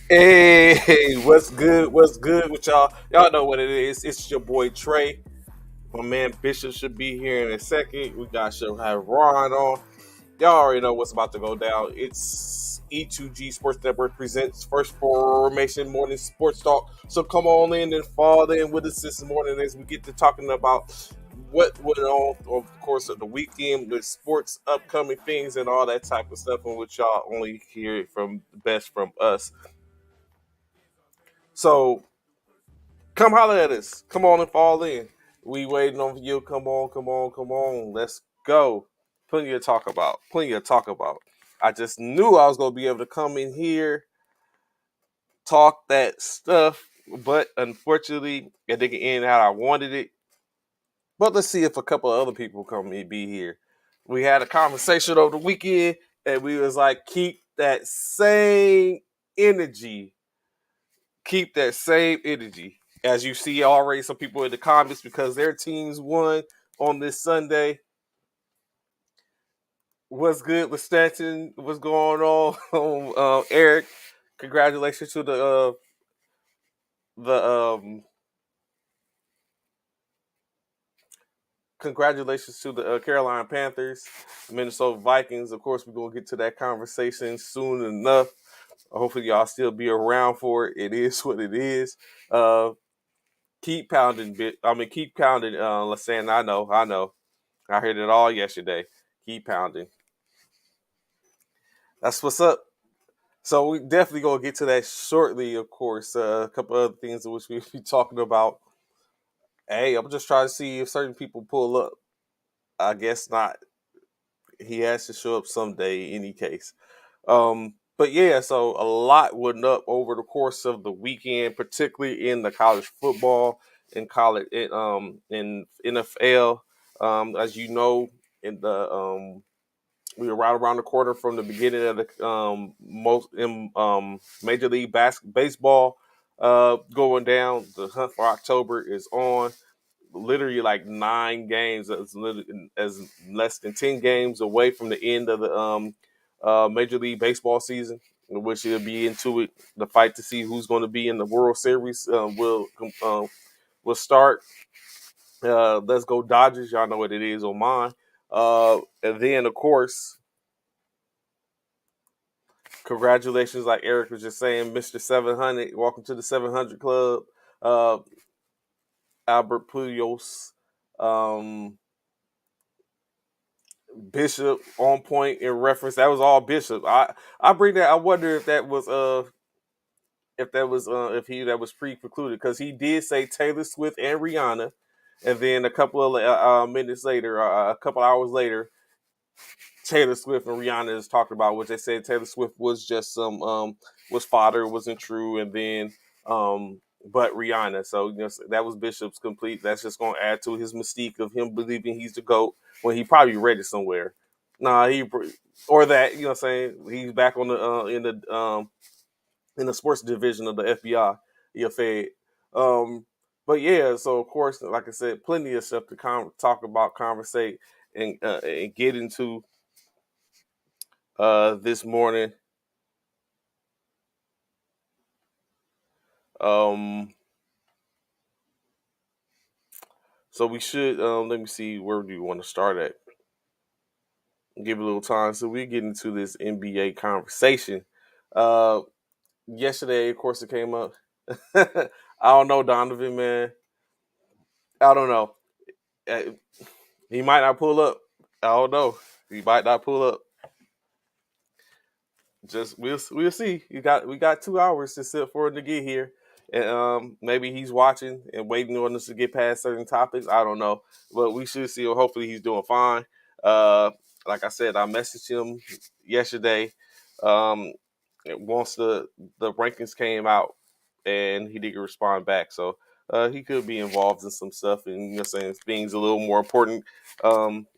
Hey, what's good? What's good with y'all? Y'all know what it is. It's your boy Trey. My man Bishop should be here in a second. We got should have Ron on. Y'all already know what's about to go down. It's E2G Sports Network presents First Formation Morning Sports Talk. So come on in and fall in with us this morning as we get to talking about what went on over the course of the weekend with sports, upcoming things, and all that type of stuff, and which y'all only hear it from the best from us. So come holler at us. Come on and fall in. We waiting on you. Come on, come on, come on. Let's go. Plenty to talk about. Plenty to talk about. I just knew I was gonna be able to come in here, talk that stuff, but unfortunately, it didn't end how I wanted it. But let's see if a couple of other people come and be here. We had a conversation over the weekend, and we was like, keep that same energy, keep that same energy. As you see already, some people in the comments because their teams won on this Sunday. What's good with Stanton? What's going on, Eric? Congratulations to the congratulations to the Carolina Panthers, Minnesota Vikings. Of course, we're gonna get to that conversation soon enough. Hopefully, y'all still be around for it. It is what it is. Uh, keep pounding, bit. I mean, keep pounding. Let's say, I know, I know. I heard it all yesterday. Keep pounding. That's what's up. So we definitely gonna get to that shortly. Of course, a couple other things in which we'll be talking about. Hey, I'm just trying to see if certain people pull up. I guess not. He has to show up someday, in any case. But yeah, so a lot went up over the course of the weekend, particularly in the college football, in college, in NFL. As you know, in the we were right around the corner from the beginning of the most in Major League Baseball going down. The hunt for October is on. Literally like 9 games, as less than 10 games away from the end of the Major League Baseball season, in which he'll be into it. The fight to see who's going to be in the World Series will start. Let's go Dodgers! Y'all know what it is on mine. And then of course, congratulations, like Eric was just saying, Mr. 700. Welcome to the 700 Club. Uh, Albert Pujols. Um, Bishop on point in reference. That was all Bishop. I bring that. I wonder if he that was pre-precluded because he did say Taylor Swift and Rihanna, and then a couple of minutes later, a couple hours later, Taylor Swift and Rihanna is talked about, which they said Taylor Swift was just some was fodder, wasn't true, and then but Rihanna. So that was Bishop's complete. That's just gonna add to his mystique of him believing he's the GOAT when he probably read it somewhere. Nah, he or that what I'm saying, he's back on the in the sports division of the FBI. You're fed. Um, but yeah, so of course, like I said, plenty of stuff to talk about, conversate, and get into this morning. Um, so we should let me see, where do you want to start at? Give it a little time. So we get into this NBA conversation. Uh, Yesterday, of course, it came up. I don't know, Donovan, man. I don't know. Uh, He might not pull up. I don't know. He might not pull up. Just we'll see. We got 2 hours to sit for him to get here, and maybe he's watching and waiting on us to get past certain topics. I don't know, but we should see him. Hopefully, he's doing fine. Uh, like I said, I messaged him yesterday. Um, Once the rankings came out, and he didn't respond back, so he could be involved in some stuff, and saying things a little more important,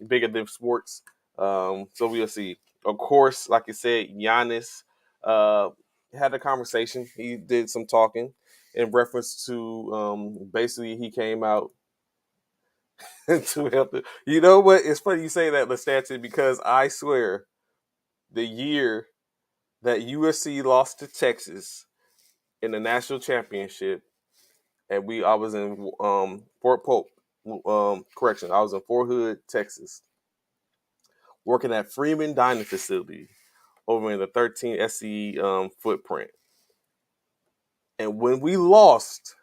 bigger than sports. So we'll see. Of course, like I said, Giannis uh, had a conversation. He did some talking in reference to basically he came out to help. You know what? It's funny you say that, Lestanton, because I swear the year that USC lost to Texas, in the national championship, and I was in Fort Polk, correction, I was in Fort Hood, Texas, working at Freeman Dining Facility over in the 13 SC footprint. And when we lost,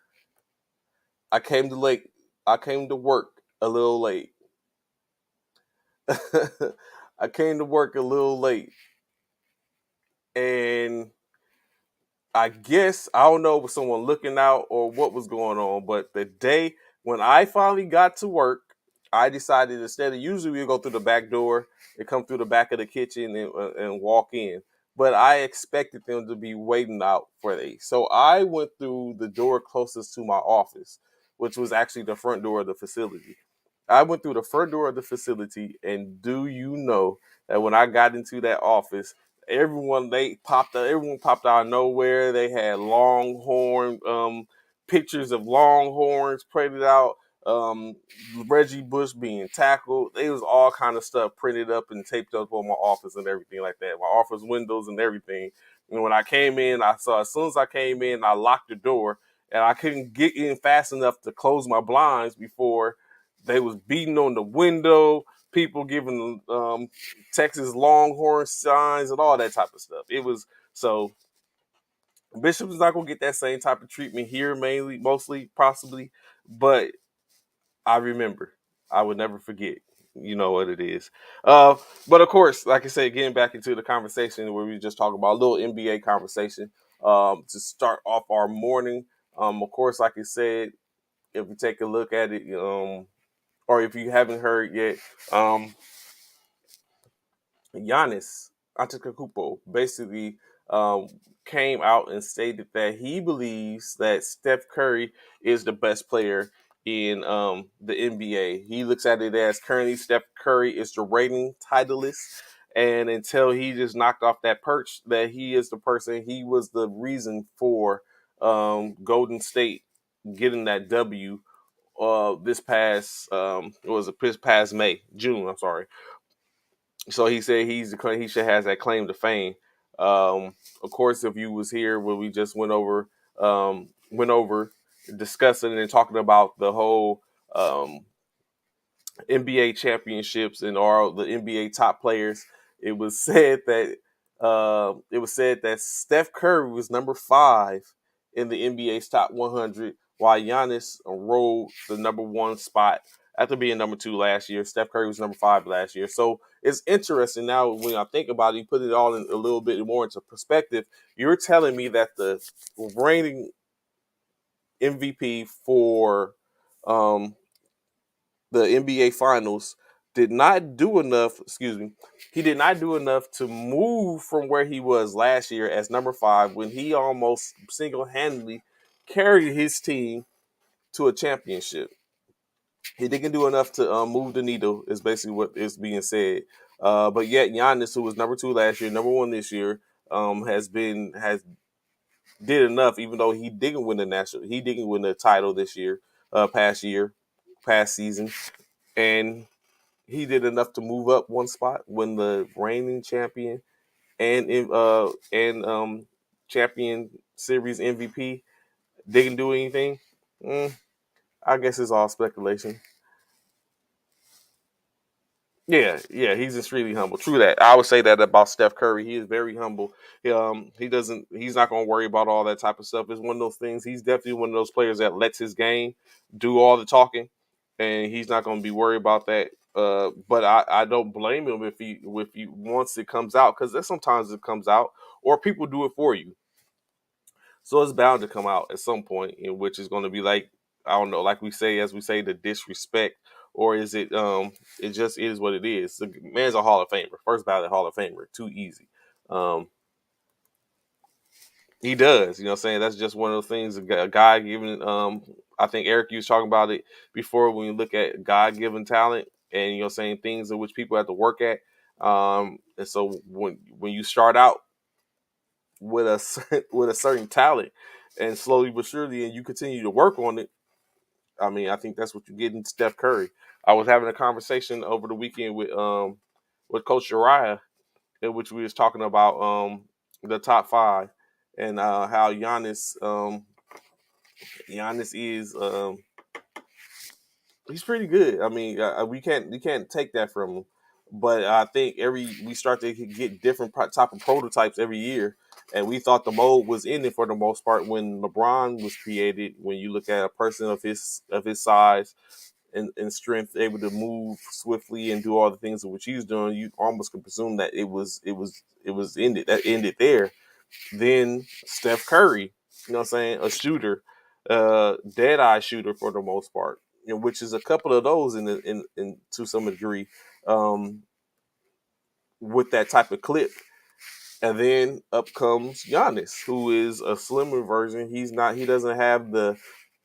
I came to late. I came to work a little late. I came to work a little late, and I guess I don't know if someone looking out or what was going on, but the day when I finally got to work, I decided instead of usually we go through the back door and come through the back of the kitchen and walk in, but I expected them to be waiting out for me. So I went through the door closest to my office, which was actually the front door of the facility. I went through the front door of the facility, and do you know that when I got into that office, everyone popped out of nowhere. They had Longhorn pictures of Longhorns printed out, um, Reggie Bush being tackled. It was all kind of stuff printed up and taped up on my office and everything like that. My office windows and everything. And when I came in, I saw as soon as I came in, I locked the door, and I couldn't get in fast enough to close my blinds before they was beating on the window, people giving Texas Longhorn signs and all that type of stuff. It was so Bishop is not gonna get that same type of treatment here, mainly, mostly, possibly, but I remember. I would never forget. You know what it is. But of course, like I said, getting back into the conversation where we just talk about a little NBA conversation to start off our morning. Of course, like I said, if we take a look at it, or if you haven't heard yet, Giannis Antetokounmpo basically um, came out and stated that he believes that Steph Curry is the best player in the NBA. He looks at it as currently Steph Curry is the reigning titleist, and until he just knocked off that perch, that he is the person. He was the reason for Golden State getting that W. This past it was this past June. I'm sorry. So he said he should has that claim to fame. Of course, if you was here when we just went over discussing and talking about the whole NBA championships and all the NBA top players, it was said that Steph Curry was number 5 in the NBA's top 100, while Giannis rolled the number 1 spot after being number 2 last year. Steph Curry was number 5 last year. So it's interesting now when I think about it, you put it all in a little bit more into perspective. You're telling me that the reigning MVP for um, the NBA Finals did not do enough. Excuse me. He did not do enough to move from where he was last year as number 5 when he almost single-handedly carried his team to a championship. He didn't do enough to move the needle. Is basically what is being said. But yet Giannis, who was number 2 last year, number 1 this year, has did enough. Even though he didn't win the title this past season, and he did enough to move up 1 spot when the reigning champion and champion series MVP didn't do anything. Mm, I guess it's all speculation. Yeah, he's extremely humble. True that. I would say that about Steph Curry. He is very humble. He's not going to worry about all that type of stuff. It's one of those things. He's definitely one of those players that lets his game do all the talking, and he's not going to be worried about that. But I don't blame him if he once it comes out, because sometimes it comes out or people do it for you. So it's bound to come out at some point, in which is going to be like, I don't know, like we say the disrespect, or is it it just is what it is. The man's a Hall of Famer, first ballot Hall of Famer, too easy. Um, he does, you know what I'm saying? That's just one of those things, a God given I think Eric you was talking about it before, when you look at God given talent and you know saying things in which people have to work at. And so when you start out with a with a certain talent, and slowly but surely, and you continue to work on it. I mean, I think that's what you get in Steph Curry. I was having a conversation over the weekend with Coach Uriah, in which we was talking about the top 5, and how Giannis is he's pretty good. I mean, we can't take that from him. But I think we start to get different type of prototypes every year, and we thought the mold was in it for the most part when LeBron was created. When you look at a person of his size and strength, able to move swiftly and do all the things which he's doing, you almost can presume that it was ended. That ended there. Then Steph Curry, you know what I'm saying, a shooter, dead eye shooter for the most part, you know, which is a couple of those in to some degree, um, with that type of clip. And then up comes Giannis, who is a slimmer version. He doesn't have the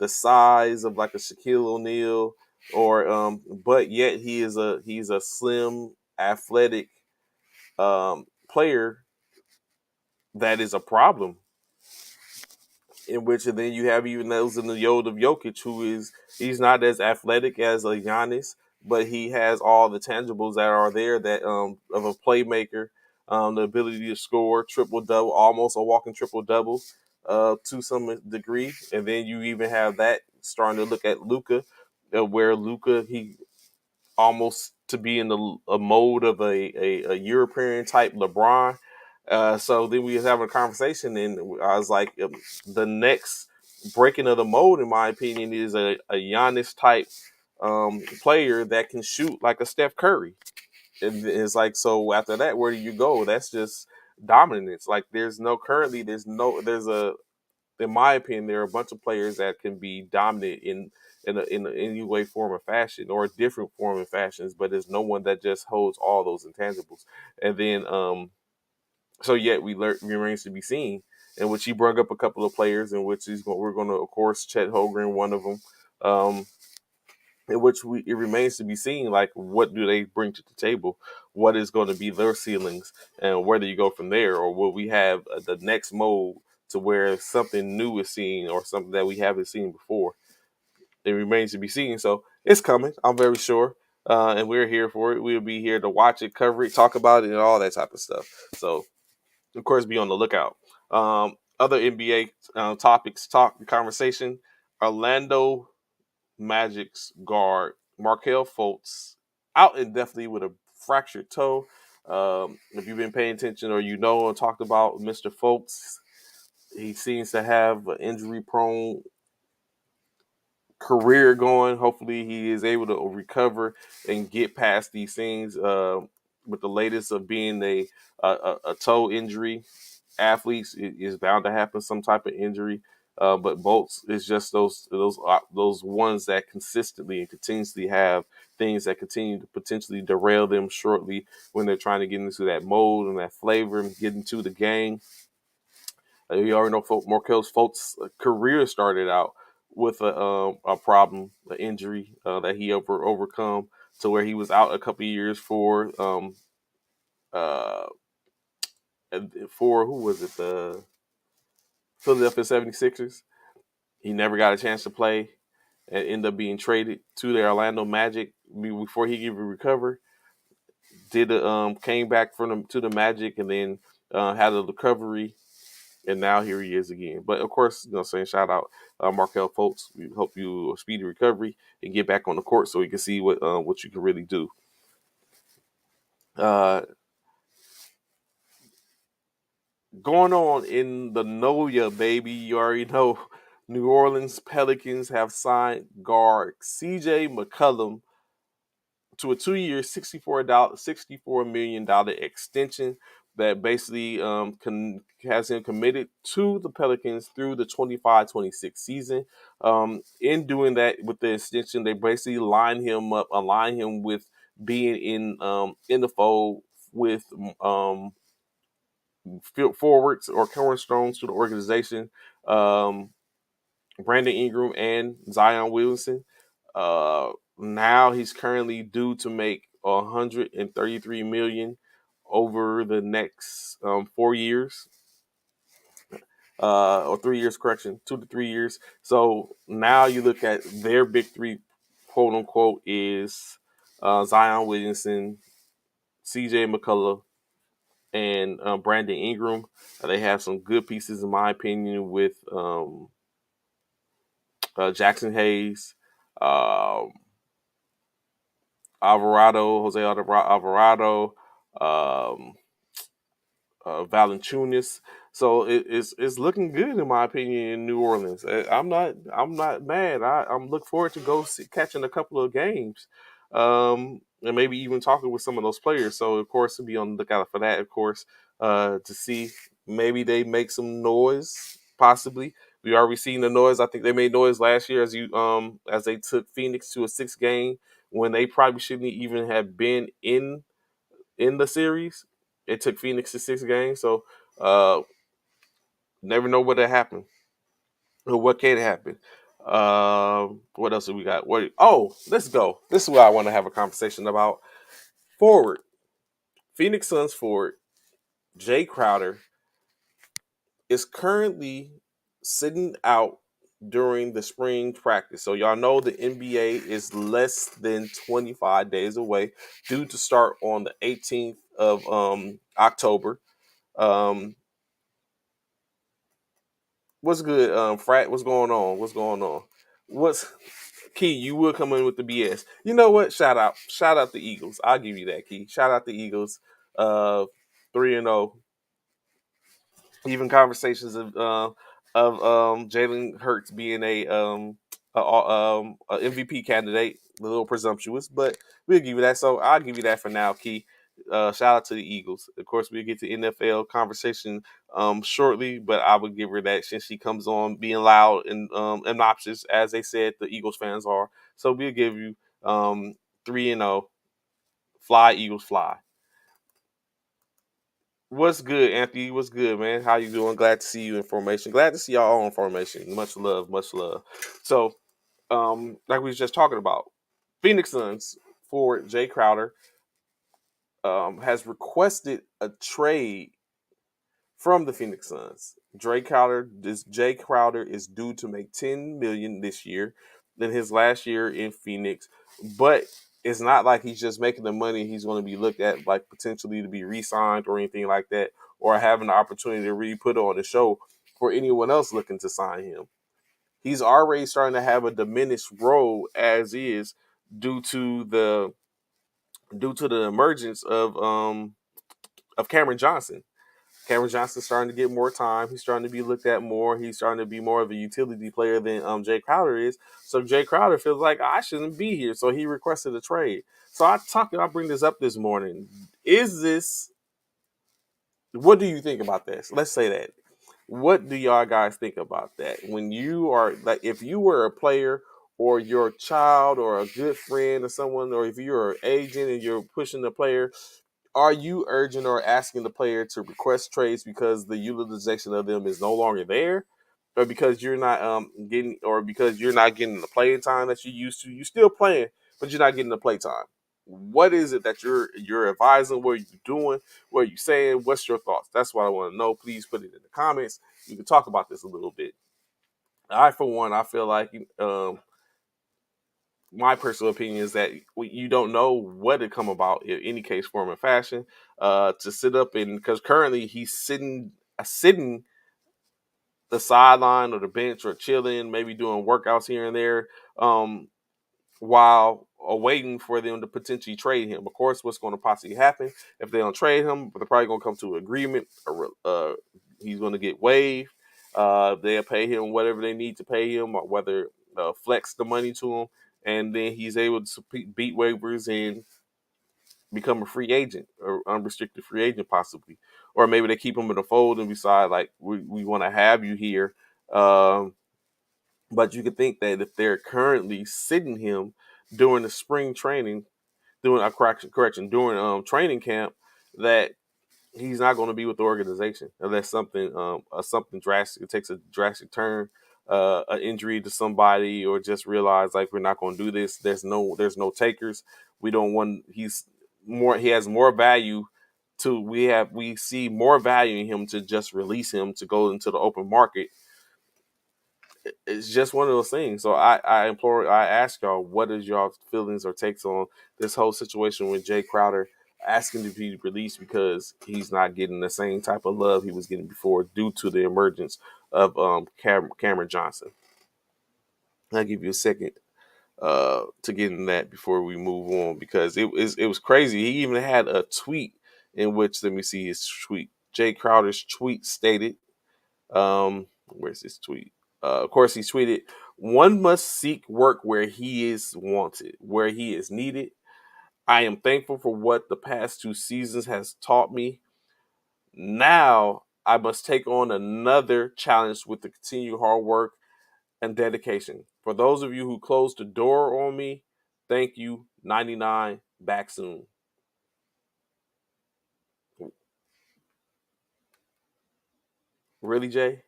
size of like a Shaquille O'Neal or but yet he's a slim, athletic player that is a problem. In which, and then you have even those in the Yod of Jokic, he's not as athletic as a Giannis, but he has all the tangibles that are there that of a playmaker, the ability to score triple double, almost a walking triple double, to some degree. And then you even have that starting to look at Luka, where Luka he almost to be in a mode of a European type LeBron. So then we was having a conversation, and I was like, the next breaking of the mold, in my opinion, is a Giannis type player that can shoot like a Steph Curry. And it's like, so after that, where do you go? That's just dominance. Like there's a in my opinion, there are a bunch of players that can be dominant in any way, form, or fashion, or a different form and fashions. But there's no one that just holds all those intangibles. And then, so yet remains to be seen. In which he brought up a couple of players, in which we're going to, of course, Chet Holmgren, one of them. In which it remains to be seen, like what do they bring to the table, what is going to be their ceilings, and where do you go from there, or will we have the next mode to where something new is seen or something that we haven't seen before. It remains to be seen. So it's coming, I'm very sure, and we're here for it. We'll be here to watch it, cover it, talk about it, and all that type of stuff. So of course, be on the lookout. Other NBA topics, conversation. Orlando Magic's guard Markel Fultz out indefinitely with a fractured toe. If you've been paying attention or you know or talked about Mr. Fultz, he seems to have an injury-prone career going. Hopefully, he is able to recover and get past these things. With the latest of being a toe injury, athletes is bound to happen some type of injury. But Bolts is just those ones that consistently and continuously have things that continue to potentially derail them shortly when they're trying to get into that mold and that flavor and get into the game. You already know Markel Fultz's career started out with a problem, an injury that he overcome to where he was out a couple of years uh, for who was it, the Philadelphia 76ers. He never got a chance to play and ended up being traded to the Orlando Magic before he even recovered. Came back to the Magic and then had a recovery, and now here he is again. But of course, saying shout out Markel Fultz. We hope you a speedy recovery and get back on the court so we can see what you can really do. Uh, Going on in the Noya, baby, you already know. New Orleans Pelicans have signed guard CJ McCollum to a 2-year, $64 million extension that basically has him committed to the Pelicans through the 25-26 season. In doing that with the extension, they basically align him with being in the fold with forwards or cornerstones to the organization. Um, Brandon Ingram and Zion Williamson. Now he's currently due to make 133 million over the next 4 years, or 3 years. Correction, 2 to 3 years. So now you look at their big three, quote unquote, is Zion Williamson, C.J. McCullough, and Brandon Ingram. They have some good pieces, in my opinion, with Jackson Hayes, um, Alvarado, um, Valanciunas. So it's looking good in my opinion in New Orleans. I'm not mad. I'm looking forward to catching a couple of games, and maybe even talking with some of those players. So of course, to be on the lookout for that. Of course, to see maybe they make some noise. Possibly, we already seen the noise. I think they made noise last year as they took Phoenix to a 6 game when they probably shouldn't even have been in the series. It took Phoenix to 6 games, so uh, never know what that happened or what can happen. What else do we got? Let's go. This is what I want to have a conversation about. Forward, Phoenix Suns forward Jay Crowder is currently sitting out during the spring practice. So y'all know the NBA is less than 25 days away, due to start on the 18th of October. Um, What's good, Frat? What's going on? What's going on? What's Key? You will come in with the BS. You know what? Shout out the Eagles. I'll give you that, Key. Shout out the Eagles. 3-0. Even conversations of Jalen Hurts being a MVP candidate, a little presumptuous, but we'll give you that. So I'll give you that for now, Key. Shout out to the Eagles. Of course, we'll get to NFL conversation shortly, but I would give her that since she comes on being loud and obnoxious, as they said the Eagles fans are. So we'll give you 3-0. Fly Eagles fly. What's good, Anthony? What's good, man? How you doing? Glad to see you in formation. Glad to see y'all on formation. Much love, much love. So, like we was just talking about, Phoenix Suns forward Jay Crowder has requested a trade from the Phoenix Suns. Jay Crowder is due to make $10 million this year than his last year in Phoenix, but it's not like he's just making the money. He's going to be looked at like potentially to be re-signed or anything like that, or having the opportunity to really put on the show for anyone else looking to sign him. He's already starting to have a diminished role as is due to the emergence of Cameron Johnson. Cameron Johnson's starting to get more time. He's starting to be looked at more. He's starting to be more of a utility player than Jay Crowder is. So Jay Crowder feels like I shouldn't be here. So he requested a trade. So I bring this up this morning. Is this What do you think about this? Let's say that. What do y'all guys think about that? When you are like, if you were a player or your child or a good friend or someone, or if you're an agent and you're pushing the player, are you urging or asking the player to request trades because the utilization of them is no longer there, or because you're not getting the playing time that you used to? You still playing, but you're not getting the play time. What is it that you're advising? What are you doing? What are you saying? What's your thoughts? That's what I want to know. Please put it in the comments. You can talk about this a little bit. I, for one, I feel like my personal opinion is that you don't know what it come about in any case, form, or fashion. To sit up and because currently he's sitting the sideline or the bench or chilling, maybe doing workouts here and there, while waiting for them to potentially trade him. Of course, what's going to possibly happen if they don't trade him? They're probably going to come to an agreement. He's going to get waived. They'll pay him whatever they need to pay him, or whether flex the money to him, and then he's able to beat waivers and become a free agent or unrestricted free agent possibly. Or maybe they keep him in the fold and decide like we want to have you here. Um, but you could think that if they're currently sitting him during the spring training, doing a correction during training camp, that he's not going to be with the organization unless something drastic, it takes a drastic turn, an injury to somebody, or just realize like we're not going to do this. There's no takers. We don't want. He has more value to we see more value in him to just release him to go into the open market. It's just one of those things. So I ask y'all, what is y'all feelings or takes on this whole situation with Jay Crowder asking to be released because he's not getting the same type of love he was getting before due to the emergence of Cameron Johnson. I'll give you a second to get in that before we move on because it was crazy. He even had a tweet in which, let me see his tweet. Jay Crowder's tweet stated, where's his tweet? Of course, he tweeted, "One must seek work where he is wanted, where he is needed. I am thankful for what the past 2 seasons has taught me. Now I must take on another challenge with the continued hard work and dedication. For those of you who closed the door on me, thank you. 99, back soon." Really, Jay?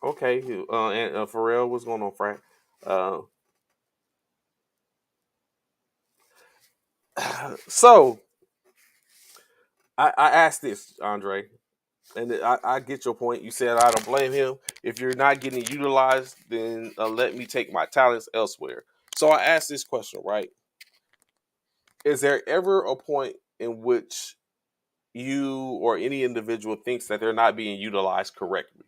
Okay. And Pharrell, what's going on, Frank? Uh, so I asked this, Andre, and I get your point. You said I don't blame him. If you're not getting utilized, then let me take my talents elsewhere. So I asked this question, right? Is there ever a point in which you or any individual thinks that they're not being utilized correctly?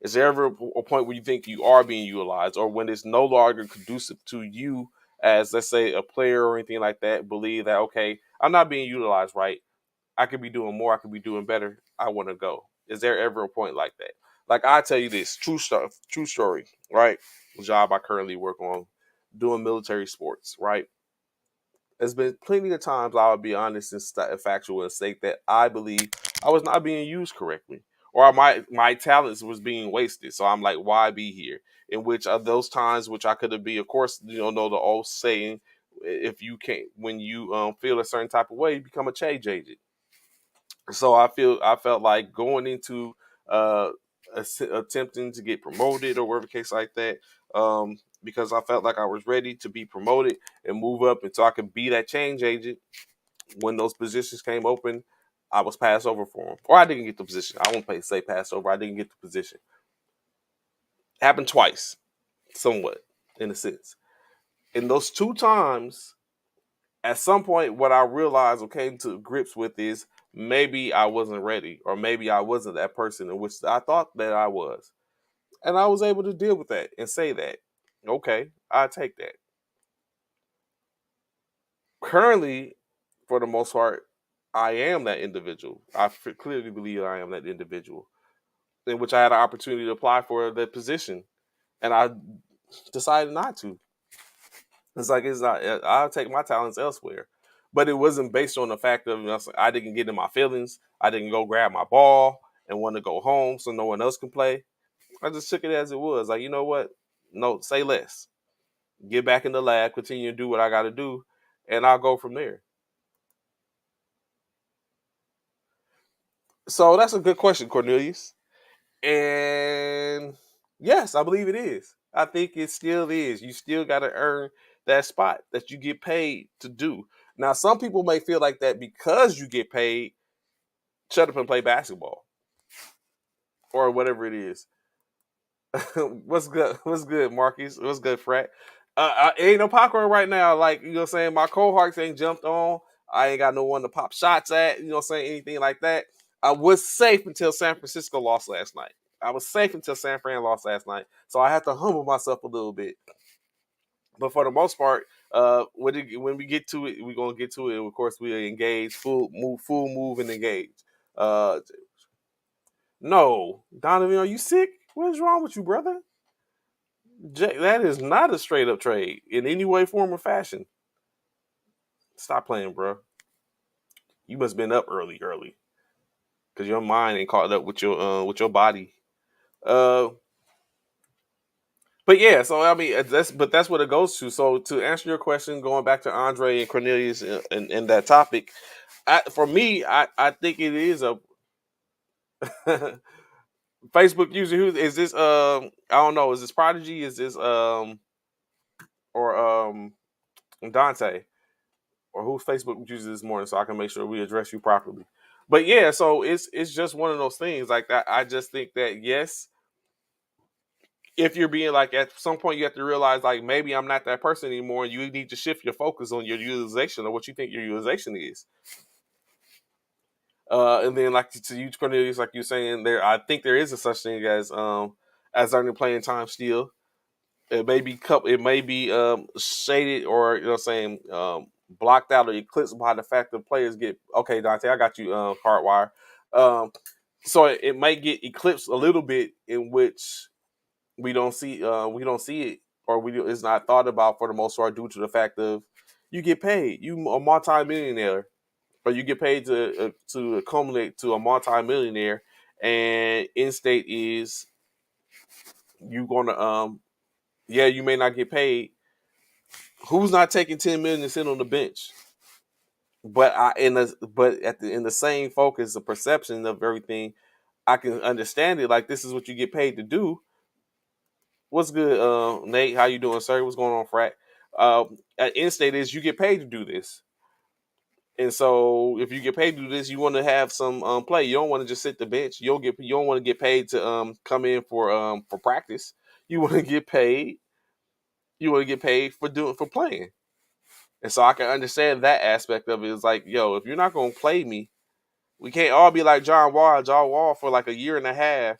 Is there ever a point where you think you are being utilized, or when it's no longer conducive to you as, let's say, a player or anything like that, believe that, okay, I'm not being utilized right. I could be doing more. I could be doing better. I want to go. Is there ever a point like that? Like, I tell you this, true stuff, true story, right? Job I currently work on, doing military sports, right? There's been plenty of times I would be honest and factual and state that I believe I was not being used correctly, or my talents was being wasted. So I'm like, why be here? In which of those times, which I could have been, of course, know the old saying, if you can't, when you feel a certain type of way, you become a change agent. So I felt like going into uh, attempting to get promoted or whatever case like that, because I felt like I was ready to be promoted and move up, and so I could be that change agent when those positions came open. I was passed over for them, or I didn't get the position. I won't say passed over. I didn't get the position. Happened twice, somewhat in a sense. In those two times, at some point, what I realized or came to grips with is maybe I wasn't ready, or maybe I wasn't that person in which I thought that I was. And I was able to deal with that and say that, okay, I take that. Currently, for the most part, I am that individual. I clearly believe I am that individual in which I had an opportunity to apply for that position, and I decided not to. It's like it's not. I'll take my talents elsewhere, but it wasn't based on the fact of I didn't get in my feelings. I didn't go grab my ball and want to go home so no one else can play. I just took it as it was. Like, you know what? No, say less. Get back in the lab, continue to do what I got to do, and I'll go from there. So that's a good question, Cornelius. And yes, I believe it is. I think it still is. You still got to earn that spot that you get paid to do. Now, some people may feel like that because you get paid, shut up and play basketball or whatever it is. What's good? What's good, Marcus? What's good, Frat? Ain't no popcorn right now. Like, you know what I'm saying? My cohorts ain't jumped on. I ain't got no one to pop shots at. You know what I'm saying? Anything like that. I was safe until San Francisco lost last night. I was safe until San Fran lost last night. So I have to humble myself a little bit. But for the most part, when we get to it, we're gonna get to it. Of course, we engage, full move, and engage. Uh, no, Donovan, are you sick? What is wrong with you, brother? That is not a straight up trade in any way, form, or fashion. Stop playing, bro. You must have been up early, because your mind ain't caught up with your body. Uh, but yeah, so I mean that's what it goes to. So to answer your question, going back to Andre and Cornelius and that topic, for me, I think it is a Facebook user. Who is this? I don't know. Is this Prodigy? Is this or Dante? Or whose Facebook user this morning, so I can make sure we address you properly. But yeah, so it's just one of those things like that. I just think that yes, if you're being like, at some point you have to realize like maybe I'm not that person anymore, and you need to shift your focus on your utilization or what you think your utilization is. And then like to you, Cornelius, like you're saying there, I think there is a such thing as earning playing time still. It may be shaded or saying blocked out or eclipsed by the fact that players get okay, Dante, I got you, Cartwire. So it might get eclipsed a little bit in which we don't see it or it's not thought about for the most part due to the fact of you get paid, you a multi-millionaire, or you get paid to accumulate to a multi-millionaire, and in state is you gonna yeah, you may not get paid. Who's not taking 10 million to sit on the bench? In the same focus, the perception of everything, I can understand it. Like this is what you get paid to do. What's good, Nate? How you doing, sir? What's going on, Frat? At in-state is you get paid to do this, and so if you get paid to do this, you want to have some play. You don't want to just sit the bench. You don't want to get paid to come in for practice. You want to get paid. You want to get paid for playing. And so I can understand that aspect of it. It's like, yo, if you're not gonna play me, we can't all be like John Wall. John Wall for like a year and a half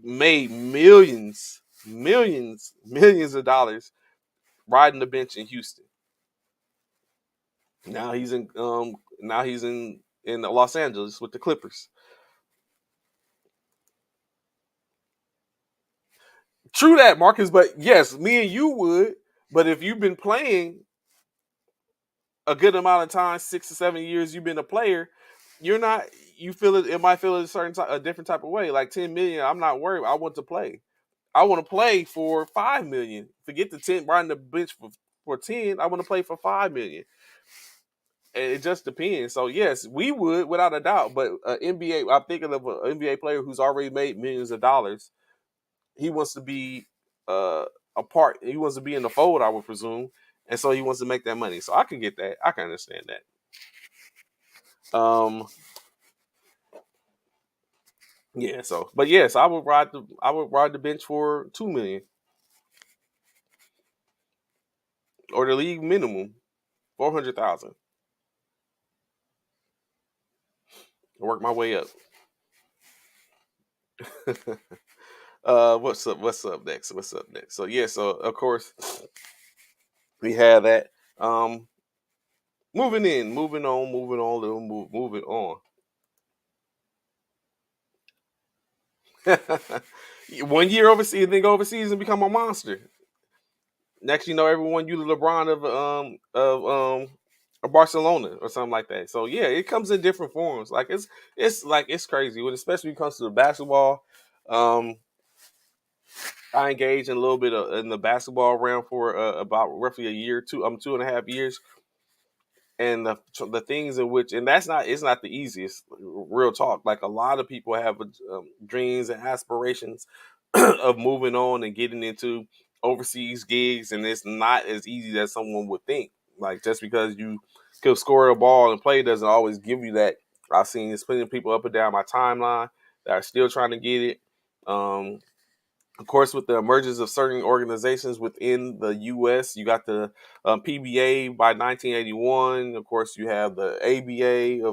made millions of dollars riding the bench in Houston. Now he's in Los Angeles with the Clippers. True that, Marcus, but yes, me and you would. But if you've been playing a good amount of time, 6 to 7 years, you've been a player, you're not. You feel it. It might feel a different type of way. Like 10 million, I'm not worried. I want to play. I want to play for 5 million. Forget the 10. Riding the bench for 10. I want to play for 5 million. And it just depends. So yes, we would without a doubt. But NBA, I'm thinking of an NBA player who's already made millions of dollars. He wants to be a part. He wants to be in the fold, I would presume, and so he wants to make that money. So I can get that. I can understand that. Yeah. So, but yes, I would ride the bench for 2 million or the league minimum 400,000. Work my way up. What's up? What's up next? What's up next? So yeah. So of course we have that. Um, moving on, little moving on. 1 year overseas, then go overseas and become a monster. Next, you know, everyone you the LeBron of Barcelona or something like that. So yeah, it comes in different forms. Like it's crazy. When especially when it comes to the basketball, um, I engaged in a little bit in the basketball realm for about roughly a year, 2.5 years, and the things in which, and it's not the easiest, real talk. Like a lot of people have dreams and aspirations of moving on and getting into overseas gigs, and it's not as easy as someone would think. Like just because you could score a ball and play doesn't always give you that. I've seen plenty of people up and down my timeline that are still trying to get it. Of course, with the emergence of certain organizations within the U.S., you got the PBA by 1981. Of course, you have the ABA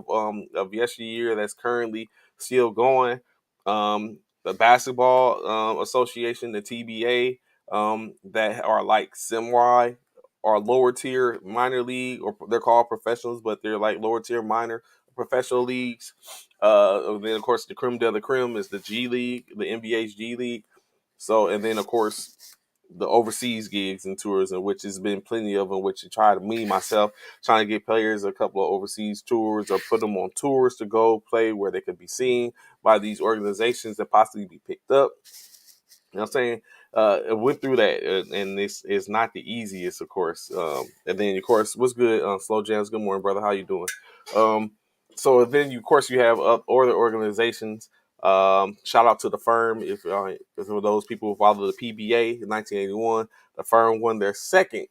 of yesteryear that's currently still going. The Basketball Association, the TBA, that are like semi or lower tier minor league, or they're called professionals, but they're like lower tier minor professional leagues. Then, of course, the creme de la creme is the G League, the NBA's G League. So, and then of course the overseas gigs and tours, in which has been plenty of them, which I try to me myself trying to get players a couple of overseas tours or put them on tours to go play where they could be seen by these organizations and possibly be picked up. You know what I'm saying? It went through that, and this is not the easiest, of course. And then, of course, what's good? Slow Jams, good morning, brother. How you doing? Um, so then, of course, you have other organizations. Shout out to the firm. If for those people who follow the PBA in 1981, the firm won their second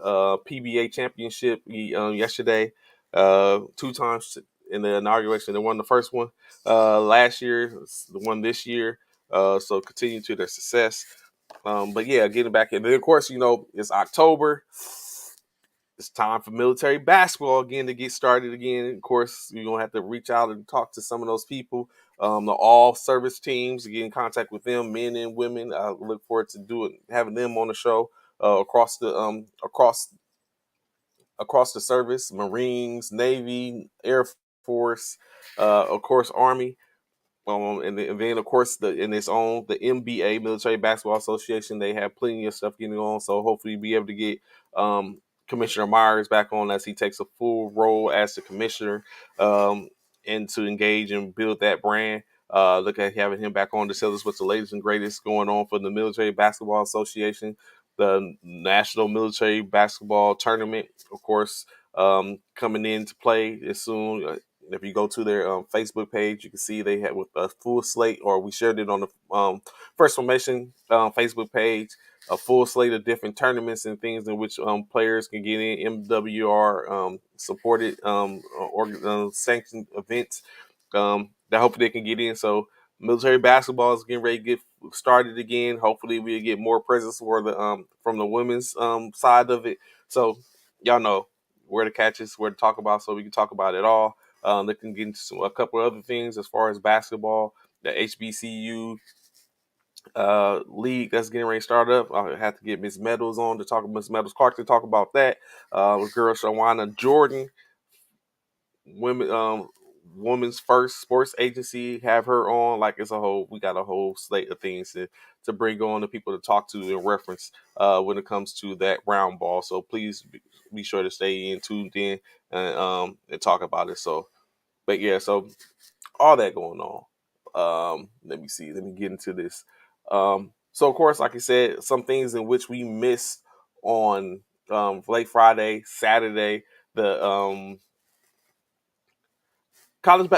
PBA championship yesterday, 2 times in the inauguration. They won the first one last year, the one this year. So continue to their success. But yeah, getting back in. And of course, it's October. It's time for military basketball again to get started again. Of course, you're gonna have to reach out and talk to some of those people. The all service teams, get in contact with them, men and women. I look forward to having them on the show across the service, Marines, Navy, Air Force, of course, Army. And then of course in its own the MBA Military Basketball Association, they have plenty of stuff getting on. So hopefully be able to get Commissioner Myers back on as he takes a full role as the commissioner, and to engage and build that brand. Look at having him back on to tell us what's the latest and greatest going on for the Military Basketball Association, the National Military Basketball Tournament, of course, coming into play as soon. If you go to their Facebook page, you can see they have with a full slate, or we shared it on the First Formation Facebook page, a full slate of different tournaments and things in which players can get in, MWR supported sanctioned events that hopefully they can get in. So military basketball is getting ready to get started again. Hopefully we'll get more presence for the from the women's side of it. So y'all know where to catch us, where to talk about, so we can talk about it all. They can get into a couple of other things as far as basketball, the HBCU league that's getting ready to start up. I have to get Miss Meadows on to talk. Miss Meadows Clark to talk about that. Girl Shawana Jordan, women, women's first sports agency, have her on. Like we got a whole slate of things to bring on the people to talk to and reference when it comes to that round ball. So please be sure to stay tuned in and talk about it. So, but yeah, so all that going on. Let me see. Let me get into this. So of course, like I said, some things in which we missed on late Friday, Saturday, the college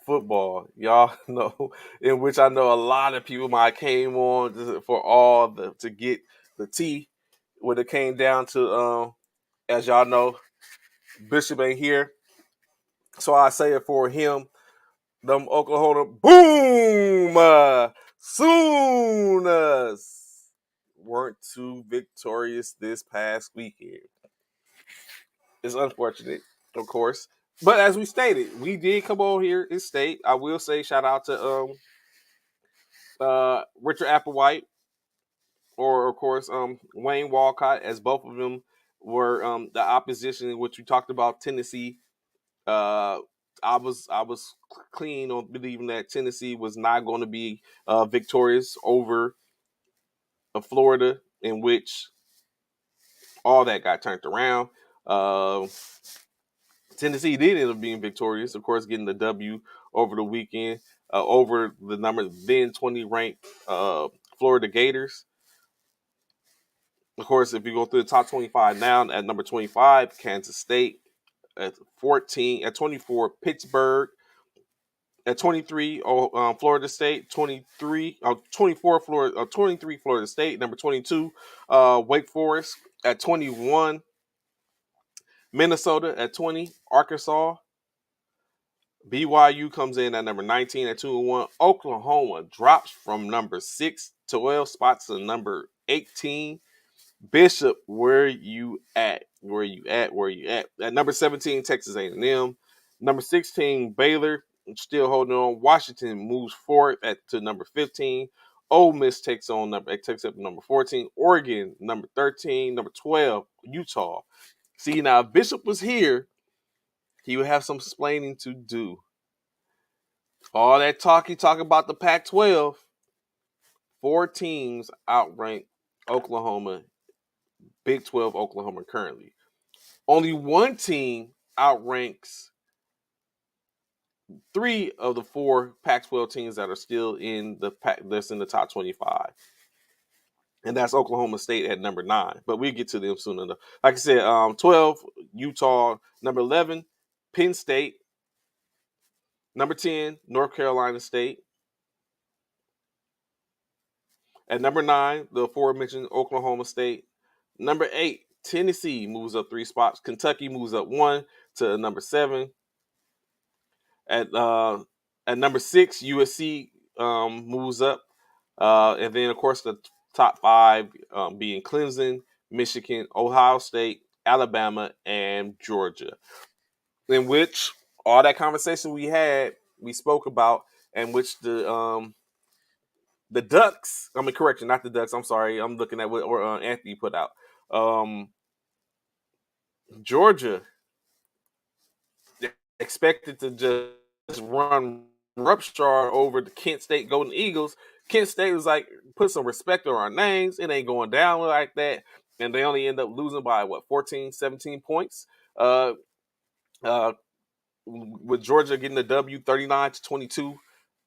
football, y'all know, in which I know a lot of people might came on for all to get the tea when it came down to as y'all know, Bishop ain't here, so I say it for him. Them Oklahoma boom Sooners weren't too victorious this past weekend. It's unfortunate, of course, but as we stated, we did come on here and state. I will say shout out to Richard Applewhite, or of course Wayne Walcott, as both of them were the opposition in which we talked about Tennessee. Uh, I was clean on believing that Tennessee was not going to be victorious over Florida, in which all that got turned around. Uh, Tennessee did end up being victorious, of course, getting the W over the weekend over the number then 20 ranked Florida Gators. Of course, if you go through the top 25 now, at number 25, Kansas State. At 14, at 24, Pittsburgh. At 23, Florida State. 24, Florida. 23, Florida State. Number 22, Wake Forest. At 21, Minnesota. At 20, Arkansas. BYU comes in at number 19 at 2-1. Oklahoma drops from number 6 to 12 spots to number 18. Bishop, where you at? Where you at? Where you at? At number 17, Texas A&M. Number 16, Baylor, still holding on. Washington moves forward to number 15. Ole Miss takes up number 14. Oregon, number 13. Number 12, Utah. See, now if Bishop was here, he would have some explaining to do. All that talk about the Pac-12. 4 teams outrank Oklahoma, Big 12 Oklahoma currently. Only one team outranks 3 of the 4 Pac-12 teams that are still in that's in the top 25, and that's Oklahoma State at number 9. But we'll get to them soon enough. Like I said, 12 Utah, number 11 Penn State, number 10 North Carolina State, at number 9 the aforementioned Oklahoma State, number 8 Tennessee moves up 3 spots, Kentucky moves up 1 to number 7. At number 6, USC moves up, and then of course the top five being Clemson, Michigan, Ohio State, Alabama, and Georgia. In which all that conversation we spoke about, and which the Ducks. I mean, correction, not the Ducks. I'm sorry. I'm looking at what Anthony put out. Um, Georgia expected to just run roughshod over the Kent State Golden Eagles. Kent State was like, put some respect on our names. It ain't going down like that. And they only end up losing by, 14, 17 points. Uh, uh, with Georgia getting the W 39-22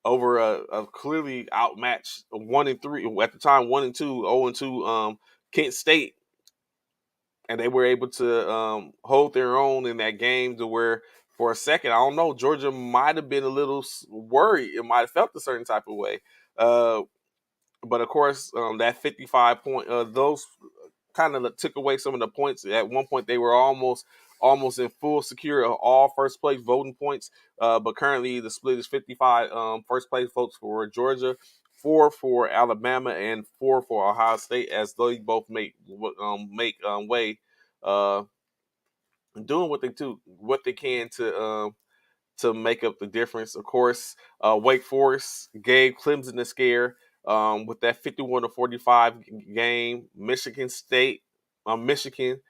over a clearly outmatched 1-3 at the time, 1-2, 0-2 Kent State, and they were able to hold their own in that game to where for a second, I don't know, Georgia might have been a little worried. It might have felt a certain type of way. But of course, that 55 point, those kind of took away some of the points. At one point, they were almost in full secure of all first place voting points. But currently, the split is 55 first place votes for Georgia, 4 for Alabama, and 4 for Ohio State, as they both make way, uh, doing what they can to make up the difference. Of course, Wake Forest gave Clemson a scare with that 51-45 game. Michigan State, Michigan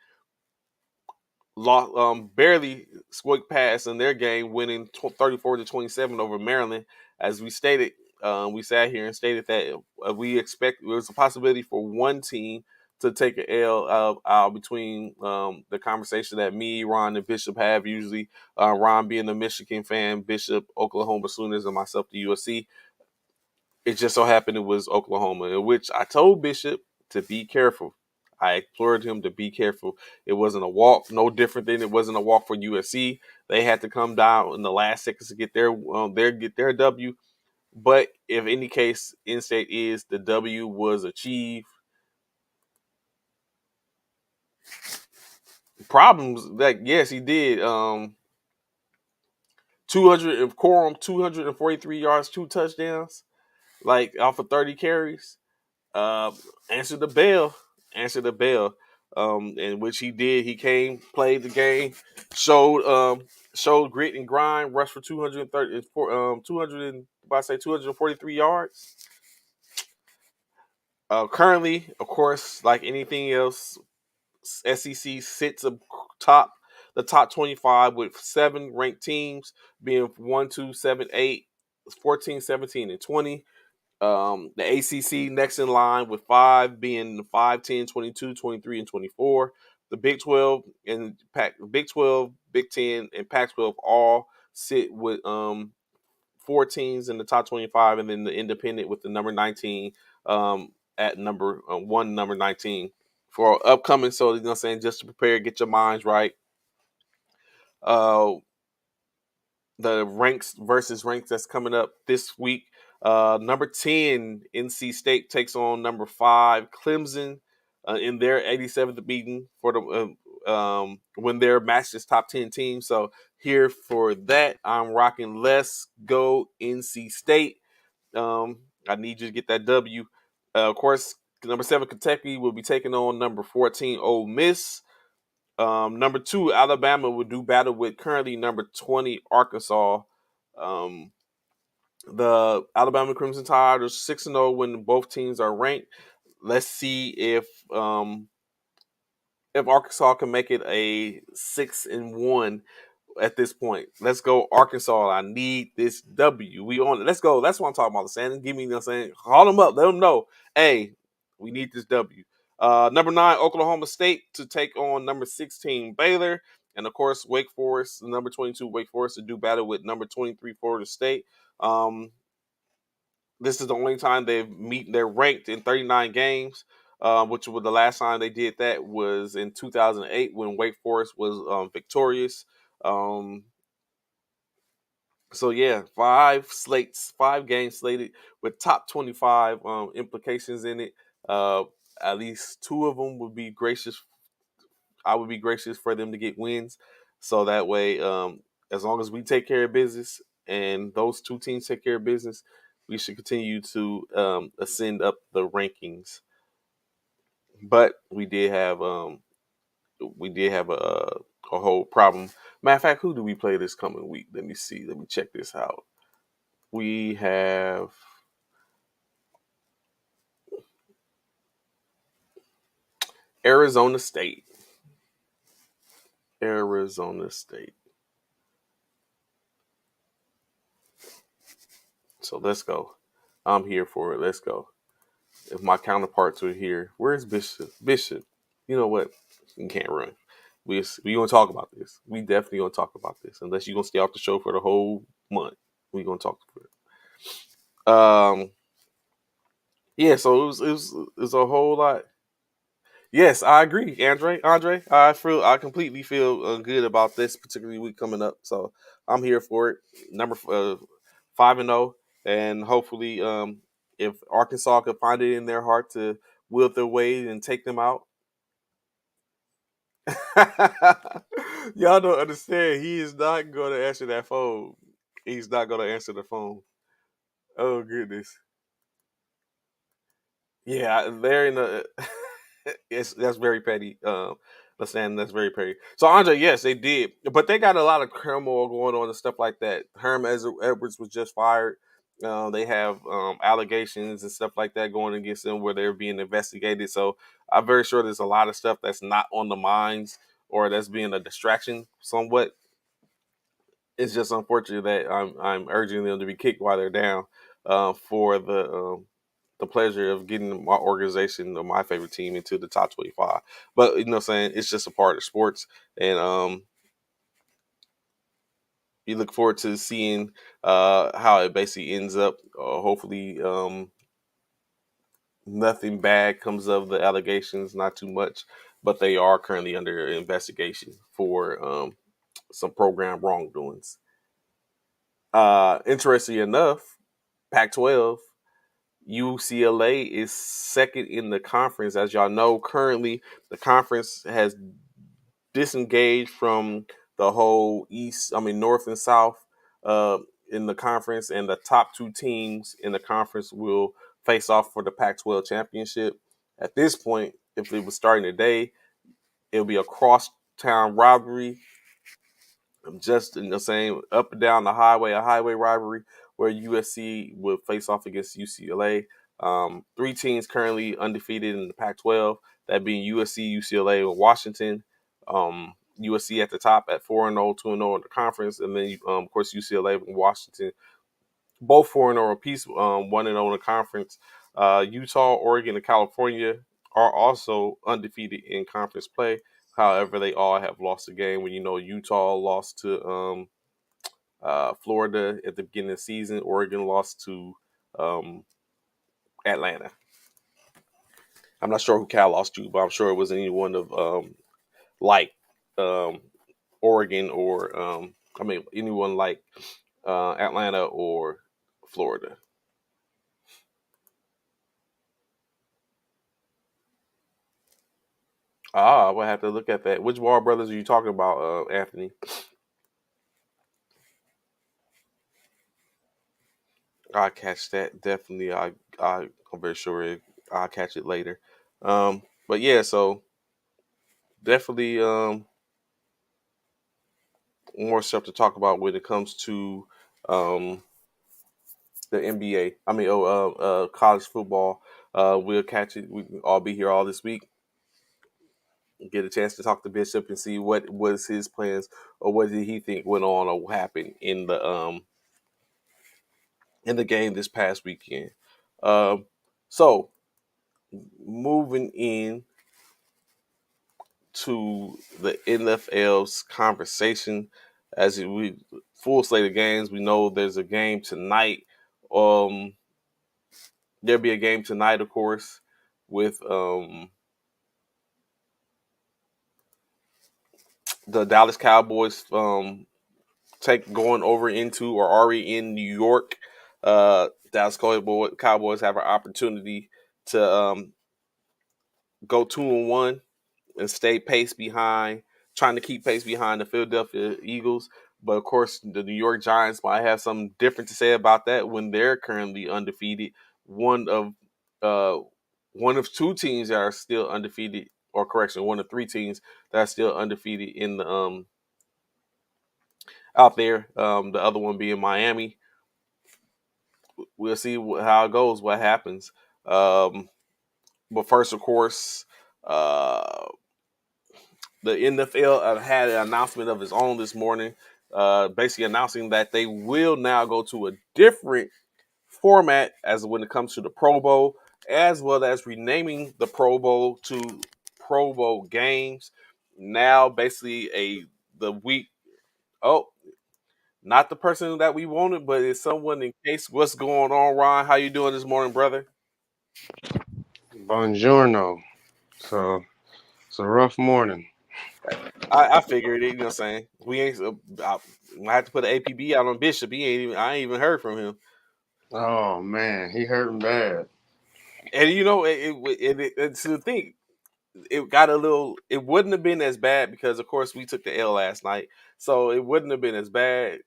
lost, barely squeaked past in their game, winning 34-27 over Maryland. As we stated, we sat here and stated that we expect there's a possibility for one team to take an L out between the conversation that me, Ron, and Bishop have usually. Ron being a Michigan fan, Bishop, Oklahoma Sooners, and myself, the USC. It just so happened it was Oklahoma, in which I told Bishop to be careful. I implored him to be careful. It wasn't a walk, no different than it wasn't a walk for USC. They had to come down in the last seconds to get their W. But if any case, in-state is the W was achieved. Problems that yes, he did. 200 quorum, 243 yards, 2 touchdowns, like off of 30 carries. uh, answered the bell, answered the bell, in which he did. He came, played the game, showed grit and grind, rushed for 230, 243 yards. Currently, of course, like anything else, SEC sits the top 25 with 7 ranked teams being 1, 2, 7, 8, 14, 17, and 20. The ACC next in line with 5 being 5, 10, 22, 23, and 24. The Big 12 and Big 12, Big 10, and Pac 12 all sit with 4 teams in the top 25, and then the independent with the number 19 at number 1, number 19 for upcoming. So, you know what I'm saying, just to prepare, get your minds right. Uh, the ranks versus ranks that's coming up this week. Number 10, NC State takes on number 5, Clemson, in their 87th meeting for the when their match is top 10 teams. So here for that, I'm rocking Let's Go NC State. I need you to get that W. Of course, number 7, Kentucky will be taking on number 14, Ole Miss. Number 2, Alabama will do battle with currently number 20, Arkansas. Um, the Alabama Crimson Tide are 6-0 when both teams are ranked. Let's see if Arkansas can make it a 6-1 at this point. Let's go, Arkansas. I need this W. We on it. Let's go. That's what I'm talking about. Saying, give me, you know what I'm saying, call them up. Let them know, hey, we need this W. Number 9, Oklahoma State to take on number 16, Baylor. And of course, Wake Forest, number 22, Wake Forest to do battle with number 23, Florida State. This is the only time they're ranked in 39 games, which was the last time they did that was in 2008 when Wake Forest was victorious. Um, so yeah, 5 games slated with top 25 implications in it. Uh, at least 2 of them would be gracious. I would be gracious for them to get wins, so that way, as long as we take care of business and those 2 teams take care of business, we should continue to ascend up the rankings. But we did have a whole problem. Matter of fact, who do we play this coming week? Let me see. Let me check this out. We have Arizona State. Arizona State. So let's go. I'm here for it. Let's go. If my counterparts are here, where's Bishop? Bishop, you know what? You can't run. We gonna talk about this. We definitely gonna talk about this. Unless you gonna stay off the show for the whole month, we gonna talk about it. Yeah. So it was a whole lot. Yes, I agree, Andre, I completely feel good about this particular week coming up. So I'm here for it. Number 5-0, and hopefully, if Arkansas could find it in their heart to will their way and take them out. Y'all don't understand. He is not going to answer that phone. He's not going to answer the phone. Oh goodness. Yeah, they're in the. That's very petty. That's very petty. So Andre, yes, they did, but they got a lot of turmoil going on and stuff like that. Edwards was just fired. They have allegations and stuff like that going against them where they're being investigated. So I'm very sure there's a lot of stuff that's not on the minds or that's being a distraction somewhat. It's just unfortunate that I'm urging them to be kicked while they're down for the pleasure of getting my organization or my favorite team into the top 25. But you know what I'm saying, it's just a part of sports. And you look forward to seeing how it basically ends up. Hopefully nothing bad comes of the allegations, not too much. But they are currently under investigation for some program wrongdoings. Interestingly enough, Pac-12, UCLA is second in the conference. As y'all know, currently the conference has disengaged from the whole North and South uh, in the conference, and the top two teams in the conference will face off for the Pac-12 championship. At this point, if it was starting today, it'll be a cross-town rivalry, just in the same up and down the highway, a highway rivalry where USC will face off against UCLA. Three teams currently undefeated in the Pac-12, that being USC, UCLA, and Washington. USC at the top at 4-0, 2-0 in the conference, and then of course UCLA and Washington, both 4-0 apiece, 1-0 in the conference. Utah, Oregon, and California are also undefeated in conference play. However, they all have lost a game. When Utah lost to Florida at the beginning of the season, Oregon lost to um, Atlanta. I'm not sure who Cal lost to, but I'm sure it was any one of like um, Oregon or anyone like Atlanta or Florida. I will have to look at that. Which Wall brothers are you talking about, Anthony? I'll catch that definitely. I'm very sure I'll catch it later. But yeah, so definitely more stuff to talk about when it comes to um, the NBA. College football. We'll catch it. We can all be here all this week. Get a chance to talk to Bishop and see what was his plans or what did he think went on or what happened in the game this past weekend. So moving in to the NFL's conversation, we full slate of games. We know there's a game tonight. Um, there'll be a game tonight, of course, with the Dallas Cowboys going over into or already in New York. Dallas Cowboys have an opportunity to go 2-1 and stay pace behind, trying to keep pace behind the Philadelphia Eagles. But of course, the New York Giants might have something different to say about that when they're currently undefeated. One of uh, one of two teams that are still undefeated, or correction, one of three teams that are still undefeated in the out there. The other one being Miami. We'll see how it goes, what happens. But first, of course, the NFL had an announcement of its own this morning, basically announcing that they will now go to a different format as when it comes to the Pro Bowl, as well as renaming the Pro Bowl to Pro Bowl games. Now, basically, the week. Oh, not the person that we wanted, but it's someone in case. What's going on, Ron? How you doing this morning, brother? Buongiorno. So it's a rough morning. I figured it. You know what I'm saying? We ain't. I have to put an APB out on Bishop. He ain't even. I ain't even heard from him. Oh man, he hurting bad. And you know, it's the thing. It got a little. It wouldn't have been as bad because, of course, we took the L last night, so it wouldn't have been as bad.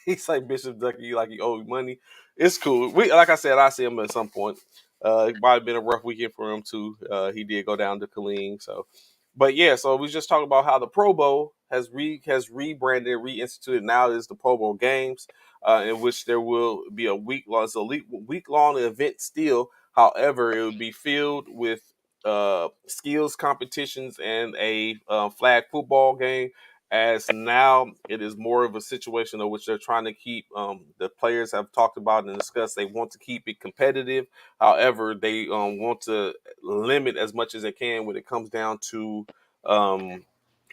He's like Bishop Ducky, like he owed money. It's cool. We like I said, I see him at some point. It might have been a rough weekend for him too. He did go down to Killeen, so. But yeah, so we just talking about how the Pro Bowl has rebranded, reinstituted. Now is the Pro Bowl games, in which there will be a week long event still. However, it will be filled with skills competitions and a flag football game, as now it is more of a situation in which they're trying to keep the players have talked about and discussed. They want to keep it competitive. However, they want to limit as much as they can when it comes down to um,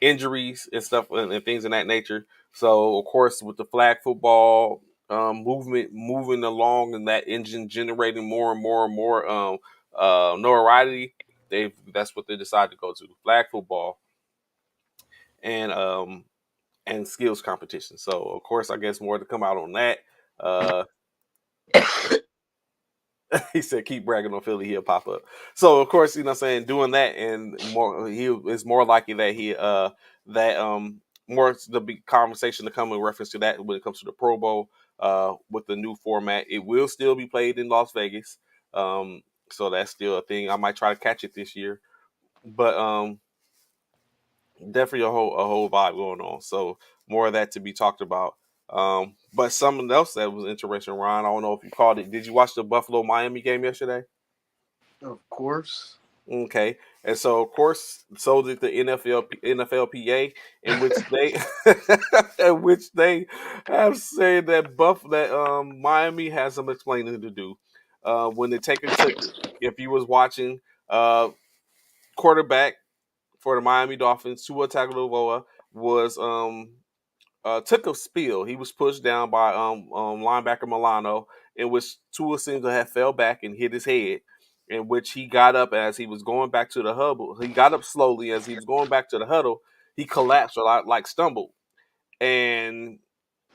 injuries and stuff and things of that nature. So, of course, with the flag football movement moving along and that engine generating more and more and more notoriety, that's what they decided to go to, flag football and skills competition. So of course, I guess more to come out on that. Uh, he said, "Keep bragging on Philly, he'll pop up." So of course, you know, what I'm saying, doing that and more, he is more likely that that more the big conversation to come in reference to that when it comes to the Pro Bowl with the new format. It will still be played in Las Vegas, so that's still a thing. I might try to catch it this year, but definitely a whole vibe going on. So more of that to be talked about. But something else that was interesting, Ron. I don't know if you called it. Did you watch the Buffalo Miami game yesterday? Of course. Okay, and so of course, so did the NFLPA, in which they in which they have said that Miami has some explaining to do. When they take it took, if you was watching, uh, quarterback for the Miami Dolphins, Tua Tagovailoa was took a spill. He was pushed down by linebacker Milano, in which Tua seemed to have fell back and hit his head. In which he got up as he was going back to the huddle. He got up slowly as he was going back to the huddle. He collapsed or like stumbled, and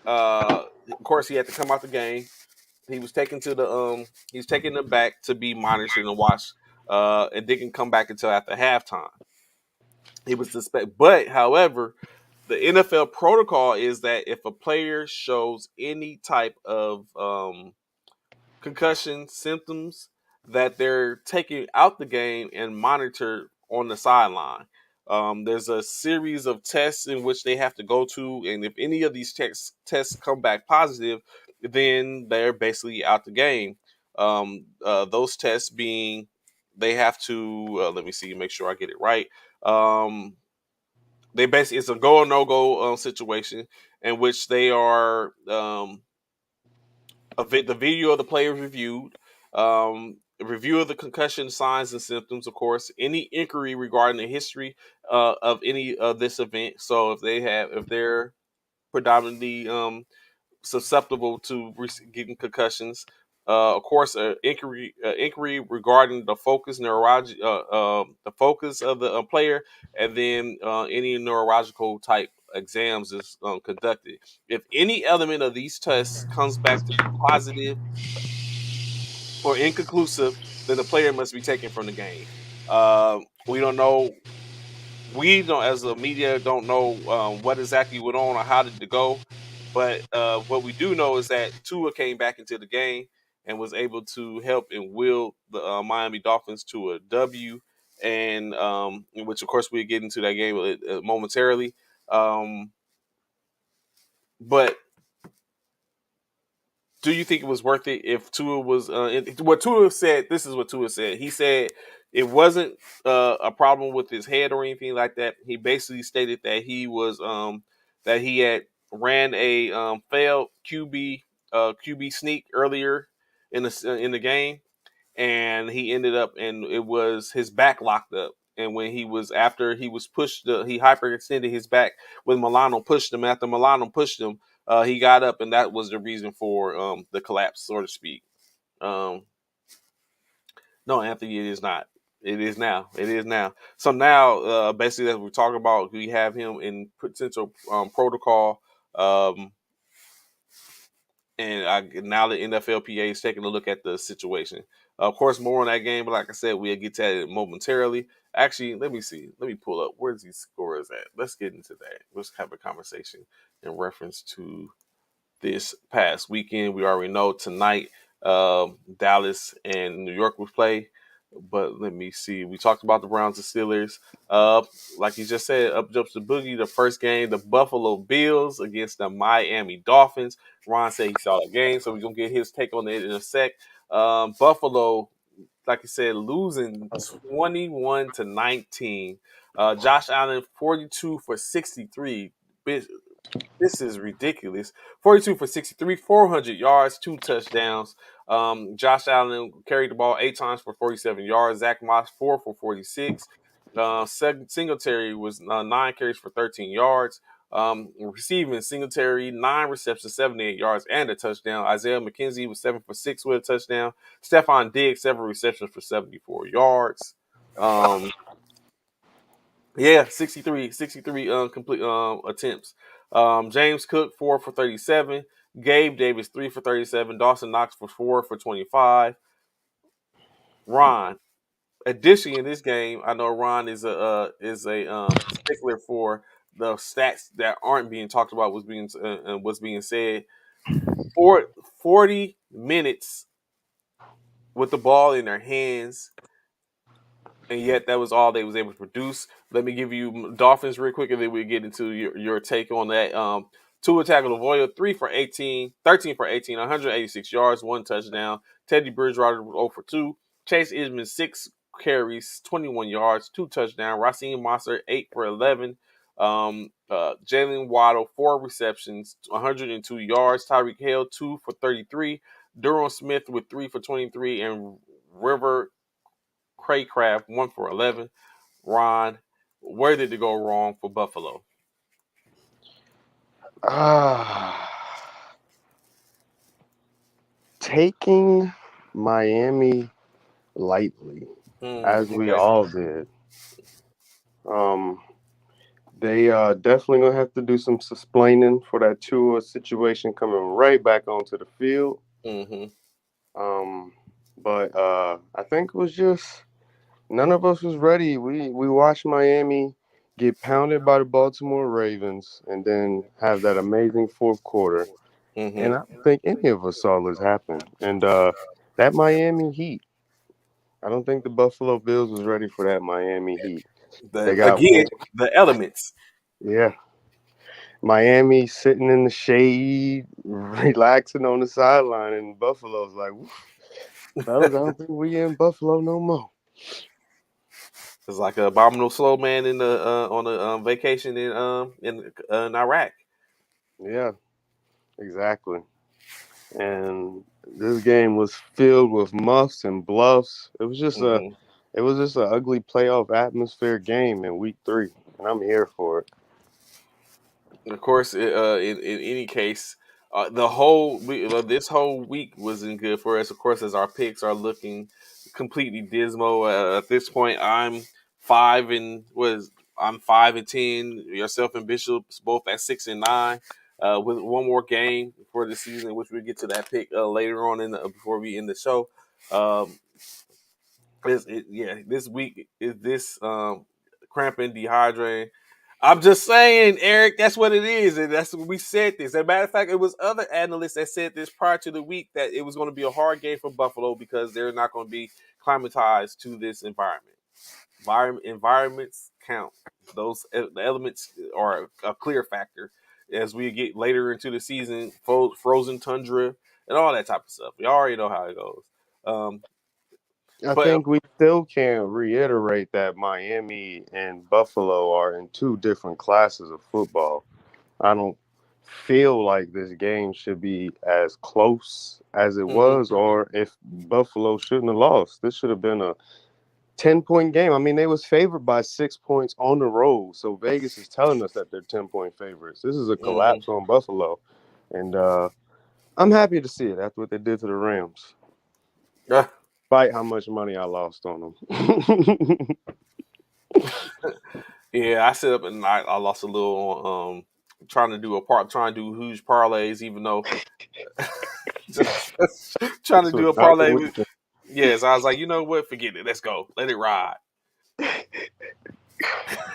of course he had to come out the game. He was taken to the he's taken them back to be monitored and watched. And didn't come back until after halftime. He was suspect, but however, the NFL protocol is that if a player shows any type of concussion symptoms, that they're taken out the game and monitored on the sideline. There's a series of tests in which they have to go to, and if any of these tests come back positive, then they're basically out the game. Those tests being, they have to let me see, make sure I get it right. Um, they basically, it's a go or no go situation in which they are the video of the player reviewed, a review of the concussion signs and symptoms, of course, any inquiry regarding the history of any of this event. So if they're predominantly susceptible to getting concussions. Of course, inquiry regarding the focus the focus of the player, and then any neurological type exams is conducted. If any element of these tests comes back to be positive or inconclusive, then the player must be taken from the game. We don't know. we don't, as a media, don't know what exactly went on or how did it go. But what we do know is that Tua came back into the game and was able to help and will the Miami Dolphins to a W, and in which of course we'll get into that game momentarily. Um, but do you think it was worth it if Tua was what Tua said? This is what Tua said. He said it wasn't a problem with his head or anything like that. He basically stated that that he had ran a failed QB sneak earlier in the game, and he ended up, and it was his back locked up. And when he was after he was pushed, he hyperextended his back when Milano pushed him. After Milano pushed him, he got up, and that was the reason for the collapse, so to speak. Um, no, Anthony, it is not. It is now. It is now. So now, basically, as we're talking about, we have him in potential protocol. Um, now the NFLPA is taking a look at the situation. Of course, more on that game, but like I said, we'll get to it momentarily. Actually, let me see. Let me pull up where's these scores at. Let's get into that. Let's have a conversation in reference to this past weekend. We already know tonight Dallas and New York will play. But let me see. We talked about the Browns and Steelers. Uh, like you just said, up jumps the boogie. The first game, the Buffalo Bills against the Miami Dolphins. Ron said he saw the game, so we're gonna get his take on it in a sec. Buffalo, like you said, losing 21-19. Josh Allen 42 for 63. This is ridiculous. 42 for 63, 400 yards, 2 touchdowns. Josh Allen carried the ball 8 times for 47 yards. Zach Moss, 4 for 46. Singletary was 9 carries for 13 yards. Receiving Singletary, 9 receptions, 78 yards, and a touchdown. Isaiah McKenzie was 7 for 6 with a touchdown. Stephon Diggs, 7 receptions for 74 yards. Um, yeah, 63 complete attempts. James Cook 4 for 37. Gabe Davis 3 for 37. Dawson Knox for 4 for 25. Ron. Additionally, in this game, I know Ron is a stickler for the stats that aren't being talked about. Was being said. For 40 minutes with the ball in their hands, and yet that was all they was able to produce. Let me give you Dolphins real quick, and then we'll get into your take on that. Tua Tagovailoa, 3 for 18, 13 for 18, 186 yards, 1 touchdown. Teddy Bridgewater 0 for 2. Chase Edmonds, 6 carries, 21 yards, 2 touchdowns. Raheem Mostert, 8 for 11. Jalen Waddle, 4 receptions, 102 yards. Tyreek Hill, 2 for 33. Durham Smith with 3 for 23, and River Craycraft 1 for 11. Ron, where did it go wrong for Buffalo? Ah, taking Miami lightly, as we Okay. all did. Um, they definitely gonna have to do some explaining for that Tua situation coming right back onto the field. Mm-hmm. Um, but I think it was just none of us was ready. We watched Miami get pounded by the Baltimore Ravens and then have that amazing fourth quarter. Mm-hmm. And I don't think any of us saw this happen. And that Miami Heat, I don't think the Buffalo Bills was ready for that Miami Heat. They The got again the elements. yeah, Miami sitting in the shade, relaxing on the sideline, and Buffalo's like, fellas, I don't think we in Buffalo no more. It's like an abominable slow man in the on a vacation in Iraq. Yeah, exactly. And this game was filled with muffs and bluffs. Mm-hmm. It was just an ugly playoff atmosphere game in week 3, and I'm here for it. Of course, in any case, this whole week wasn't good for us. Of course, as our picks are looking completely dismal at this point. I'm 5-10. Yourself and Bishop's both at 6-9. With one more game for the season, which we'll get to that pick later on before we end the show. Um, yeah, this week is this cramping, dehydrating. I'm just saying, Eric, that's what it is, and that's what we said this. As a matter of fact, it was other analysts that said this prior to the week that it was going to be a hard game for Buffalo because they're not going to be climatized to this environment. Environments count. Those the elements are a clear factor as we get later into the season. Frozen tundra and all that type of stuff. We already know how it goes. Um, I but think we still can't reiterate that Miami and Buffalo are in two different classes of football. I don't feel like this game should be as close as it mhm, was, or if Buffalo shouldn't have lost. This should have been a 10-point game. I mean, they was favored by 6 points on the road. So Vegas is telling us that they're 10-point favorites. This is a mhm. collapse on Buffalo. And I'm happy to see it after what they did to the Rams. Despite how much money I lost on them. Yeah, I sit up and I lost a little on trying to do huge parlays, even though just trying to This was do a not the parlay with. weekend. Yes, I was like, you know what? Forget it. Let's go. Let it ride.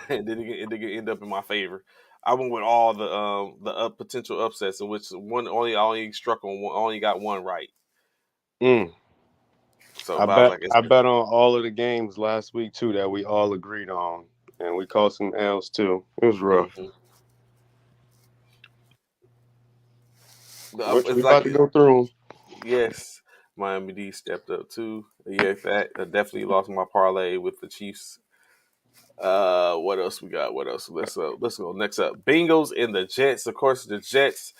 And then it didn't end up in my favor. I went with all the potential upsets, in which I only struck on one, I only got one right. Mm. So, I but I was bet like, it's I bet on all of the games last week too that we all agreed on, and we caught some L's too. It was rough. mhm. Which we It's like about to go through. yes, Miami D stepped up too. Yeah, that I definitely lost my parlay with the Chiefs. What else we got? What else? Let's go next up. Bengals and the Jets. Of course, the Jets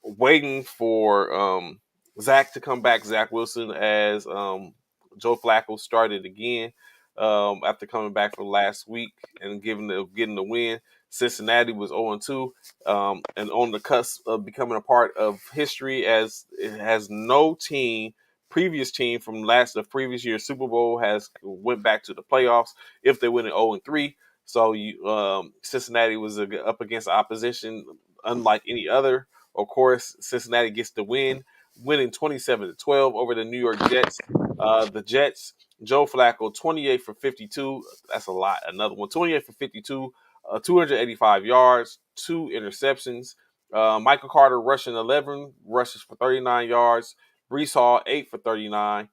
waiting for Zach to come back. Zach Wilson as Joe Flacco started again after coming back from last week and getting the win. Cincinnati was 0-2 and on the cusp of becoming a part of history as it has no previous team from the previous year's Super Bowl has went back to the playoffs if they went in 0-3. So Cincinnati was up against opposition unlike any other. Of course, Cincinnati gets the win, winning 27-12 over the New York Jets. The Jets, Joe Flacco, 28 for 52. That's a lot. Another one, 28 for 52, 285 yards, two interceptions. Michael Carter rushing 11 rushes for 39 yards. Brees Hall, 8 for 39.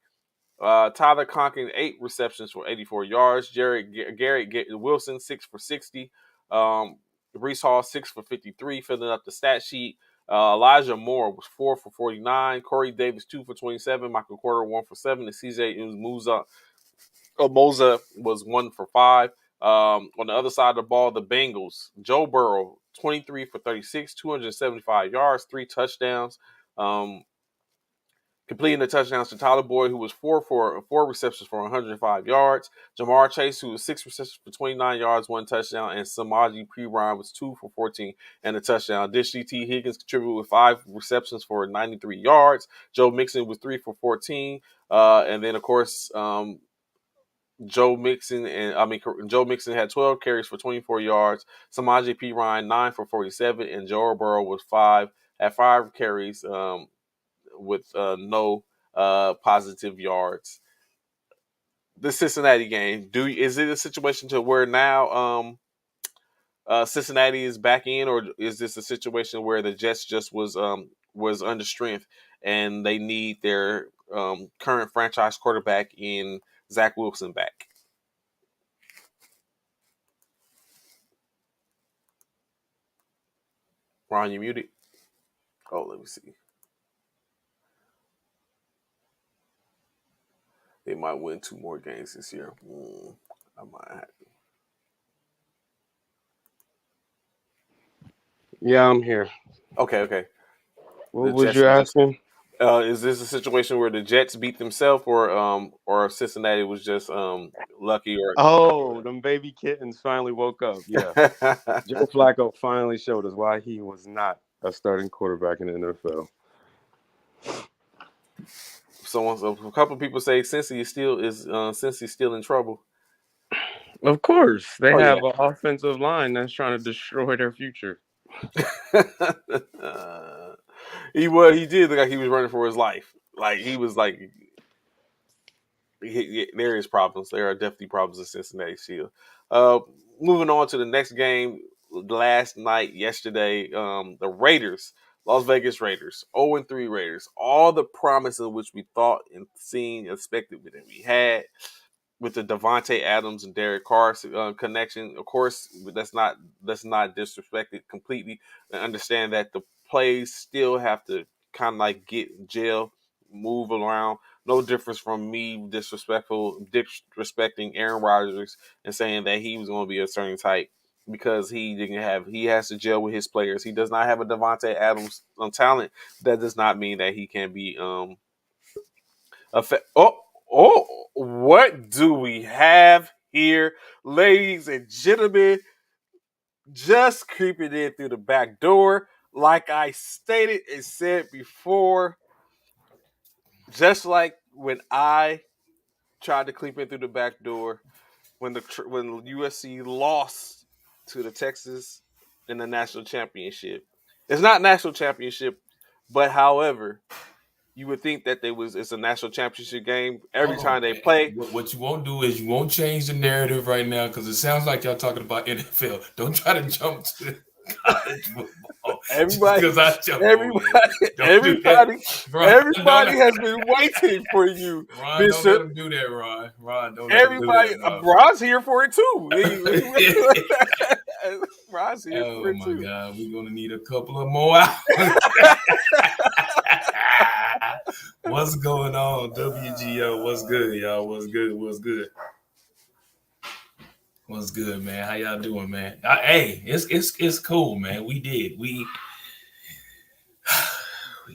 Tyler Conklin, 8 receptions for 84 yards. Garrett Wilson, 6 for 60. Brees Hall, 6 for 53, filling up the stat sheet. Elijah Moore was 4 for 49. Corey Davis, 2 for 27. Michael Porter, 1 for 7. And CJ Moza was 1 for 5. On the other side of the ball, the Bengals, Joe Burrow, 23 for 36, 275 yards, 3 touchdowns. Um, Completing the touchdowns to Tyler Boyd, who was 4 receptions for 105 yards. Jamar Chase, who was 6 receptions for 29 yards, 1 touchdown, and Samaji Perine was 2 for 14 and a touchdown. Additionally, T. Higgins contributed with 5 receptions for 93 yards. Joe Mixon was 3 for 14, and then of course Joe Mixon had 12 carries for 24 yards. Samaje Perine 9 for 47, and Joe Burrow was 5 carries. With no positive yards. The Cincinnati game, is it a situation to where now Cincinnati is back in, or is this a situation where the Jets just was under strength and they need their current franchise quarterback in Zach Wilson back? Ron, you muted. Oh, let me see. They might win 2 more games this year. I might have. Yeah, I'm here. Okay, okay. What The was Jets you just asking? is this a situation where the Jets beat themselves, or Cincinnati was just lucky, or Oh, them baby kittens finally woke up. Yeah. Joe Flacco finally showed us why he was not a starting quarterback in the NFL. a couple of people say Cincy is still in trouble. Of course, they Oh yeah, have an offensive line that's trying to destroy their future. he did look like he was running for his life. Like he was like there is problems. There are definitely problems in Cincinnati Shield. Uh, Moving on to the next game, last night, yesterday, the Raiders, Las Vegas Raiders, 0-3 Raiders. All the promises which we thought and seen, expected that we had with the Devontae Adams and Derek Carr connection. Of course, that's not disrespected completely. And understand that the plays still have to kind of like get gel, move around. No difference from me disrespecting Aaron Rodgers and saying that he was going to be a certain type because he has to gel with his players. He does not have a Devontae Adams talent. That does not mean that he can be what do we have here, ladies and gentlemen? Just creeping in through the back door, like I stated and said before. Just like when I tried to creep in through the back door when USC lost to the Texas in the national championship. It's not national championship, but however, you would think that it's a national championship game every Hold on, time they man. play. What you won't do is you won't change the narrative right now because it sounds like y'all talking about NFL. Don't try to jump to college football just Everybody, because I jump over everybody, there. Don't do that, everybody, Ron. everybody has been waiting for you, Ron, don't let Bishop. him do that, Ron. Ron, don't let him do Everybody, that, Ron. Ron's here for it too. Ron's here for Oh it my too. God, we're gonna need a couple of more hours. What's going on, WGO? What's good, y'all? What's good? What's good? What's good, man? How y'all doing, man? Hey, it's cool, man. We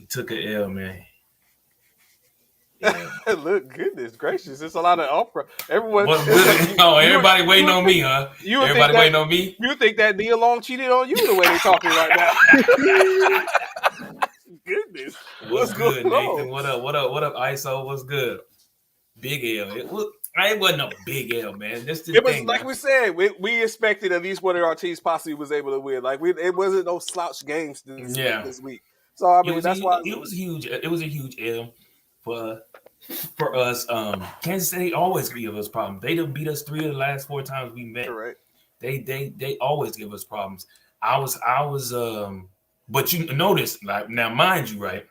took a L, man. Yeah. Look, goodness gracious, it's a lot of opera. Everyone, What's it's like good? Oh, everybody waiting on me, huh? you would think Everybody that waiting on me. you would think that Nia Long cheated on you the way they talking right now. Goodness, What's what's going good, on? Nathan? What up? What up? What up, ISO? What's good? Big L. It wasn't a big L, man. That's the It was thing. like we said. We expected at least one of our teams possibly was able to win. It wasn't no slouch games Yeah, this week. So I it mean was. that's why. It was huge. It was a huge L for for us. Kansas State always give us problems. They done beat us 3 of the last 4 times we met. Correct. They always give us problems. I was. But you notice, like now, mind you, right?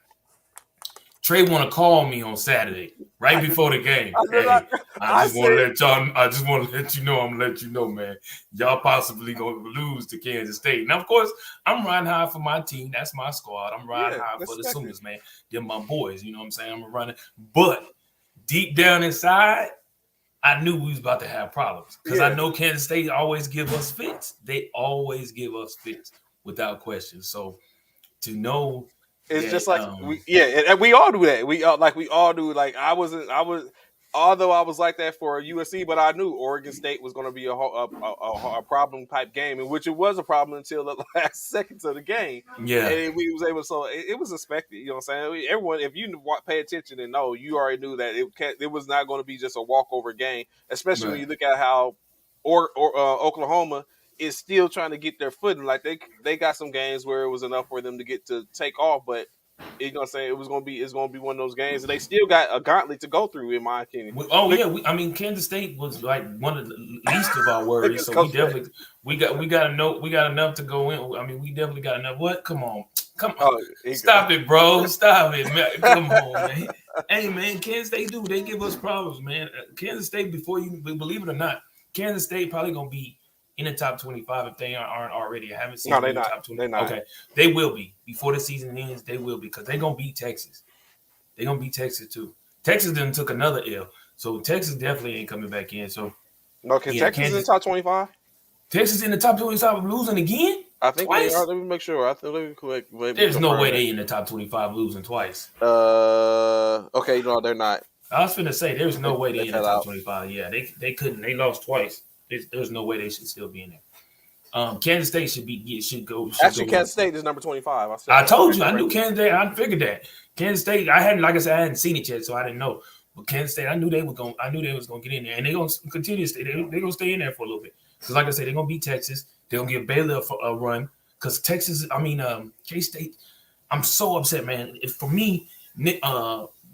Trey want to call me on Saturday, right I did. before the game. I did not. Hey, I I just want to said let y'all. I just want to let you know. I'm gonna let you know, man. Y'all possibly gonna lose to Kansas State. Now, of course, I'm riding high for my team. That's my squad. I'm riding yeah. high Let's for the expect it. Sooners, man. They're my boys. You know what I'm saying? I'm running, but deep down inside, I knew we was about to have problems because I Yeah. know Kansas State always give us fits. They always give us fits without question. So to know It's just that, like and we all do that. We all do. Like I was, although I was like that for USC, but I knew Oregon State was going to be a problem type game, in which it was a problem until the last seconds of the game, yeah, and we was able. So it was expected. You know what I'm saying? Everyone, if you pay attention and know, you already knew that it was not going to be just a walkover game, especially when right. you look at how Oklahoma is still trying to get their footing. Like they got some games where it was enough for them to get to take off, but you know what I'm saying, it's gonna be one of those games, and they still got a gauntlet to go through, in my opinion. Look, I mean, Kansas State was like one of the least of our worries, against so we Coach K. definitely we got enough to go in. I mean, we definitely got enough. What? Come on, Oh, stop it, bro, stop it, man. Come on, man. Hey, man, Kansas State they give us problems, man. Kansas State, before you believe it or not, Kansas State probably gonna be in the top 25 if they aren't already. I haven't seen no, them they're in the not. top 20. They're not. Okay, they will be before the season ends. They will be because they're gonna beat Texas. They're gonna beat Texas too. Texas then took another L, so Texas definitely ain't coming back in. So No, can yeah, Texas in the Kansas, top 25? Texas in the top 25 losing again I think they are. twice. Let me make sure. I think let me There's no confirm way that. they in the top 25 losing twice. Okay, no, they're not. I was finna say there's no way They they in the fell top out. 25. Yeah, they couldn't. They lost twice. There's no way they should still be in there. Kansas State should Actually, go in. Kansas State is number 25. I I told stand you I knew corrected. Kansas State. I figured that Kansas State. I hadn't, like I said, I hadn't seen it yet, so I didn't know. But Kansas State, I knew they were going. I knew they was going to get in there, and they're going to continue to stay. They're going to stay in there for a little bit because, like I said, they're going to beat Texas. They're going to give Baylor a run because Texas. I mean, K State. I'm so upset, man. For me,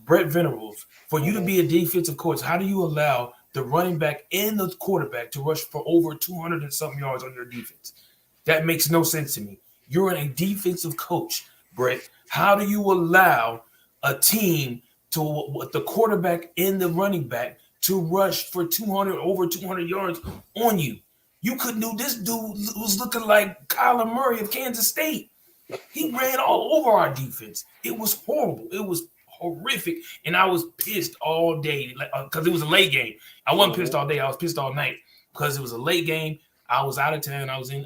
Brett Venables, for you to be a defensive coach, how do you allow the running back and the quarterback to rush for over 200 and something yards on your defense? That makes no sense to me. You're a defensive coach, Brett. How do you allow a team to the quarterback and the running back to rush for over 200 yards on you? You couldn't do. This dude was looking like Kyler Murray of Kansas State. He ran all over our defense. It was horrible. It was horrific, and I was pissed all day because it was a late game. I wasn't pissed all day. I was pissed all night because it was a late game. I was out of town. I was in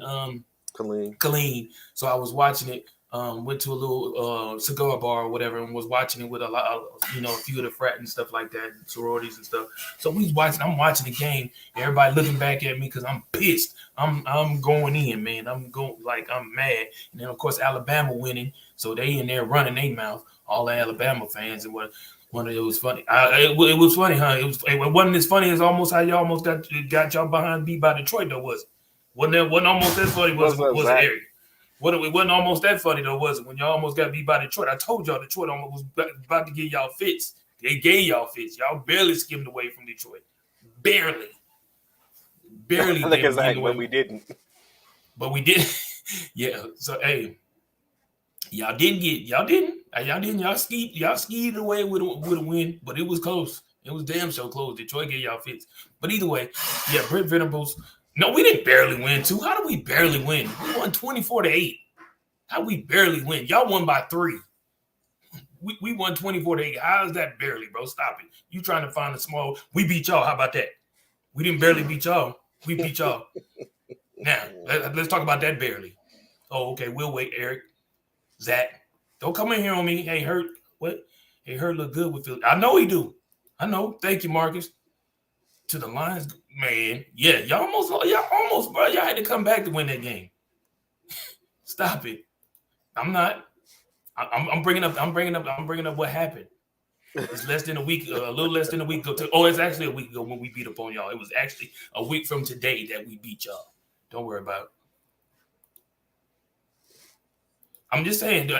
Killeen, so I was watching it. Went to a little cigar bar or whatever, and was watching it with a lot of, a few of the frat and stuff like that, sororities and stuff. So I'm watching the game. Everybody looking back at me because I'm pissed. I'm going in, man. I'm mad. And then of course Alabama winning, so they in there running their mouth, all the Alabama fans, and it was funny. It was funny, huh? It wasn't as funny as almost how y'all almost got y'all behind beat by Detroit, though, was it? Wasn't almost as funny, was it, Eric? It wasn't almost that funny, though, was it? When y'all almost got beat by Detroit. I told y'all Detroit almost was about to give y'all fits. They gave y'all fits. Y'all barely skimmed away from Detroit. Barely. But we didn't. But we did. Yeah. So, hey, y'all didn't. Y'all skied away with a win, but it was close. It was damn so close. Detroit gave y'all fits. But either way, yeah, Brett Venables. No, we didn't barely win, too. How did we barely win? We won 24-8. How we barely win? Y'all won by 3. We won 24-8. How is that barely, bro? Stop it. You trying to find a small. We beat y'all. How about that? We didn't barely beat y'all. We beat y'all. Now, let's talk about that barely. Oh, okay. We'll wait, Eric. Zach, don't come in here on me. Hey, Hurt. What? Hey, Hurt look good with Philly. I know he do. I know. Thank you, Marcus. To the Lions, man. Yeah, y'all almost, bro. Y'all had to come back to win that game. Stop it. I'm not. I'm bringing up what happened. It's less than a week, a little less than a week ago. It's actually a week ago when we beat up on y'all. It was actually a week from today that we beat y'all. Don't worry about it. I'm just saying.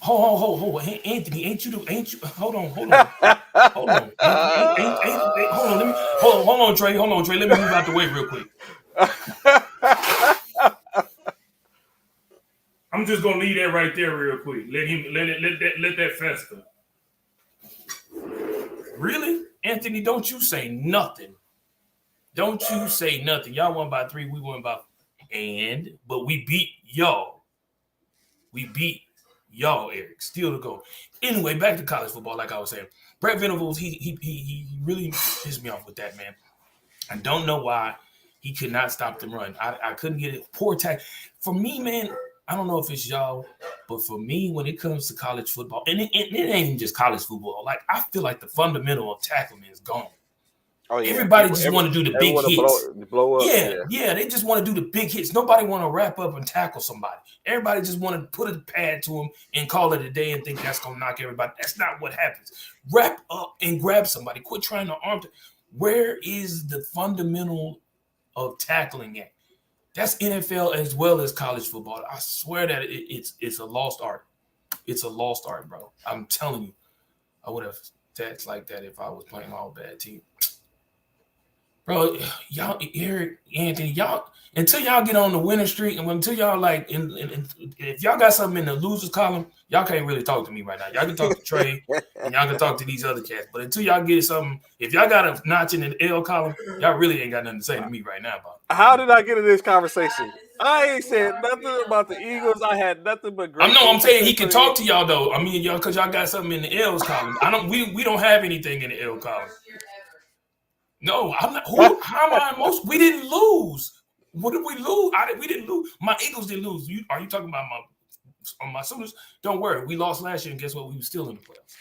Hold on. Hey, Anthony, ain't you? Hold on. Hold on. Hold on, Trey. Let me move out the way real quick. I'm just gonna leave that right there real quick. Let that fester. Really, Anthony? Don't you say nothing. Don't you say nothing. Y'all won by 3. We won by, but we beat y'all. We beat y'all, Eric. Still to go. Anyway, back to college football. Like I was saying, Brett Venables, he really pissed me off with that, man. I don't know why he could not stop the run. I couldn't get it. Poor tackle. For me, man, I don't know if it's y'all, but for me, when it comes to college football, and it ain't even just college football, like I feel like the fundamental of tackling is gone. Oh, yeah. Everybody just want to do the big hits. Blow up. Yeah, they just want to do the big hits. Nobody want to wrap up and tackle somebody. Everybody just want to put a pad to them and call it a day and think that's going to knock everybody. That's not what happens. Wrap up and grab somebody. Quit trying to arm. Where is the fundamental of tackling at? That's NFL as well as college football. I swear that it's a lost art. It's a lost art, bro. I'm telling you. I would have stats like that if I was playing all bad team. Bro, y'all, Eric, Anthony, y'all, until y'all get on the winning streak, and until y'all if y'all got something in the losers column, y'all can't really talk to me right now. Y'all can talk to Trey, and y'all can talk to these other cats. But until y'all get something, if y'all got a notch in the L column, y'all really ain't got nothing to say to me right now, bro. How did I get in this conversation? I ain't said nothing about the Eagles. I had nothing but great. I'm saying he can talk to y'all though. I mean, y'all, because y'all got something in the L's column. We don't have anything in the L column. No, I'm not. How am I most? We didn't lose. What did we lose? We didn't lose. My Eagles didn't lose. Are you talking about my Sooners? Don't worry. We lost last year, and guess what? We were still in the playoffs.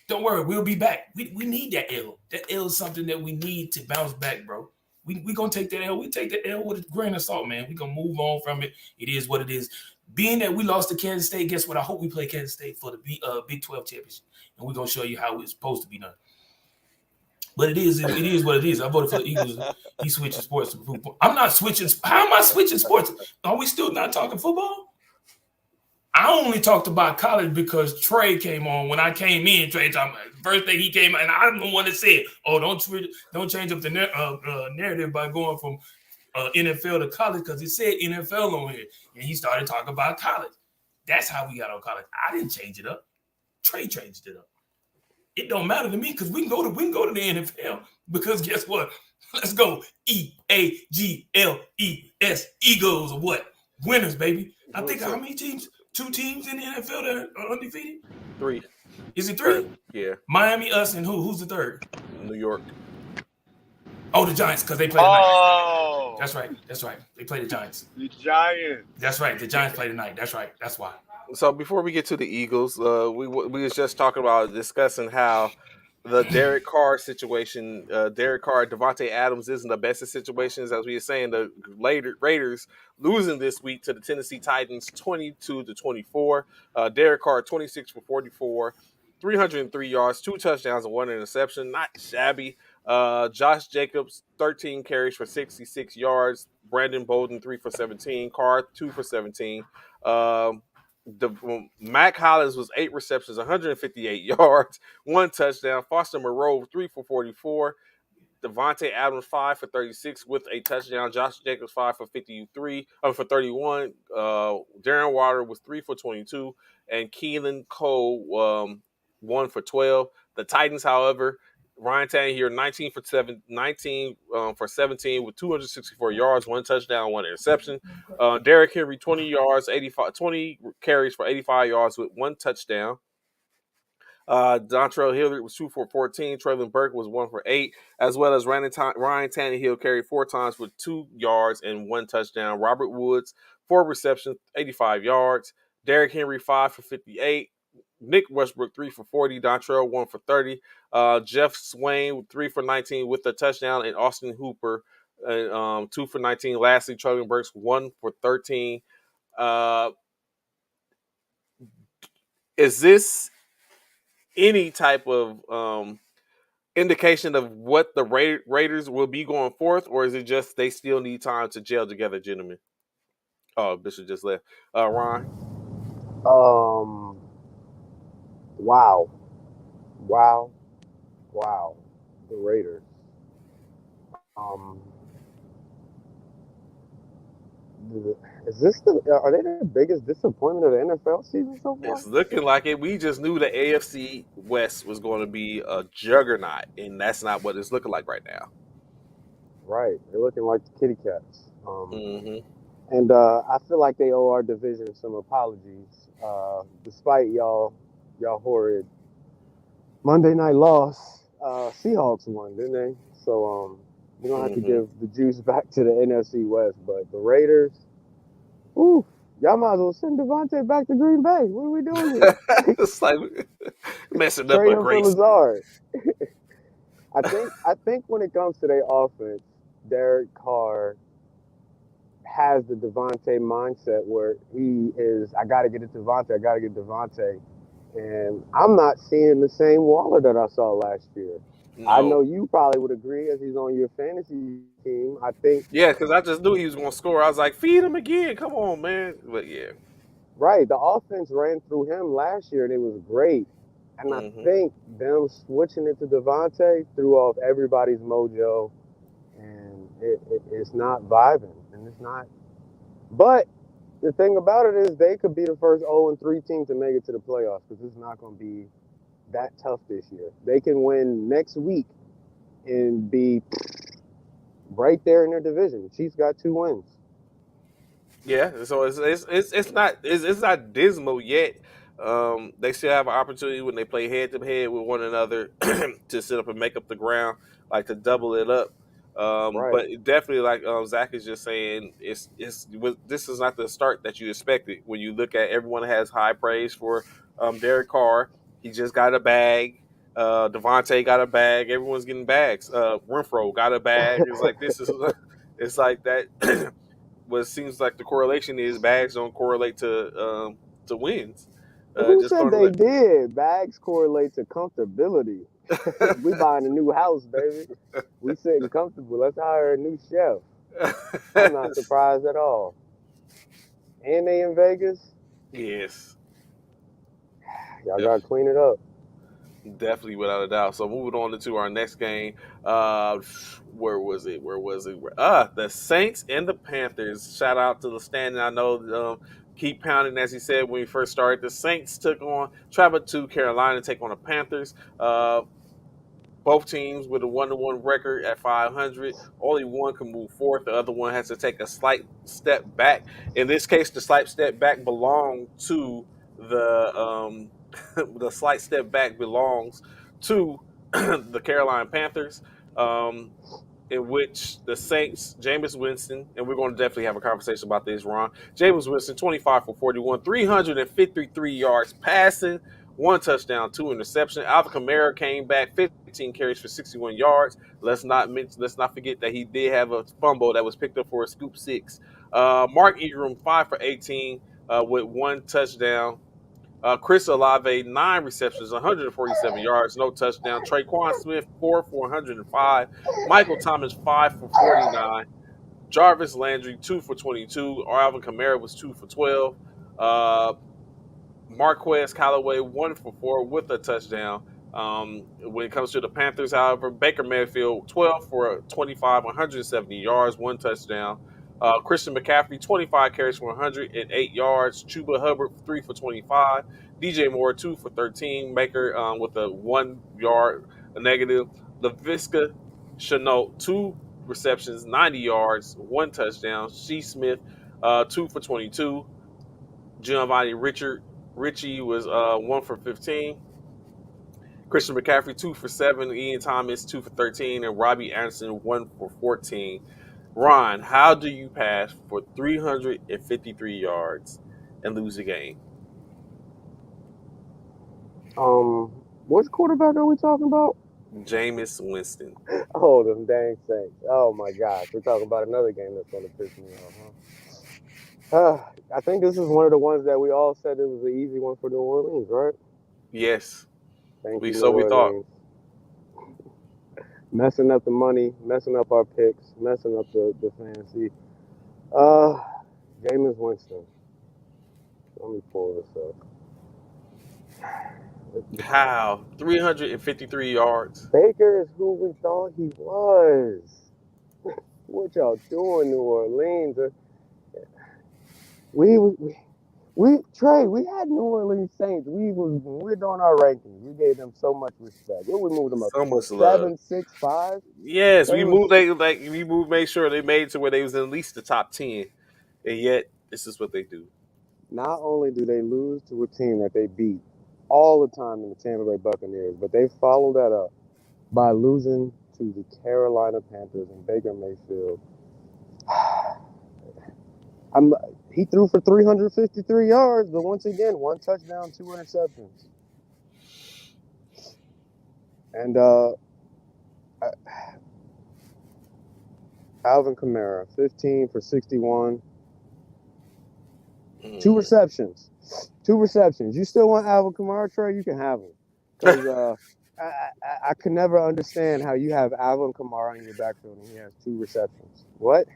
Don't worry. We'll be back. We need that L. That L is something that we need to bounce back, bro. We going to take that L. We take that L with a grain of salt, man. We're going to move on from it. It is what it is. Being that we lost to Kansas State, guess what? I hope we play Kansas State for the Big 12 championship, and we're going to show you how it's supposed to be done. But it is what it is. I voted for the Eagles. He switching sports to prove. I'm not switching. How am I switching sports? Are we still not talking football? I only talked about college because Trey came on when I came in. Trey, first day he came, and I'm the one that said, "Oh, don't change up the narrative by going from NFL to college because it said NFL on here." And he started talking about college. That's how we got on college. I didn't change it up. Trey changed it up. It don't matter to me because we can go to the NFL because guess what? Let's go EAGLES Eagles or what? Winners, baby. I think how many teams? 2 teams in the NFL that are undefeated. 3. Is it 3? Yeah. Miami, us, and who? Who's the third? New York. Oh, the Giants because they play tonight. Oh, That's right. They play the Giants. the Giants. That's right. The Giants play tonight. That's right. That's why. So before we get to the Eagles, we was just talking about discussing how the Derek Carr situation, Derek Carr, Devontae Adams isn't the best of situations. As we were saying, the Raiders losing this week to the Tennessee Titans 22-24. Derek Carr 26 for 44, 303 yards, 2 touchdowns, and 1 interception. Not shabby. Josh Jacobs 13 carries for 66 yards. Brandon Bolden 3 for 17. Carr 2 for 17. Mac Hollins was 8 receptions, 158 yards, 1 touchdown. Foster Moreau 3 for 44. Devontae Adams 5 for 36 with a touchdown. Josh Jacobs 5 for 31. Darren Water was 3 for 22, and Keelan Cole 1 for 12. The Titans, however, Ryan Tannehill 19 for 17 with 264 yards, 1 touchdown, 1 interception. Derrick Henry 20 carries for 85 yards with 1 touchdown. Dontrell Hilliard was 2 for 14. Traylon Burke was 1 for 8, as well as Ryan Tannehill carried 4 times with 2 yards and 1 touchdown. Robert Woods 4 receptions, 85 yards. Derrick Henry 5 for 58. Nick Westbrook 3 for 40. Dontrell 1 for 30. Jeff Swain 3 for 19 with a touchdown, and Austin Hooper 2 for 19. Lastly, Traylon Burks 1 for 13. Is this any type of indication of what the Raiders will be going forth, or is it just they still need time to gel together, gentlemen? Oh, Bishop just left. Ron? Wow. The Raiders. Is this are they the biggest disappointment of the NFL season so far? It's looking like it. We just knew the AFC West was going to be a juggernaut, and that's not what it's looking like right now. Right, they're looking like the kitty cats. Mm-hmm. And I feel like they owe our division some apologies, despite y'all horrid Monday night loss. Seahawks won, didn't they? So we're gonna have to give the juice back to the NFC West. But the Raiders, ooh, y'all might as well send Devontae back to Green Bay. What are we doing here? It's like messing up Trade a him great. for Lazard. I think when it comes to their offense, Derek Carr has the Devontae mindset where he is, I got to get it to Devontae. And I'm not seeing the same Waller that I saw last year. No. I know you probably would agree as he's on your fantasy team. I think. Yeah, because I just knew he was going to score. I was like, feed him again. Come on, man. But yeah. Right. The offense ran through him last year and it was great. And I think them switching it to Devontae threw off everybody's mojo. And it's not vibing. And it's not. But the thing about it is they could be the first 0-3 team to make it to the playoffs because it's not going to be that tough this year. They can win next week and be right there in their division. Chiefs got 2 wins. Yeah, so it's not dismal yet. They still have an opportunity when they play head to head with one another to sit up and make up the ground, like to double it up. Right. But definitely, like Zach is just saying, this is not the start that you expected. When you look at everyone has high praise for Derek Carr, he just got a bag. Devontae got a bag. Everyone's getting bags. Renfro got a bag. It's like it's like that. What seems like the correlation is bags don't correlate to wins. Who said they did? Bags correlate to comfortability. We buying a new house, baby. We sitting comfortable. Let's hire a new chef. I'm not surprised at all. And they in Vegas. Yes, Y'all gotta definitely, clean it up. definitely without a doubt. So moving on into our next game. Where was it? Where was it? The Saints and the Panthers. Shout out to the standing. I know. Keep pounding, as he said when we first started. The Saints traveled to Carolina to take on the Panthers. Both teams with a 1-1 record at 500. Only one can move forward. The other one has to take a slight step back. In this case, the slight step back belonged to the the slight step back belongs to the Carolina Panthers. Um, in which the Saints, Jameis Winston, and we're going to definitely have a conversation about this, Ron. Jameis Winston, 25 for 41, 353 yards passing, one touchdown, two interceptions. Alvin Kamara came back, 15 carries for 61 yards. Let's not forget that he did have a fumble that was picked up for a scoop six. Mark Ingram, 5 for 18 with one touchdown. Chris Olave, 9 receptions, 147 yards, no touchdown. Traquan Smith, 4 for 105. Michael Thomas, 5 for 49. Jarvis Landry, 2 for 22. Alvin Kamara was 2 for 12. Uh, Marquez Callaway, 1 for 4 with a touchdown. When it comes to the Panthers, however, Baker Mayfield, 12 for 25, 170 yards, one touchdown. Christian McCaffrey, 25 carries for 108 yards. Chuba Hubbard, 3 for 25. DJ Moore, 2 for 13. Baker with a 1 yard negative. LaVisca Chenault, 2 receptions, 90 yards, one touchdown. Shee Smith, 2 for 22. Giovanni Ritchie was 1 for 15. Christian McCaffrey 2 for 7. Ian Thomas 2 for 13, and Robbie Anderson 1 for 14. Ron, how do you pass for 353 yards and lose a game? Which quarterback are we talking about? Jameis Winston. Oh, them dang Saints. Oh my gosh, we're talking about another game that's gonna piss me off, I think this is one of the ones that we all said it was an easy one for New Orleans, right? Yes, Thank we you, New so we thought. Orleans. Messing up the money, messing up our picks, messing up the fantasy. Uh, Jameis Winston. Let me pull this up. How 353 yards? Baker is who we thought he was. What y'all doing, New Orleans? We Trey, we had New Orleans Saints. We're doing our rankings. We gave them so much respect. What we moved them up? So much love. 7, 6, 5. Yes, They was made sure they made to where they was in at least the top 10, and yet this is what they do. not only do they lose to a team that they beat all the time in the Tampa Bay Buccaneers, but they followed that up by losing to the Carolina Panthers and Baker Mayfield. He threw for 353 yards, but once again, one touchdown, two interceptions. And Alvin Kamara, 15 for 61, two receptions. Two receptions. You still want Alvin Kamara, Trey? You can have him. Because I can never understand how you have Alvin Kamara in your backfield and he has two receptions. What?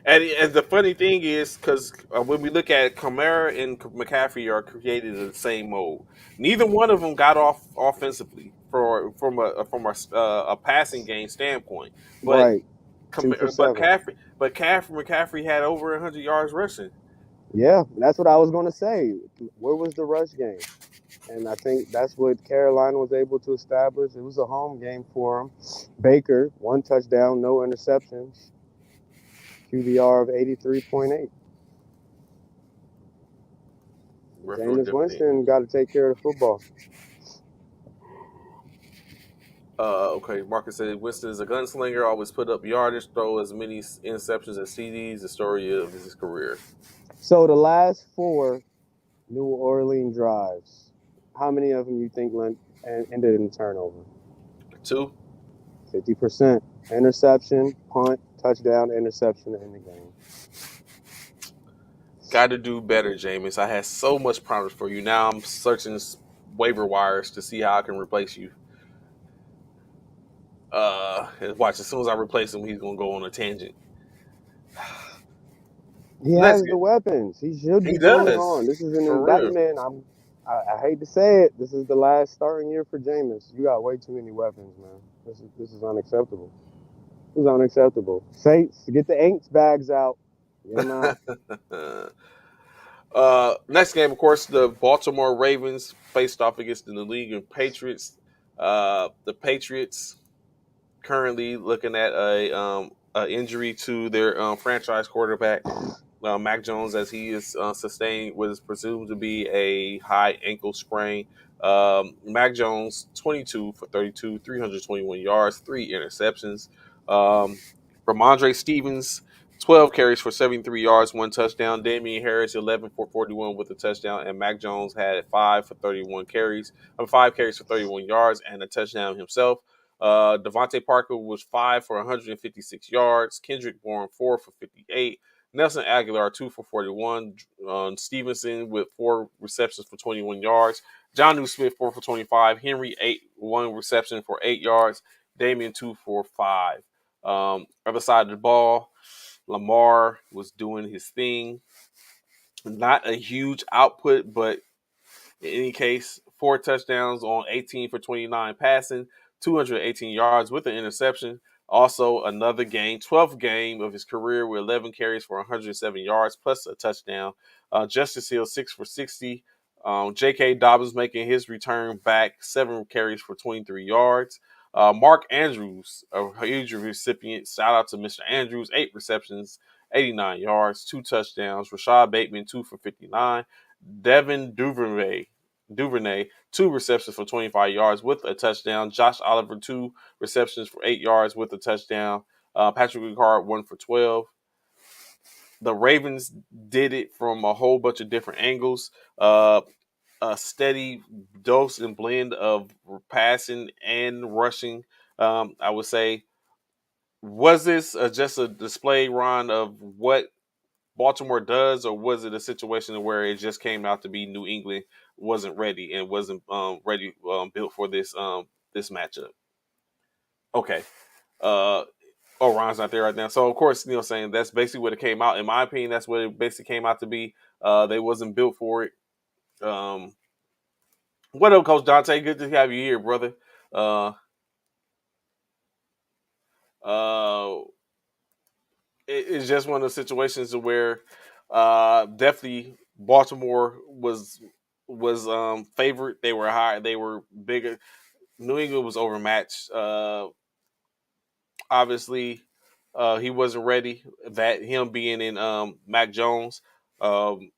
And the funny thing is because when we look at it, Kamara and McCaffrey are created in the same mold. Neither one of them got off offensively from a passing game standpoint, but Right. 2 for 7. McCaffrey had over 100 yards rushing. Yeah, that's what I was going to say. Where was the rush game? And I think that's what Carolina was able to establish. It was a home game for him. Baker, one touchdown, no interceptions. QBR of 83.8. Jameis Winston got to take care of the football. Okay, Marcus said Winston is a gunslinger, always put up yardage, throw as many interceptions as CDs, the story of his career. So the last 4 New Orleans drives, how many of them you think ended in turnover? 2. 50%. Interception, punt, touchdown, interception in the game. Got to do better, Jameis. I had so much promise for you. Now I'm searching waiver wires to see how I can replace you. And watch, as soon as I replace him, he's gonna go on a tangent. He Next has the game. weapons. He should He be going does. on. This is an For real. indictment. I hate to say it. This is the last starting year for Jameis. You got way too many weapons, man. This is unacceptable. This is unacceptable. Saints, get the Aints bags out. Get them out. Next game, of course, the Baltimore Ravens faced off against the New England Patriots. The Patriots currently looking at a injury to their franchise quarterback, Mac Jones, as he is sustained what is presumed to be a high ankle sprain. Mac Jones, 22 for 32, 321 yards, 3 interceptions. Ramondre Stevens, 12 carries for 73 yards, 1 touchdown. Damian Harris, 11 for 41 with a touchdown. And Mac Jones had 5 carries for 31 yards and a touchdown himself. Devontae Parker was 5 for 156 yards. Kendrick Bourne, 4 for 58. Nelson Aguilar, 2 for 41. Stevenson with 4 receptions for 21 yards. John Smith, 4 for 25. Henry, 1 reception for 8 yards. Damian, 2 for 5. Other side of the ball, Lamar was doing his thing. Not a huge output, but in any case, 4 touchdowns on 18 for 29 passing, 218 yards with an interception. Also, another game, 12th game of his career with 11 carries for 107 yards plus a touchdown. Justice Hill, 6 for 60. J.K. Dobbins making his return back, 7 carries for 23 yards. Mark Andrews, a huge recipient. Shout out to Mr. Andrews, 8 receptions, 89 yards, 2 touchdowns. Rashad Bateman, 2 for 59. Devin Duvernay, 2 receptions for 25 yards with a touchdown. Josh Oliver, 2 receptions for 8 yards with a touchdown. Patrick Ricard, 1 for 12. The Ravens did it from a whole bunch of different angles. A steady dose and blend of passing and rushing. I would say, was this just a display run of what Baltimore does, or was it a situation where it just came out to be New England wasn't ready and wasn't ready built for this matchup? Okay. Uh, Ron's not there right now, so of course, saying that's basically what it came out. In my opinion, that's what it basically came out to be. They wasn't built for it. Um, what up, Coach Dante? Good to have you here, brother. Uh, uh, it's just one of those situations where definitely Baltimore was favored. They were high. They were bigger. New England was overmatched. Obviously, he wasn't ready. That him being in Mac Jones. Um,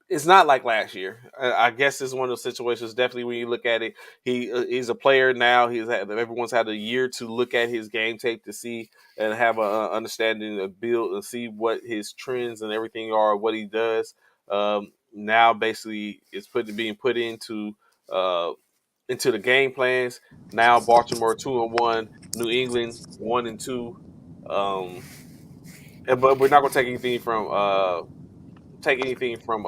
it's not like last year. I guess it's one of those situations. Definitely, when you look at it, he's a player now. Everyone's had a year to look at his game tape to see and have an understanding of build and see what his trends and everything are, what he does. Now, basically, it's being put into the game plans. Now, Baltimore 2-1, New England 1-2. Um, but we're not going to take anything from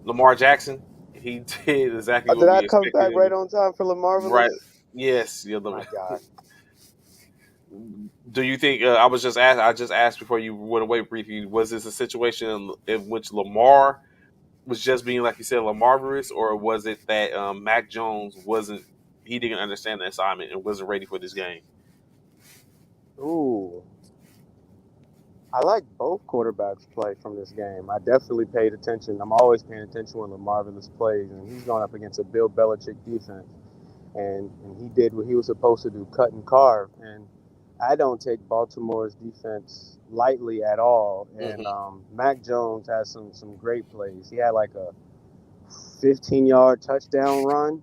Lamar Jackson. He did exactly Did what I we come expected back him right to. on time for Right? LaMarvelous? Yes. Yeah, My God. do you think? I was just asked. I just asked before you went away briefly. Was this a situation in which Lamar was just being, like you said, Lamarvelous, or was it that Mac Jones wasn't? He didn't understand the assignment and wasn't ready for this game. Ooh. I like both quarterbacks play from this game. I definitely paid attention. I'm always paying attention when LaMarvelous plays, and he's going up against a Bill Belichick defense. And he did what he was supposed to do, cut and carve. And I don't take Baltimore's defense lightly at all. And Mm-hmm. Mac Jones has some great plays. He had like a 15-yard touchdown run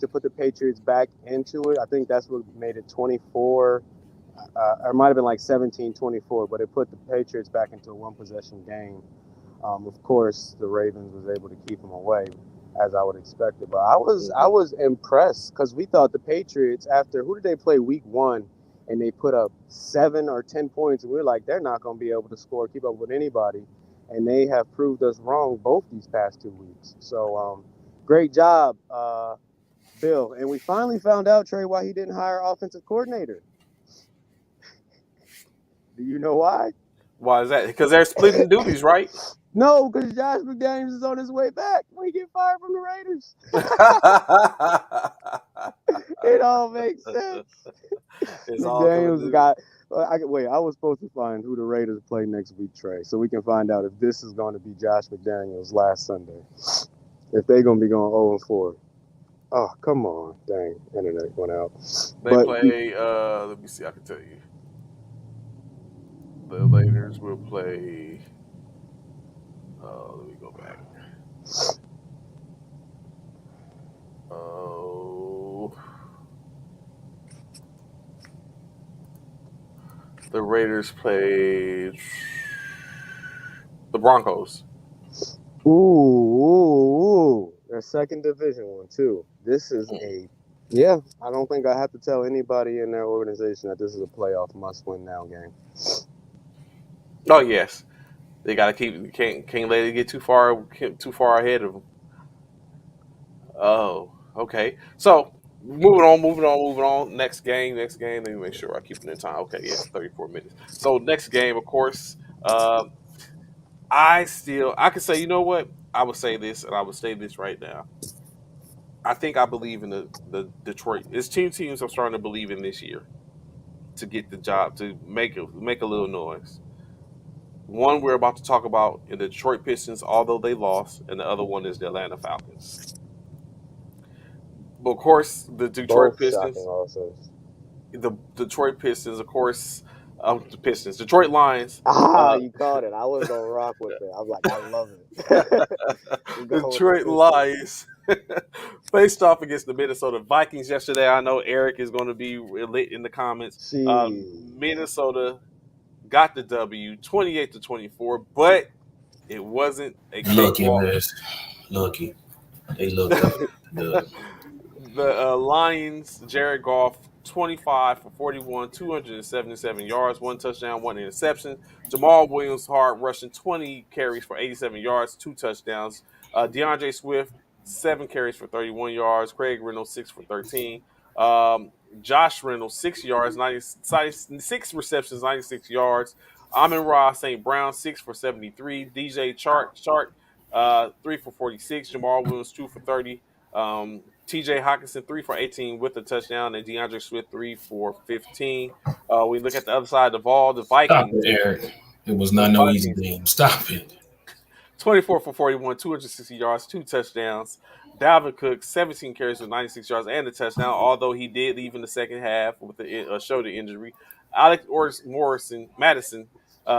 to put the Patriots back into it. I think that's what made it 24. Or it might have been like 17-24, but it put the Patriots back into a one-possession game. Of course, the Ravens was able to keep them away, as I would expect it. But I Mm-hmm. was impressed because we thought the Patriots, after who did they play week 1, and they put up 7 or 10 points, and we were like, they're not going to be able to keep up with anybody, and they have proved us wrong both these past 2 weeks. So great job, Bill. And we finally found out, Trey, why he didn't hire offensive coordinator. Do you know why? Why is that? Because they're splitting duties, right? No, because Josh McDaniels is on his way back when he get fired from the Raiders. It all makes sense. It's all coming McDaniels to. got. Wait, I was supposed to find who the Raiders play next week, Trey, so we can find out if this is going to be Josh McDaniels last Sunday. If they're going to be going 0-4. Oh, come on. Dang, internet went out. They But play. Let me see. I can tell you. The Raiders will play. Let me go back. Oh, the Raiders play the Broncos. ooh. Their second division one, too. This is yeah, I don't think I have to tell anybody in their organization that this is a playoff must-win now game. Oh yes, they got to keep. Can't let it get too far ahead of them. Oh, okay. So moving on. Next game. Let me make sure I keep it in time. Okay, yes, 34 minutes. So next game, of course. I could say, you know what? I would say this, and I would say this right now. I believe in the Detroit. It's teams I'm starting to believe in this year to get the job to make a little noise. One we're about to talk about in the Detroit Pistons, although they lost, and the other one is the Atlanta Falcons. But of course, the Detroit Both shocking Pistons, losses. the Detroit Pistons, of course, the Pistons, Detroit Lions. You called it. I was gonna rock with it. I was like, I love it. We The go with the Detroit Pistons. Lions faced off against the Minnesota Vikings yesterday. I know Eric is going to be lit in the comments. Jeez. Minnesota got the W, 28-24, but it wasn't a Lucky, cakewalk. man. Lucky. They looked up. The The Lions, Jared Goff, 25 for 41, 277 yards, one touchdown, one interception. Jamal Williams, hard rushing, 20 carries for 87 yards, two touchdowns. DeAndre Swift, 7 carries for 31 yards. Craig Reynolds, 6 for 13. Josh Reynolds, 6 yards, 96 receptions, 96 yards. Amon Ra St. Brown, 6 for 73. DJ Chart, 3 for 46. Jamal Williams, 2 for 30. TJ Hawkinson 3 for 18 with a touchdown, and DeAndre Swift 3 for 15. We look at the other side of the ball, the Stop it, Vikings. Eric. It was The not no easy Vikings game. Stop it. 24 for 41, 260 yards, two touchdowns. Dalvin Cook, 17 carries with 96 yards and a touchdown, although he did leave in the second half with a shoulder injury. Alex Madison,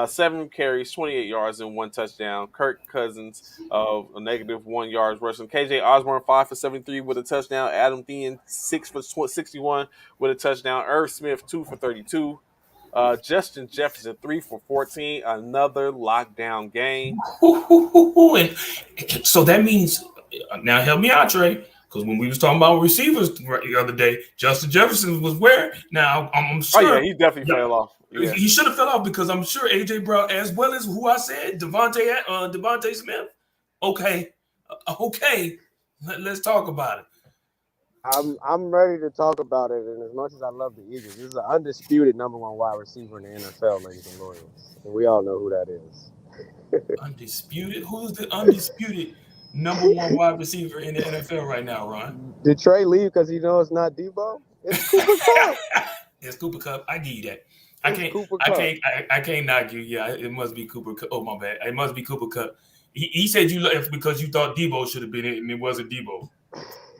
7 carries, 28 yards, and one touchdown. Kirk Cousins, a -1 yards rushing. KJ Osborne, 5 for 73 with a touchdown. Adam Thielen, 6 for 61 with a touchdown. Irv Smith, 2 for 32. Justin Jefferson, 3 for 14. Another lockdown game. And so that means now help me out, Trey. Because when we was talking about receivers the other day, Justin Jefferson was where? Now I'm Oh yeah, sure he definitely fell off. Yeah. he should have fell off because I'm sure AJ Brown, as well as who I said, Devontae Smith. Okay, okay, let's talk about it. I'm ready to talk about it, and as much as I love the Eagles, this is an undisputed number one wide receiver in the NFL, ladies and loyals, and we all know who that is. Undisputed? Who's the undisputed number one wide receiver in the NFL right now, Ron? Did Trey leave because he knows it's not Debo? It's Cooper Kupp. It's Cooper Kupp. I give you that. I can't knock you. Yeah, it must be Cooper Kupp. Oh my bad. It must be Cooper Kupp. He said you left because you thought Debo should have been it, and it wasn't Debo.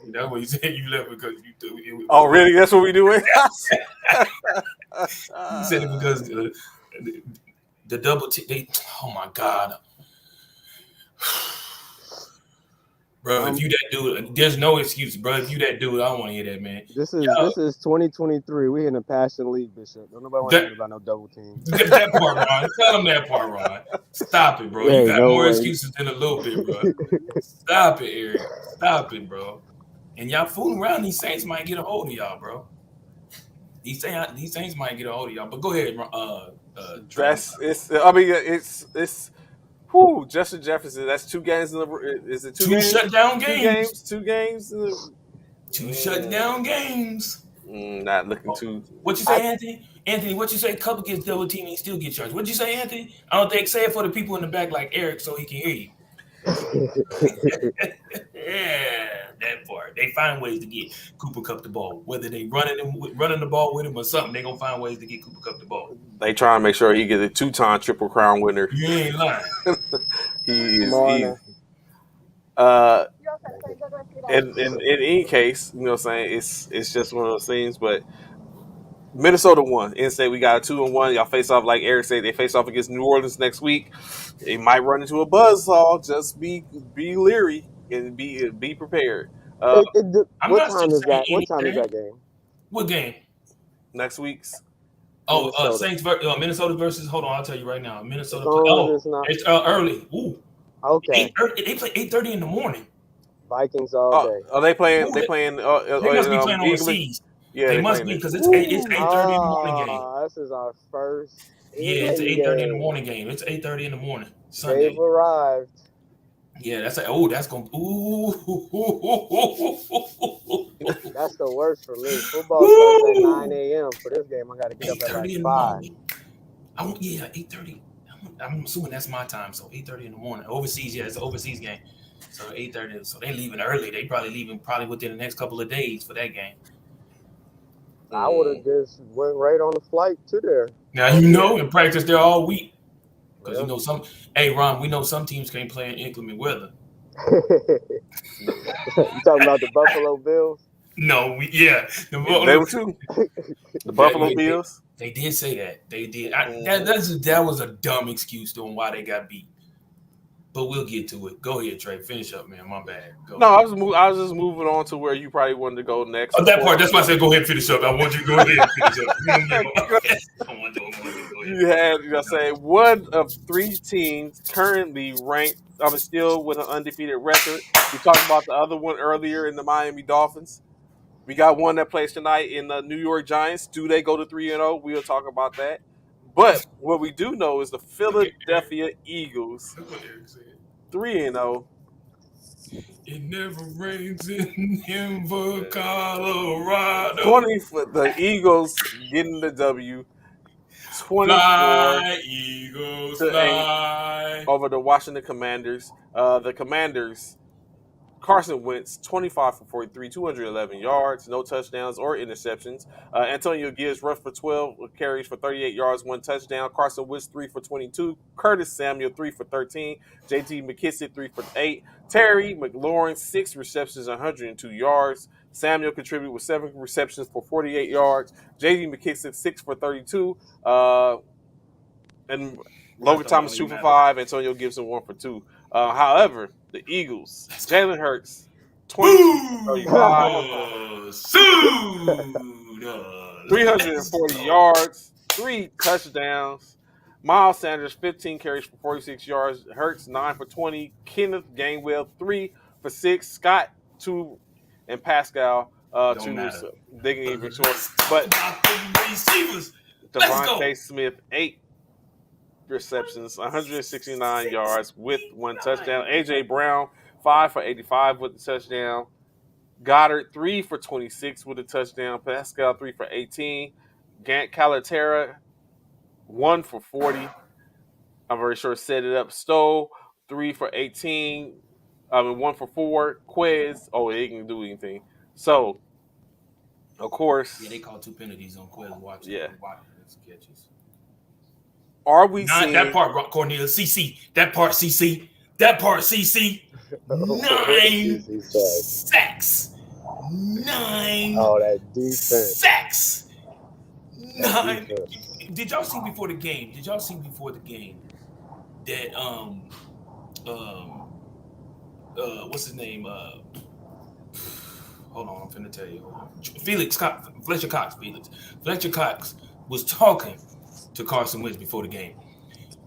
That's what he said. You left because you. Oh, really? That's what we do. He said it because the double T. Oh my God, bro! If you that dude, there's no excuse, bro. If you that dude, I don't want to hear that, man. This is 2023. We in a passion league, Bishop. Don't nobody want to hear about no double team. That part, Ron. Tell him that part, Ron. Stop it, bro. Hey, you got no more way. excuses than a little bit, bro. Stop it, Eric. Stop it, bro. And y'all fooling around, these Saints might get a hold of y'all, bro. These Saints might get a hold of y'all. But go ahead, it's. Whew, Justin Jefferson. That's 2 games in the. Is it 2 games? shutdown games. 2 games. 2 games. 2 shutdown games. Not looking too. What you I say, Anthony? Anthony, what you say? Couple gets double team and he still get charged. What you say, Anthony? I don't think say it for the people in the back like Eric so he can hear you. Yeah, that part. They find ways to get Cooper Cup the ball, whether they running the ball with him or something. They gonna find ways to get Cooper Cup the ball. They trying to make sure he gets a 2-time Triple Crown winner. You ain't lying. He is Morning. easy. Uh, in any case, you know what I'm saying, it's just one of those things. But Minnesota won. Instead, we got a 2-1. Y'all face off, like Eric said, they face off against New Orleans next week. They might run into a buzzsaw. Just be leery and be prepared. I'm What not time is saying that? What time is anything. that game? What game? Next week's Oh, Minnesota. Saints Minnesota versus. Hold on, I'll tell you right now. Minnesota. As long as Oh, it's not it's early. Ooh, okay. they play 8:30 in the morning. Vikings all day. Are they playing? Ooh, They playing they must be playing England. overseas. Yeah, They they must playing be it. because it's 8:30 in the morning game. This is our first Yeah, it's in 8:30 in the game. morning game. It's 8:30 in the morning They've Sunday. arrived. Yeah, that's that's gonna. Ooh, That's the worst for me. Football starts at 9 a.m. For this game, I got to get up at 8:30 like in the 5. morning. 8:30. I'm assuming that's my time. So 8:30 in the morning. Overseas, yeah, it's an overseas game. So 8:30. So they leaving early. They probably leaving within the next couple of days for that game. I would have just went right on the flight to there. Now and practice there all week. Because Yeah. some. Hey Ron, we know some teams can't play in inclement weather. You talking about the Buffalo Bills? No, They were too. The Buffalo Bills. They did say that. They did. Mhm. That was a dumb excuse on why they got beat. But we'll get to it. Go ahead, Trey. Finish up, man. My bad. Go. No, I was just moving on to where you probably wanted to go next. Oh, that part. That's why I said go ahead and finish up. I want you to go ahead and finish up. I want you to go ahead. You had, say, one of 3 teams currently ranked. I'm still with an undefeated record. We talked about the other one earlier in the Miami Dolphins. We got one that plays tonight in the New York Giants. Do they go to 3-0? We'll talk about that. But what we do know is the Philadelphia Eagles 3-0. It never rains in Denver, Colorado. 20 for the Eagles getting the W. 24 Fly, Eagles, to 8 fly. over the Washington Commanders. The Commanders, Carson Wentz, 25 for 43, 211 yards, no touchdowns or interceptions. Antonio Gibbs rushed for 12 carries for 38 yards, 1 touchdown. Carson Wentz, 3 for 22. Curtis Samuel, 3 for 13. J.T. McKissick, 3 for 8. Terry McLaurin, 6 receptions, 102 yards. Samuel contributed with 7 receptions for 48 yards. J.D. McKissick, 6 for 32. And Logan Thomas, 2 for 5. Antonio Gibson, 1 for 2. However, the Eagles, Jalen Hurts, 22 for 35, 340 yards, 3 touchdowns. Miles Sanders, 15 carries for 46 yards. Hurts, 9 for 20. Kenneth Gainwell, 3 for 6. Scott, 2. And Pascal, 2. They can even short. But Devontae Smith, 8 receptions, 169 yards with 1 touchdown. A.J. Brown, 5 for 85 with the touchdown. Goddard, 3 for 26 with a touchdown. Pascal, 3 for 18. Gant Calaterra, 1 for 40. I'm very sure set it up. Stowe, 3 for 18. 1 for 4. Quez, they can do anything. So, of course. Yeah, they call 2 penalties on Quez watching. Yeah. Catches. Are we seeing that part, Cornelius? CC. That part, CC. 9 sacks. 9. Oh, that defense. Sacks. 9. Did y'all see before the game? That what's his name? Hold on, I'm finna tell you. Fletcher Cox was talking to Carson Wentz before the game.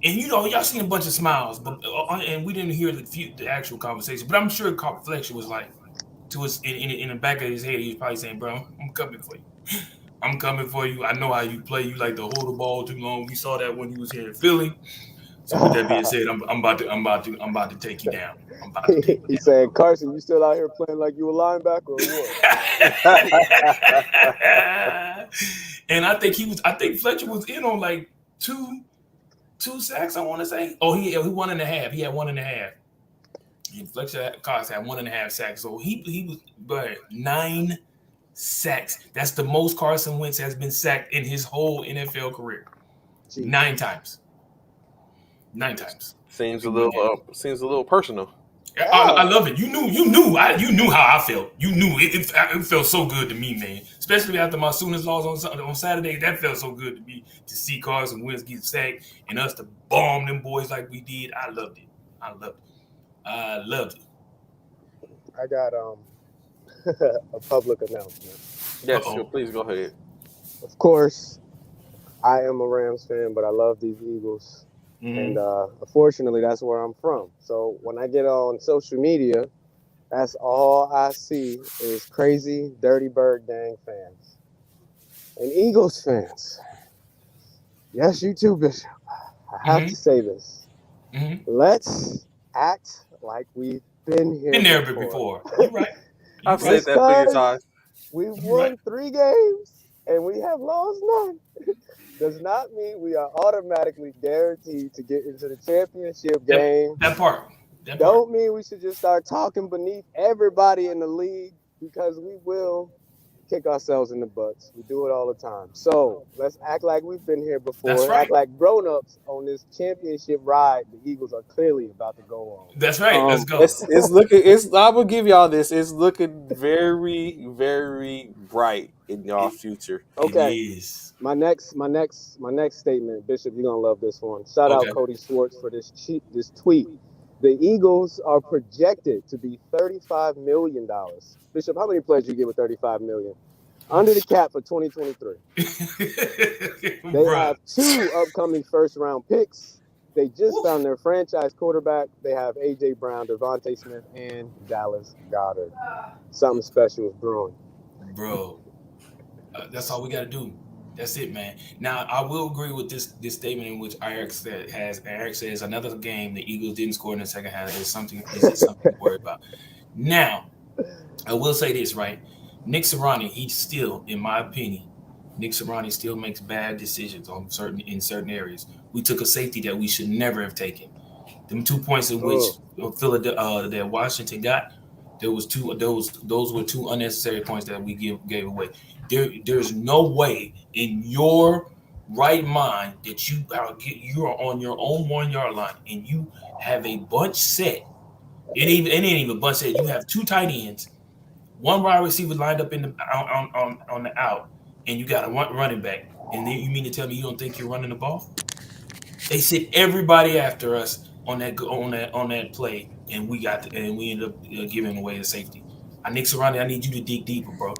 And y'all seen a bunch of smiles, but and we didn't hear the actual conversation. But I'm sure Fletcher was like, to his in the back of his head, he was probably saying, "Bro, I'm coming for you. I know how you play. You like to hold the ball too long. We saw that when he was here in Philly. So with that being said, I'm about to take you down. I'm about to take He you said, Carson, you still out here playing like you a linebacker or what? down. And I think Fletcher was in on like two sacks, I want to say. Oh, he 1.5. He had 1.5. And Fletcher Cox had 1.5 sacks. So he was but 9 sacks. That's the most Carson Wentz has been sacked in his whole NFL career. Jeez. 9 times. 9 times. Seems a little personal. I love it. You knew how I felt. You knew it felt so good to me, man. Especially after my Sooners loss on Saturday. That felt so good to me to see Carson Wentz get sacked and us to bomb them boys like we did. I loved it. I loved it. I got a public announcement. Yes, Uh-oh. please go ahead. Of course, I am a Rams fan, but I love these Eagles. And unfortunately, that's where I'm from. So when I get on social media, that's all I see is crazy Dirty Bird Gang fans and Eagles fans. Yes, you too, Bishop. I have to say this. Let's act like we've been here before. You're right. I've said that plenty of times. We won 3 games and we have lost none. Does not mean we are automatically guaranteed to get into the championship game. That part. Don't mean we should just start talking beneath everybody in the league, because we will kick ourselves in the butts. We do it all the time. So let's act like we've been here before. That's right. Act like grown-ups on this championship ride the Eagles are clearly about to go on. That's right. Let's go. It's looking. I will give y'all this. It's looking very, very bright in y'all future. Okay. It is. My next statement, Bishop, you're gonna love this one. Shout out Cody Schwartz for this tweet. The Eagles are projected to be $35 million. Bishop, how many players you get with $35 million? Under the cap for 2023. They have 2 upcoming first-round picks. They just found their franchise quarterback. They have A.J. Brown, Devontae Smith, and Dallas Goedert. Something special is brewing. Bro, that's all we got to do. That's it, man. Now, I will agree with this statement in which Eric says another game the Eagles didn't score in the second half is something to worry about. Now, I will say this, right? Nick Sirianni, he still, in my opinion, Nick Sirianni still makes bad decisions in certain areas. We took a safety that we should never have taken. Them 2 points in which that Washington got, those were 2 unnecessary points that we gave away. There's no way in your right mind that you are on your own 1-yard line and you have a bunch set. It ain't even a bunch set. You have 2 tight ends, 1 wide receiver lined up in the on the out, and you got a running back. And then you mean to tell me you don't think you're running the ball? They sit everybody after us on that play, and we ended up giving away the safety. Nick Sirianni, I need you to dig deeper, bro.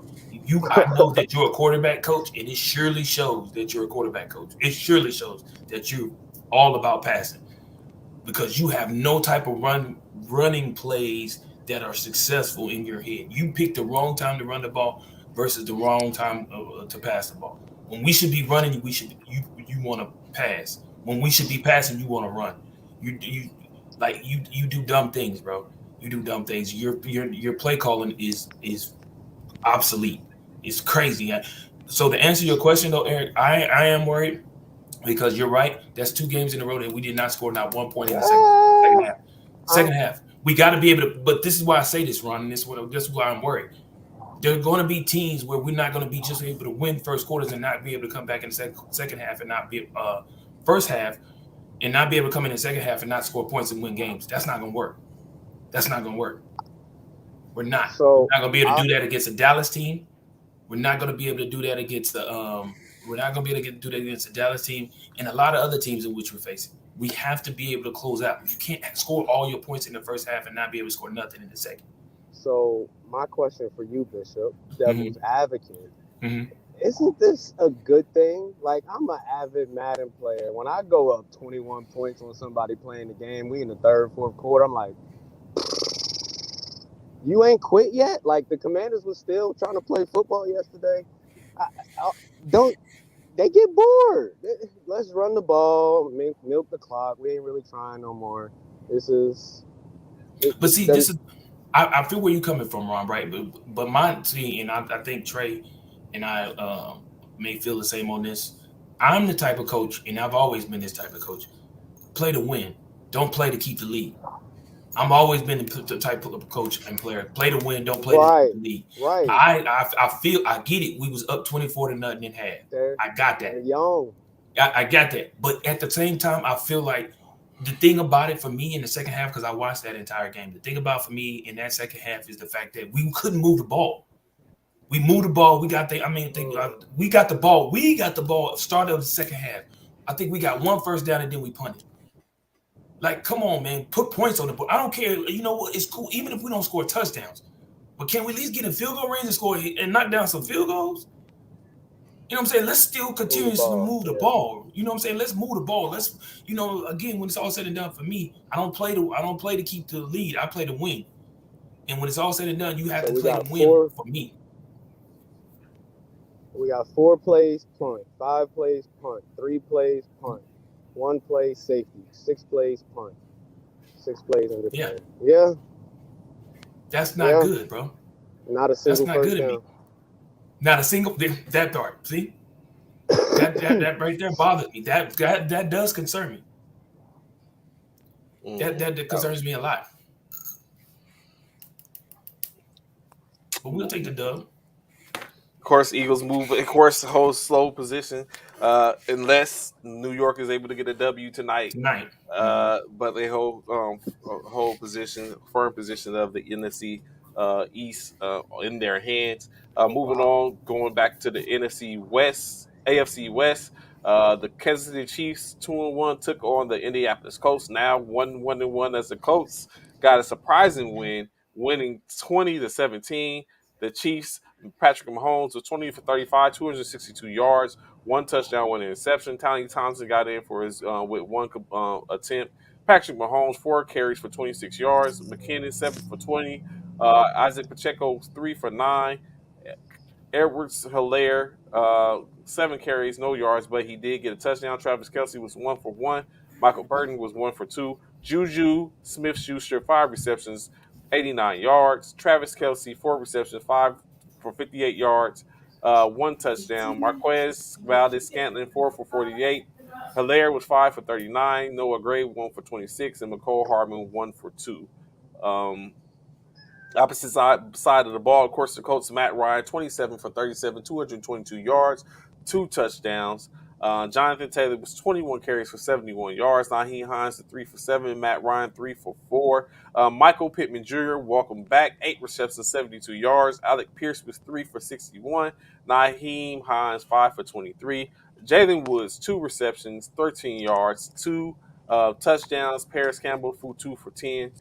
I know that you're a quarterback coach, and it surely shows that you're a quarterback coach. It surely shows that you're all about passing, because you have no type of running plays that are successful in your head. You picked the wrong time to run the ball versus the wrong time to pass the ball. When we should be running, you want to pass. When we should be passing, you want to run. You do dumb things, bro. You do dumb things. Your play calling is obsolete. It's crazy. So to answer your question, though, Eric, I am worried, because you're right. That's 2 games in a row that we did not score not 1 point in the second half. Second half, we got to be able to. But this is why I say this, Ron, and this is why I'm worried. There are going to be teams where we're not going to be just able to win first quarters and not be able to come back in the second half and not be first half and not be able to come in the second half and not score points and win games. That's not going to work. That's not going to work. We're not. We're not going to be able to do that against a Dallas team. We're not going to be able to do that against the. We're not going to be able to do that against the Dallas team and a lot of other teams in which we're facing. We have to be able to close out. You can't score all your points in the first half and not be able to score nothing in the second. So my question for you, Bishop, devil's advocate, isn't this a good thing? Like, I'm an avid Madden player. When I go up 21 points on somebody playing the game, we in the third, fourth quarter, I'm like, you ain't quit yet? Like, the Commanders was still trying to play football yesterday. they get bored. Let's run the ball, milk the clock. We ain't really trying no more. This is But see, them. this is I feel where you're coming from, Ron, right? But mine, see, and I think Trey and I may feel the same on this. I'm the type of coach, and I've always been this type of coach. Play to win, don't play to keep the lead. I'm always been the type of coach and player. Play to win, don't play to keep Right, the lead. right. I feel I get it. We was up 24-0 in half. They're I got they're that. young. I got that. But at the same time, I feel like the thing about it for me in the second half, because I watched that entire game, the thing about for me in that second half is the fact that we couldn't move the ball. We moved the ball. We got the. I mean, we got the ball. We got the ball. Start of the second half. I think we got one first down and then we punted. Like, come on, man, put points on the board. I don't care. You know what? It's cool, even if we don't score touchdowns. But can we at least get in field goal range and score and knock down some field goals? You know what I'm saying? Let's still Move the continuously ball. move the Yeah. ball. You know what I'm saying? Let's move the ball. Let's, again, when it's all said and done for me, I don't play to keep the lead. I play to win. And when it's all said and done, you have So to we play to got win four. for me. We got 4 plays punt, 5 plays punt, 3 plays punt, 1 play safety, 6 plays punt, 6 plays in Yeah. return. Yeah, That's not yeah. good, bro. Not a That's single not good first to me. down. Not a single that part. See? That right there bothers me. That does concern me. That concerns me a lot. But we'll take the dub Of course, Eagles move. Of course, hold slow position unless New York is able to get a W tonight. tonight. Mm-hmm. But they hold position, firm position of the NFC East in their hands. Moving on, going back to the NFC West, AFC West. The Kansas City Chiefs 2-1 took on the Indianapolis Colts. Now 1-1 as the Colts got a surprising win, winning 20-17. The Chiefs, Patrick Mahomes was 20 for 35, 262 yards, one touchdown, one interception. Tiny Thompson got in for his with one attempt. Patrick Mahomes 4 carries for 26 yards. McKinnon 7 for 20. Isaac Pacheco 3 for 9. Edwards Hilaire 7 carries, no yards, but he did get a touchdown. Travis Kelce was 1 for 1. Michael Burton was 1 for 2. Juju Smith-Schuster 5 receptions, 89 yards. Travis Kelce 4 receptions, 5 for 58 yards, one touchdown. Marquez Valdez-Scantling 4 for 48. Hilaire was 5 for 39. Noah Gray 1 for 26, and McCole Hardman 1 for 2. Opposite side of the ball, of course, the Colts, Matt Ryan, 27 for 37, 222 yards, 2 touchdowns. Jonathan Taylor was 21 carries for 71 yards. Naheem Hines, 3 for 7. Matt Ryan, 3 for 4. Michael Pittman Jr., welcome back, 8 receptions, 72 yards. Alec Pierce was 3 for 61. Naheem Hines, 5 for 23. Jalen Woods, 2 receptions, 13 yards, 2 touchdowns. Paris Campbell, 2 for 10.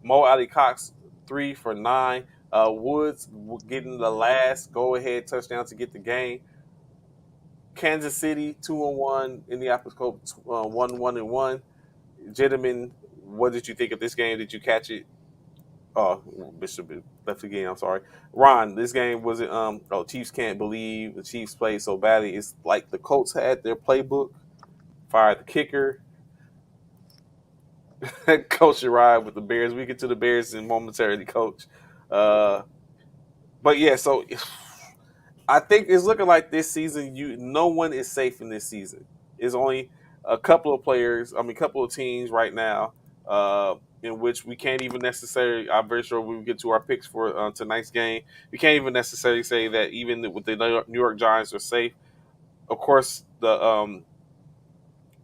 Mo Ali Cox 3 for 9. Woods getting the last go-ahead touchdown to get the game. Kansas City 2-1. Indianapolis Colts 1-1. Gentlemen, what did you think of this game? Did you catch it? Oh, Bishop left the game. I'm sorry, Ron. This game was it? Chiefs can't believe the Chiefs played so badly. It's like the Colts had their playbook, fired the kicker. Coach your ride with the Bears. We get to the Bears in momentarily, Coach. Uh, but yeah, so I think it's looking like this season. No one is safe in this season. It's only a couple of players. I mean, a couple of teams right now, in which we can't even necessarily. I'm very sure when we get to our picks for tonight's game, we can't even necessarily say that even with the New York Giants are safe. Of course, the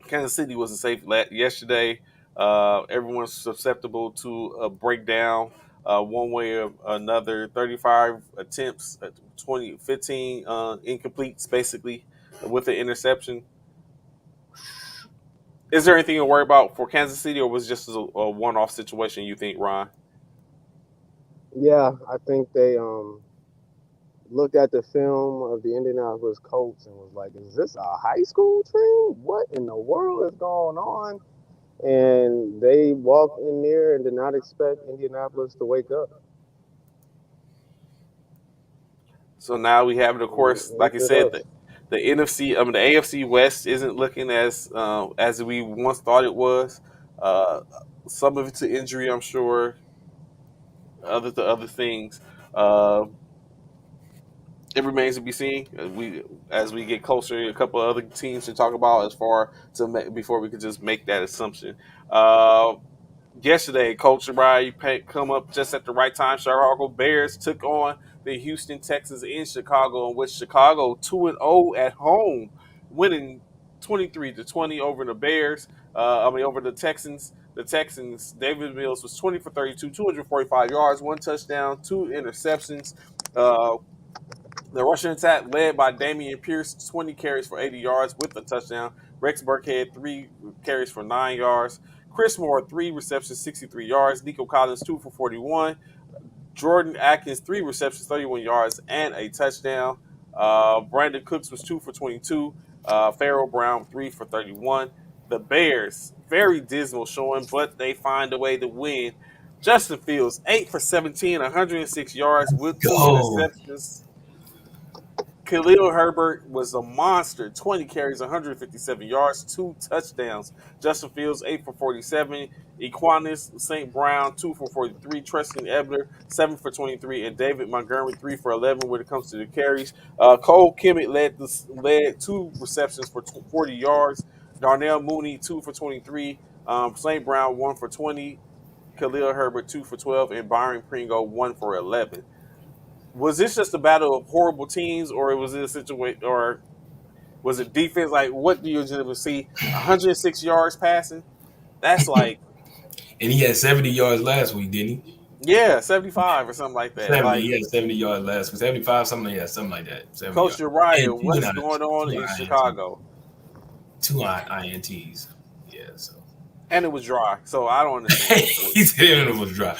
Kansas City wasn't safe yesterday. Everyone's susceptible to a breakdown one way or another. 35 attempts, 15 incompletes, basically, with the interception. Is there anything to worry about for Kansas City, or was it just a one-off situation, you think, Ron? Yeah, I think they looked at the film of the Indianapolis Colts and was like, "Is this a high school team? What in the world is going on?" And they walked in there and did not expect Indianapolis to wake up. So now we have it, of And course, they like you did said, us. The the AFC West isn't looking as we once thought it was. Uh, some of it to injury, I'm sure. Other to other things. Uh, it remains to be seen. As we get closer, a couple of other teams to talk about as far to before we could just make that assumption. Uh, Yesterday, Coach Ryan come up just at the right time. Chicago Bears took on the Houston Texans in Chicago, in which Chicago 2-0 at home, winning 23-20 over the Bears. Over the Texans. The Texans, David Mills was 20 for 32, 245 yards, one touchdown, two interceptions. Uh, the Russian attack led by Damian Pierce, 20 carries for 80 yards with a touchdown. Rex Burkhead, 3 carries for 9 yards. Chris Moore, 3 receptions, 63 yards. Nico Collins, 2 for 41. Jordan Atkins, 3 receptions, 31 yards, and a touchdown. Brandon Cooks was 2 for 22. Pharaoh Brown, 3 for 31. The Bears, very dismal showing, but they find a way to win. Justin Fields, 8 for 17, 106 yards with two Go. interceptions. Khalil Herbert was a monster. 20 carries, 157 yards, two touchdowns. Justin Fields, 8 for 47. Equanis St. Brown, 2 for 43. Tristan Ebner, 7 for 23. And David Montgomery, 3 for 11 when it comes to the carries. Cole Kimmett led two receptions for 40 yards. Darnell Mooney, 2 for 23. St. Brown, 1 for 20. Khalil Herbert, 2 for 12. And Byron Pringle, 1 for 11. Was this just a battle of horrible teams, or was it a situation, or was it defense? Like, what do you generally see? 106 yards passing. That's like, And he had 70 yards last week, didn't he? yeah, 75 or something like that. 70. Like, He had 70 yards last week. 75, something like that. 70 Coach yards. Uriah, And what is going on two in INT, Chicago? two INTs. Yeah, so. And it was dry, so I don't understand. He said it was dry.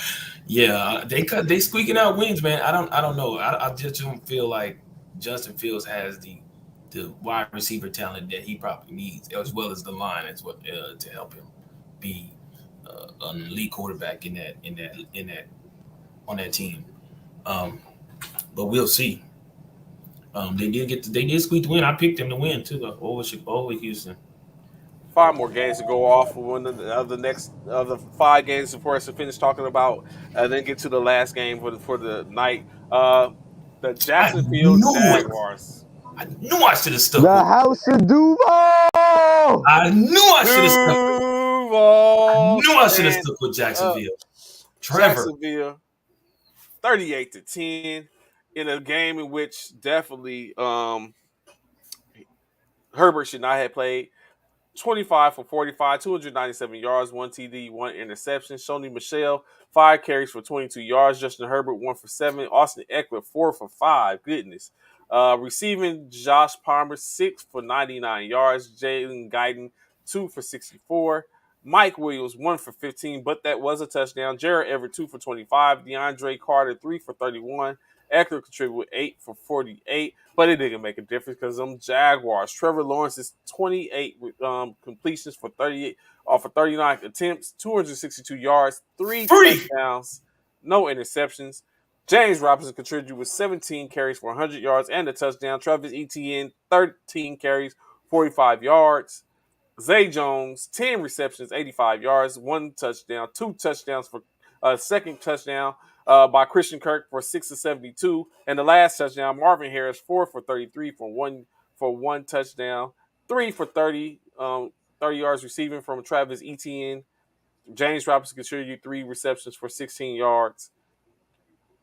Yeah, they squeaking out wins, man. I don't know. I just don't feel like Justin Fields has the wide receiver talent that he probably needs, as well as the line as well to help him be an elite quarterback in that on that team. Um, but we'll see. They did squeak the win. I picked them to win too, though, over Houston. 5 more games to go off. One of the next of the 5 games before us to finish talking about, and then get to the last game for the night. The I Jacksonville knew it. Jaguars. I knew I should have stuck The with. House of Duval. I knew I should have stuck with. Duval Knew I should have stand stuck with up. Jacksonville. Trevor. Jacksonville 38-10 in a game in which definitely Herbert should not have played. 25 for 45, 297 yards, one TD, one interception. Shoney Michelle, 5 carries for 22 yards. Justin Herbert, 1 for 7. Austin Eckler, 4 for 5. Goodness. Receiving, Josh Palmer, 6 for 99 yards. Jalen Guyton, 2 for 64. Mike Williams, 1 for 15, but that was a touchdown. Jared Everett, 2 for 25. DeAndre Carter, 3 for 31. Eckler contributed 8 for 48, but it didn't make a difference because them Jaguars. Trevor Lawrence's 28 completions for 38 off of 39 attempts, 262 yards, 3 Free. touchdowns, no interceptions. James Robinson contributed with 17 carries for 100 yards and a touchdown. Travis Etienne, 13 carries, 45 yards. Zay Jones, 10 receptions, 85 yards, one touchdown, two touchdowns for a second touchdown by Christian Kirk for 6 for 72. And the last touchdown, Marvin Harris, 4 for 33 for one touchdown, 3 for 30, 30 yards receiving from Travis Etienne. James Robinson contributed 3 receptions for 16 yards.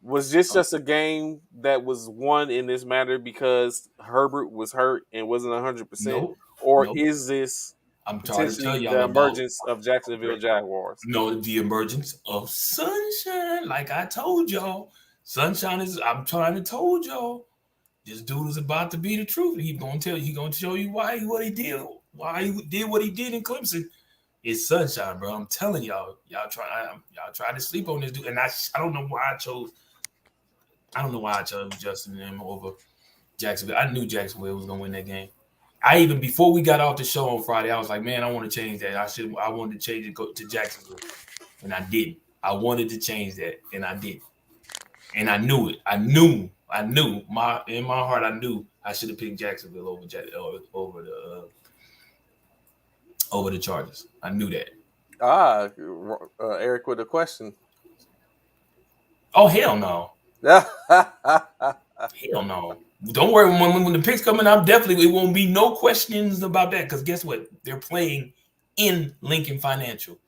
Was this just a game that was won in this manner because Herbert was hurt and wasn't 100%? Nope. Or Nope. is this I'm trying to tell potentially y'all the about emergence of Jacksonville Jaguars? the emergence of sunshine. Like I told y'all, sunshine is. I'm trying to told y'all. This dude is about to be the truth. He's gonna tell you. He's gonna show you why he did what he did in Clemson. It's sunshine, bro. I'm telling y'all. Y'all try to sleep on this dude, and I don't know why I chose. I don't know why I chose Justin and him over Jacksonville. I knew Jacksonville was gonna win that game. Before we got off the show on Friday, I was like, man, I want to change that. I wanted to change it to Jacksonville, and I didn't. I wanted to change that, and I didn't. And I knew it. I knew I knew in my heart, I knew I should have picked Jacksonville over the Chargers. I knew that. Eric with a question. Oh hell no, hell no. Don't worry. When the picks coming up, definitely it won't be no questions about that. Because guess what? They're playing in Lincoln Financial.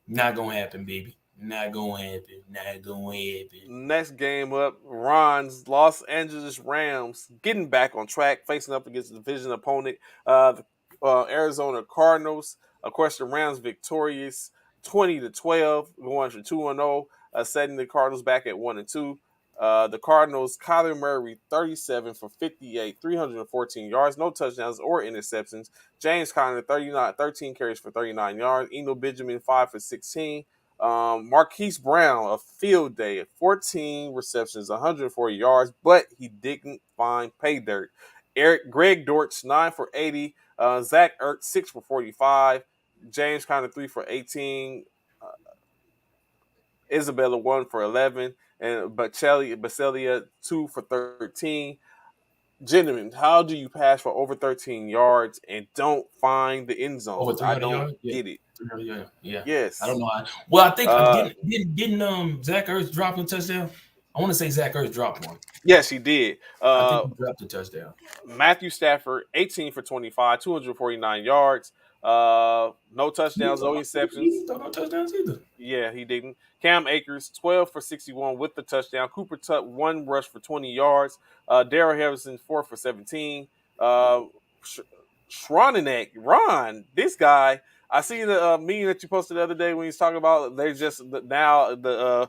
Not gonna happen, baby. Not gonna happen. Not gonna happen. Next game up, Ron's Los Angeles Rams getting back on track, facing up against the division opponent, the Arizona Cardinals. Of course, the Rams victorious 20-12, going for 2-0, setting the Cardinals back at 1-2. The Cardinals, Kyler Murray, 37 for 58, 314 yards, no touchdowns or interceptions. James Conner, 13 carries for 39 yards. Eno Benjamin, 5 for 16. Marquise Brown, a field day at 14 receptions, 140 yards, but he didn't find pay dirt. Greg Dortch, 9 for 80. Zach Ertz, 6 for 45. James Conner, 3 for 18. Isabella, 1 for 11. And Bacelia, 2 for 13. Gentlemen, how do you pass for over 13 yards and don't find the end zone? Over I 300 don't yards. get it. 300 yards. Yeah. Yes. I don't know. Well, I think didn't Zach Ertz drop a touchdown? I want to say Zach Ertz dropped one. Yes, he did. I think he dropped a touchdown. Matthew Stafford, 18 for 25, 249 yards. No touchdowns, no interceptions. He didn't throw no touchdowns either. Yeah, he didn't. Cam Akers, 12 for 61 with the touchdown. Cooper Tutt, 1 rush for 20 yards. Darrell Harrison, 4 for 17. Schronenek, Ron, this guy, I seen the meme that you posted the other day when he was talking about they just now the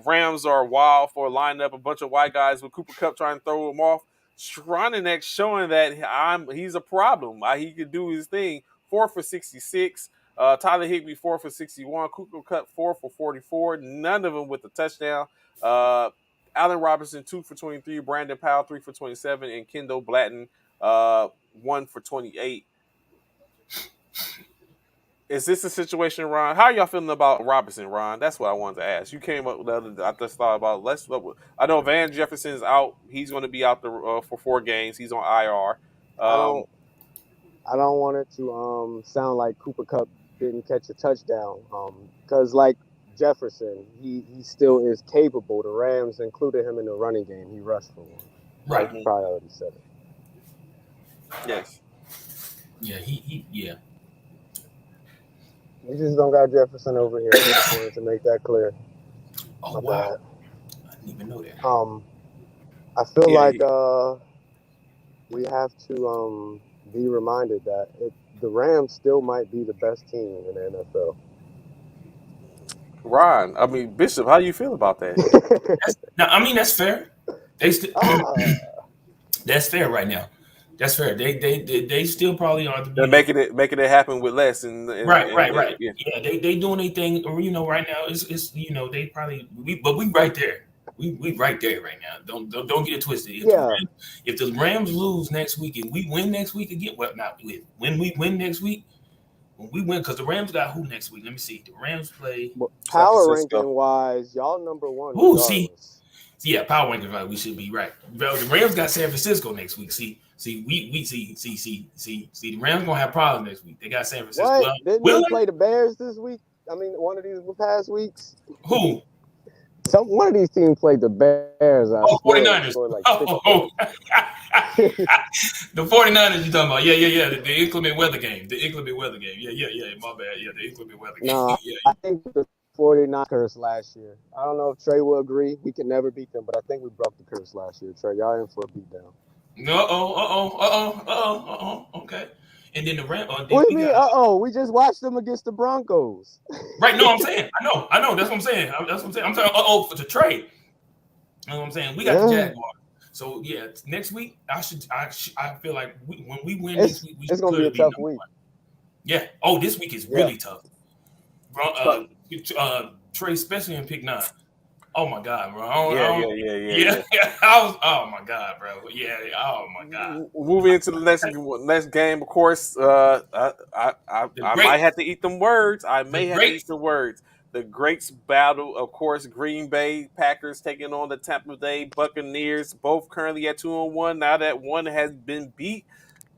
Rams are wild for lining up a bunch of white guys with Cooper Kupp trying to throw him off. Schronenek showing that he's a problem. He could do his thing. 4 for 66. Tyler Higbee, 4 for 61. Cooper Kupp, 4 for 44. None of them with a touchdown. Allen Robinson, 2 for 23. Brandon Powell, 3 for 27. And Kendall Blatton, 1 for 28. Is this a situation, Ron? How are y'all feeling about Robinson, Ron? That's what I wanted to ask. You came up with the other. I just thought about. I know Van Jefferson is out. He's going to be out for 4 games. He's on IR. I don't want it to sound like Cooper Kupp didn't catch a touchdown. Because like Jefferson, he still is capable. The Rams included him in the running game. He rushed for one. Right. I probably already said it. Yes. Yeah, yeah. We just don't got Jefferson over here. I just wanted to make that clear. Oh, wow. I didn't even know that. I feel like we have to be reminded that the Rams still might be the best team in the NFL. Ron, Bishop, how do you feel about that? That's fair. That's fair right now. That's fair. They still probably are. They're making it happen with less. Right. Yeah, they doing anything. Right now it's they probably but we right there. We right there right now. Don't get it twisted. If the Rams lose next week and we win next week again, well, not with when we win next week. When we win, because the Rams got who next week? Let me see. The Rams play power ranking wise, y'all number one. Who power ranking wise, we should be right. The Rams got San Francisco next week. See, the Rams gonna have problems next week. They got San Francisco. What? Didn't they play the Bears this week? One of these past weeks. Who? One of these teams played the Bears. 49ers. The 49ers you talking about. Yeah. The inclement weather game. Yeah. My bad. Yeah, the inclement weather game. No, I think the 49ers curse last year. I don't know if Trey will agree. We can never beat them, but I think we broke the curse last year. Trey, y'all in for a beatdown. Okay. And then the Rams. What do you mean? We just watched them against the Broncos. Right. No, I'm saying. I know. That's what I'm saying. I'm saying. For the trade. You know what I'm saying? We got the Jaguars. So yeah, next week I feel like when we win next week, it's gonna be a tough week. Yeah. Oh, this week is really tough. Trey, especially in pick 9. Oh my God, bro! Yeah. Oh my God, bro! Yeah. Oh my God. Moving into the next game, of course. I might have to eat them words. The The Greats battle, of course, Green Bay Packers taking on the Tampa Bay Buccaneers, both currently at 2-1. Now that one has been beat,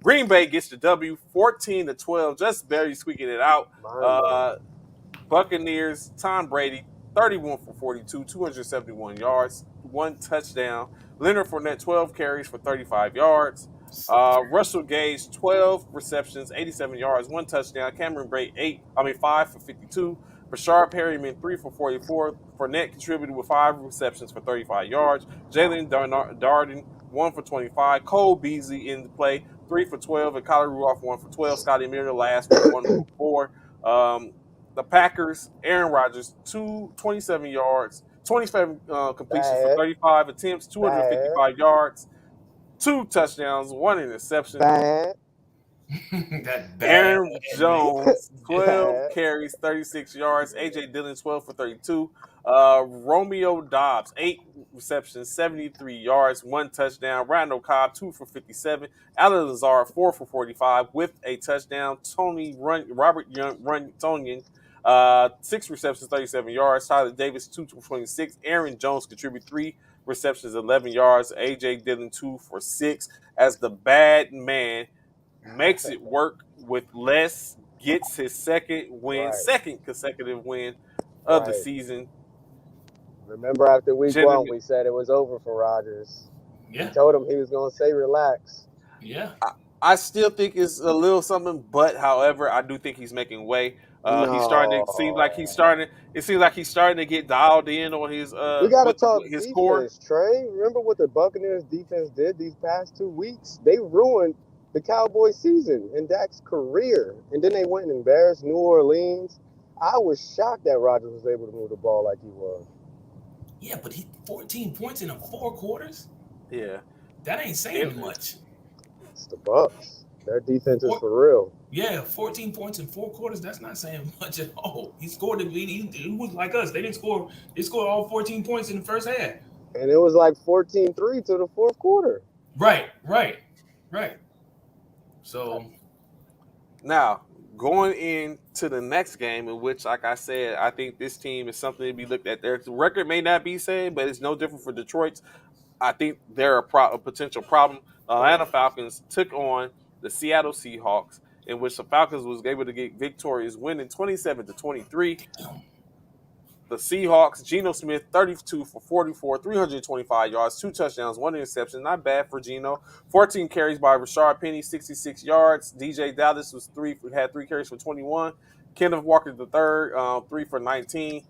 Green Bay gets the W, 14-12, just barely squeaking it out. Mind Uh, blowing. Buccaneers, Tom Brady, 31 for 42, 271 yards, one touchdown. Leonard Fournette, 12 carries for 35 yards. Russell Gage, 12 receptions, 87 yards, one touchdown. Cameron Brate, 5 for 52. Bashard Perryman, 3 for 44. Fournette contributed with 5 receptions for 35 yards. Jalen Darden, 1 for 25. Cole Beasley in the play, 3 for 12. And Kyler Rudolph, 1 for 12. Scotty Miller last with 1 for 4. The Packers, Aaron Rodgers, 27 yards, 27 completions for Bad. 35 attempts, Bad. 255 yards, 2 touchdowns, 1 interception. Bad. That bad. Aaron Jones, 12 Bad. carries, 36 yards. A.J. Dillon, 12 for 32. Romeo Dobbs, 8 receptions, 73 yards, 1 touchdown. Randall Cobb, 2 for 57. Alan Lazard, 4 for 45 with a touchdown. Robert Tonyan, 6 receptions, 37 yards. Tyler Davis, 2 for 26. Aaron Jones contributed 3 receptions, 11 yards. A.J. Dillon, 2 for 6. As the bad man makes it work with less, gets his Right. second consecutive win of the Right. season. Remember after week one, Gentlemen, we said it was over for Rodgers. We Yeah, told him he was going to say relax. yeah. I still think it's a little something, but however, I do think he's making way. He's starting to seem like he's No. starting. It seems like he's starting to get dialed in on his We got to with talk his core. defense, Trey. Remember what the Buccaneers defense did these past 2 weeks? They ruined the Cowboys season and Dak's career. And then they went and embarrassed New Orleans. I was shocked that Rodgers was able to move the ball like he was. Yeah, but he 14 points in 4 quarters. Yeah, That ain't saying much. It's the Bucks. Their defense is for real. Yeah, 14 points in 4 quarters. That's not saying much at all. He scored. He was like us. They didn't score. They scored all 14 points in the first half. And it was like 14-3 to the fourth quarter. Right. So now, going into the next game, in which, like I said, I think this team is something to be looked at. Their record may not be same, but it's no different for Detroit's. I think they're a potential problem. The Atlanta Falcons took on the Seattle Seahawks, in which the Falcons was able to get victorious, winning 27-23. The Seahawks, Geno Smith, 32 for 44, 325 yards, 2 touchdowns, 1 interception. Not bad for Geno. 14 carries by Rashard Penny, 66 yards. DJ Dallas had 3 carries for 21. Kenneth Walker III, 3 for 19.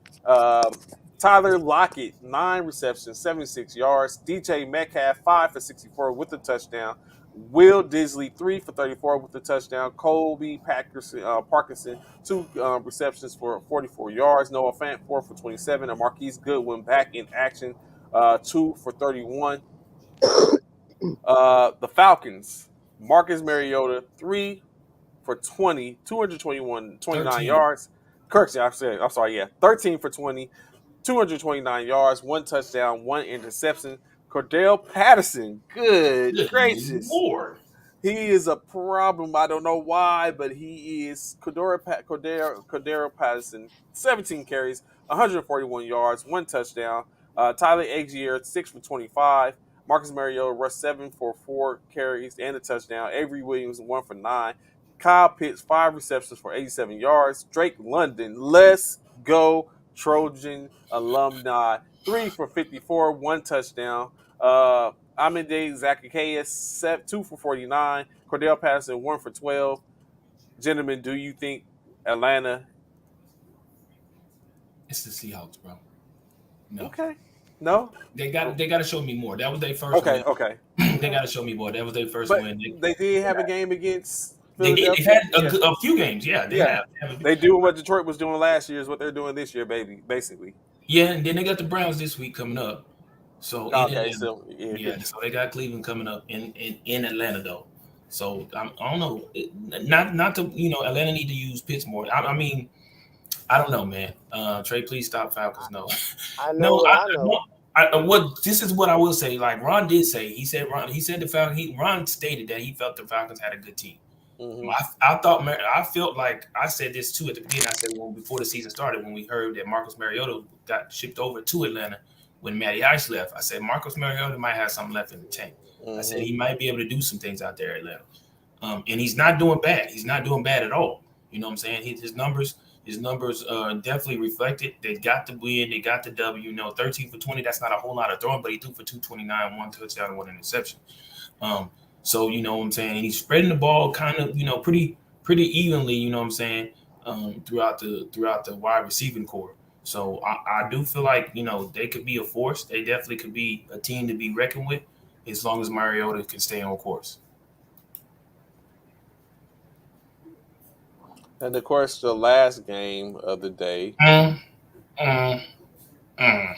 Tyler Lockett, 9 receptions, 76 yards. DJ Metcalf, 5 for 64 with a touchdown. Will Disley, 3 for 34 with the touchdown. Colby Parkinson, 2 receptions for 44 yards. Noah Fant, 4 for 27. And Marquise Goodwin back in action, 2 for 31. The Falcons, Marcus Mariota, 3 for 20, 29 13. yards. Kirksey, I'm sorry, yeah. 13 for 20, 229 yards, 1 touchdown, 1 interception. Cordell Patterson, good gracious. Lord. He is a problem. I don't know why, but he is. Cordero Patterson, 17 carries, 141 yards, 1 touchdown. Tyler Agier, 6 for 25. Marcus Mariota rushed 7 for 4 carries and a touchdown. Avery Williams, 1 for 9. Kyle Pitts, 5 receptions for 87 yards. Drake London, let's go Trojan alumni, 3 for 54, 1 touchdown. Aminde Zacchaeus, 2 for 49. Cordell Patterson, 1 for 12. Gentlemen, do you think Atlanta? It's the Seahawks, bro. No. Okay. No? They got to show me more. That was their first win. Okay. They got to show me more. That was their first But win. they did have a game against They did. Philadelphia. They've had a few games. Yeah, they have. They do what Detroit was doing last year is what they're doing this year, baby, basically. Yeah, and then they got the Browns this week coming up. So Okay, so they got Cleveland coming up in Atlanta though. So I don't know. Not to Atlanta need to use Pitts more. I mean, I don't know, man. Trey, please stop Falcons. No, I know. this is what I will say. Like Ron did say, he said the Falcons. Ron stated that he felt the Falcons had a good team. Mm-hmm. I thought I felt like I said this too at the beginning. I said before the season started when we heard that Marcus Mariota got shipped over to Atlanta when Matty Ice left. I said Marcus Mariota might have something left in the tank. I said Mm-hmm. he might be able to do some things out there at Atlanta. And he's not doing bad. He's not doing bad at all. You know what I'm saying? His numbers definitely reflected. They got the win. They got the W. 13 for 20. That's not a whole lot of throwing, but he threw for 229, one touchdown, and one interception. Um, so you know what I'm saying. And he's spreading the ball kind of pretty evenly. You know what I'm saying throughout the wide receiving core. So I do feel like they could be a force. They definitely could be a team to be reckoned with as long as Mariota can stay on course. And of course, the last game of the day, Mm, mm, mm.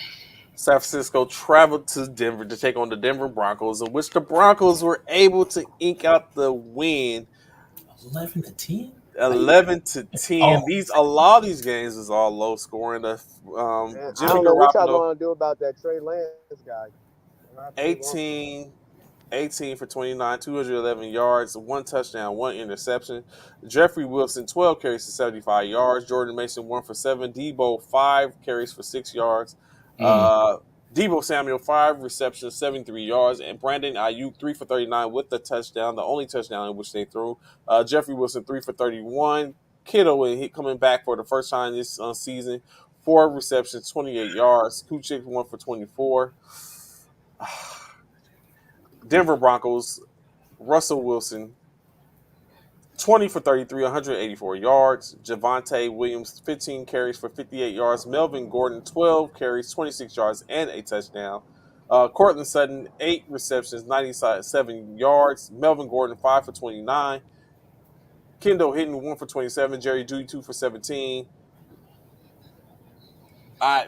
San Francisco traveled to Denver to take on the Denver Broncos, in which the Broncos were able to ink out the win 11-10. 11-10. Oh, A lot of these games is all low scoring. Man, I Jimmy don't know what y'all Garoppolo, gonna do about that Trey Lance guy. We're gonna have to move on from him. 18 18 for 29, 211 yards, one touchdown, one interception. Jeffrey Wilson, 12 carries for 75 yards. Jordan Mason, 1 for 7. Debo, 5 carries for 6 yards. mm, Uh, Debo Samuel, 5 receptions, 73 yards. And Brandon Ayuk, 3 for 39 with the touchdown, the only touchdown in which they threw. Jeffrey Wilson, 3 for 31. Kittle, and he coming back for the first time this season, 4 receptions, 28 yards. Kuchik, 1 for 24. Denver Broncos, Russell Wilson, 20 for 33, 184 yards. Javonte Williams, 15 carries for 58 yards. Melvin Gordon, 12 carries, 26 yards, and a touchdown. Cortland Sutton, 8 receptions, 97 yards. Melvin Gordon, 5 for 29. Kendall Hinton, 1 for 27. Jerry Judy, 2 for 17. I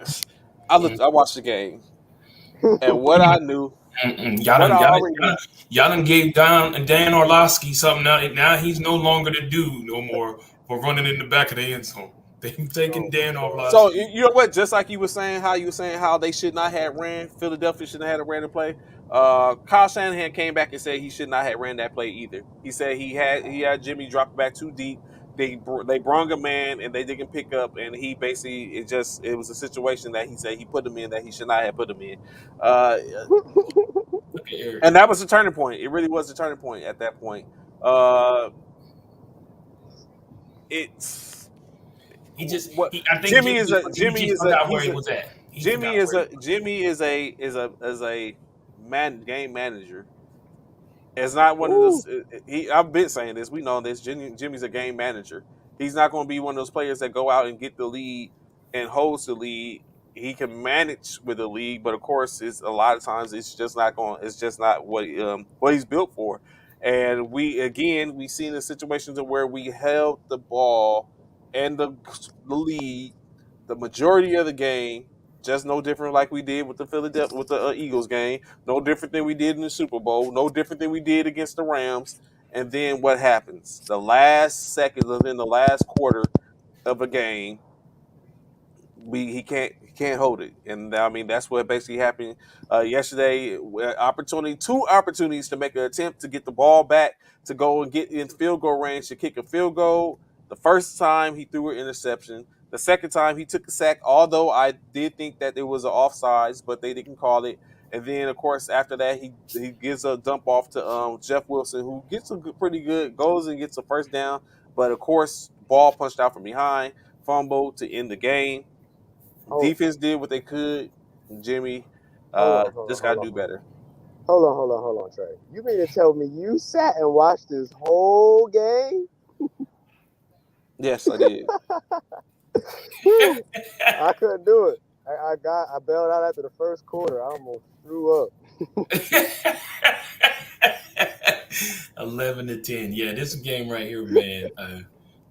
mm, I watched the game, and what I knew, Y'all what done, I y'all, already y'all, knew. y'all done gave Dan Orlovsky something now. Now he's no longer the dude no more for running in the back of the end zone. They've taken Oh my Dan god. So Orlovsky. you know what? Just like you were saying how they should not have ran. Philadelphia shouldn't have had a ran the play. Kyle Shanahan came back and said he should not have ran that play either. He said he had Jimmy drop back too deep. They brung a man and they didn't pick up, and he basically it was a situation that he said he put him in that he should not have put him in. Uh, Look at Eric. and that was the turning point. It really was the turning point at that point. Uh, it's what I think Jimmy Jimmy is a forgot where he's he a was at. He Jimmy forgot is where he a was. Jimmy is a game manager. It's not one of Woo. those. I've been saying this. We know this. Jimmy's a game manager. He's not going to be one of those players that go out and get the lead and holds the lead. He can manage with the lead, but of course, it's a lot of times it's just not going. It's just not what he's built for. And we seen the situations of where we held the ball and the lead the majority of the game, just no different like we did with the Philadelphia with the Eagles game. No different than we did in the Super Bowl. No different than we did against the Rams. And then what happens? The last seconds in the last quarter of a game, he can't hold it, and I mean that's what basically happened yesterday. Two opportunities to make an attempt to get the ball back to go and get in field goal range to kick a field goal. The first time he threw an interception. The second time he took a sack, although I did think that it was an offsides, but they didn't call it. And then of course after that he gives a dump off to Jeff Wilson, who gets pretty good, goes and gets a first down, but of course ball punched out from behind, fumble to end the game. Oh, Defense did what they could. Jimmy hold on, hold on, just got hold to on, do hold on. better. Hold on, Trey. You mean to tell me you sat and watched this whole game? Yes, I did. Whew. I couldn't do it. I bailed out after the first quarter. I almost threw up. 11-10. Yeah, this game right here, man.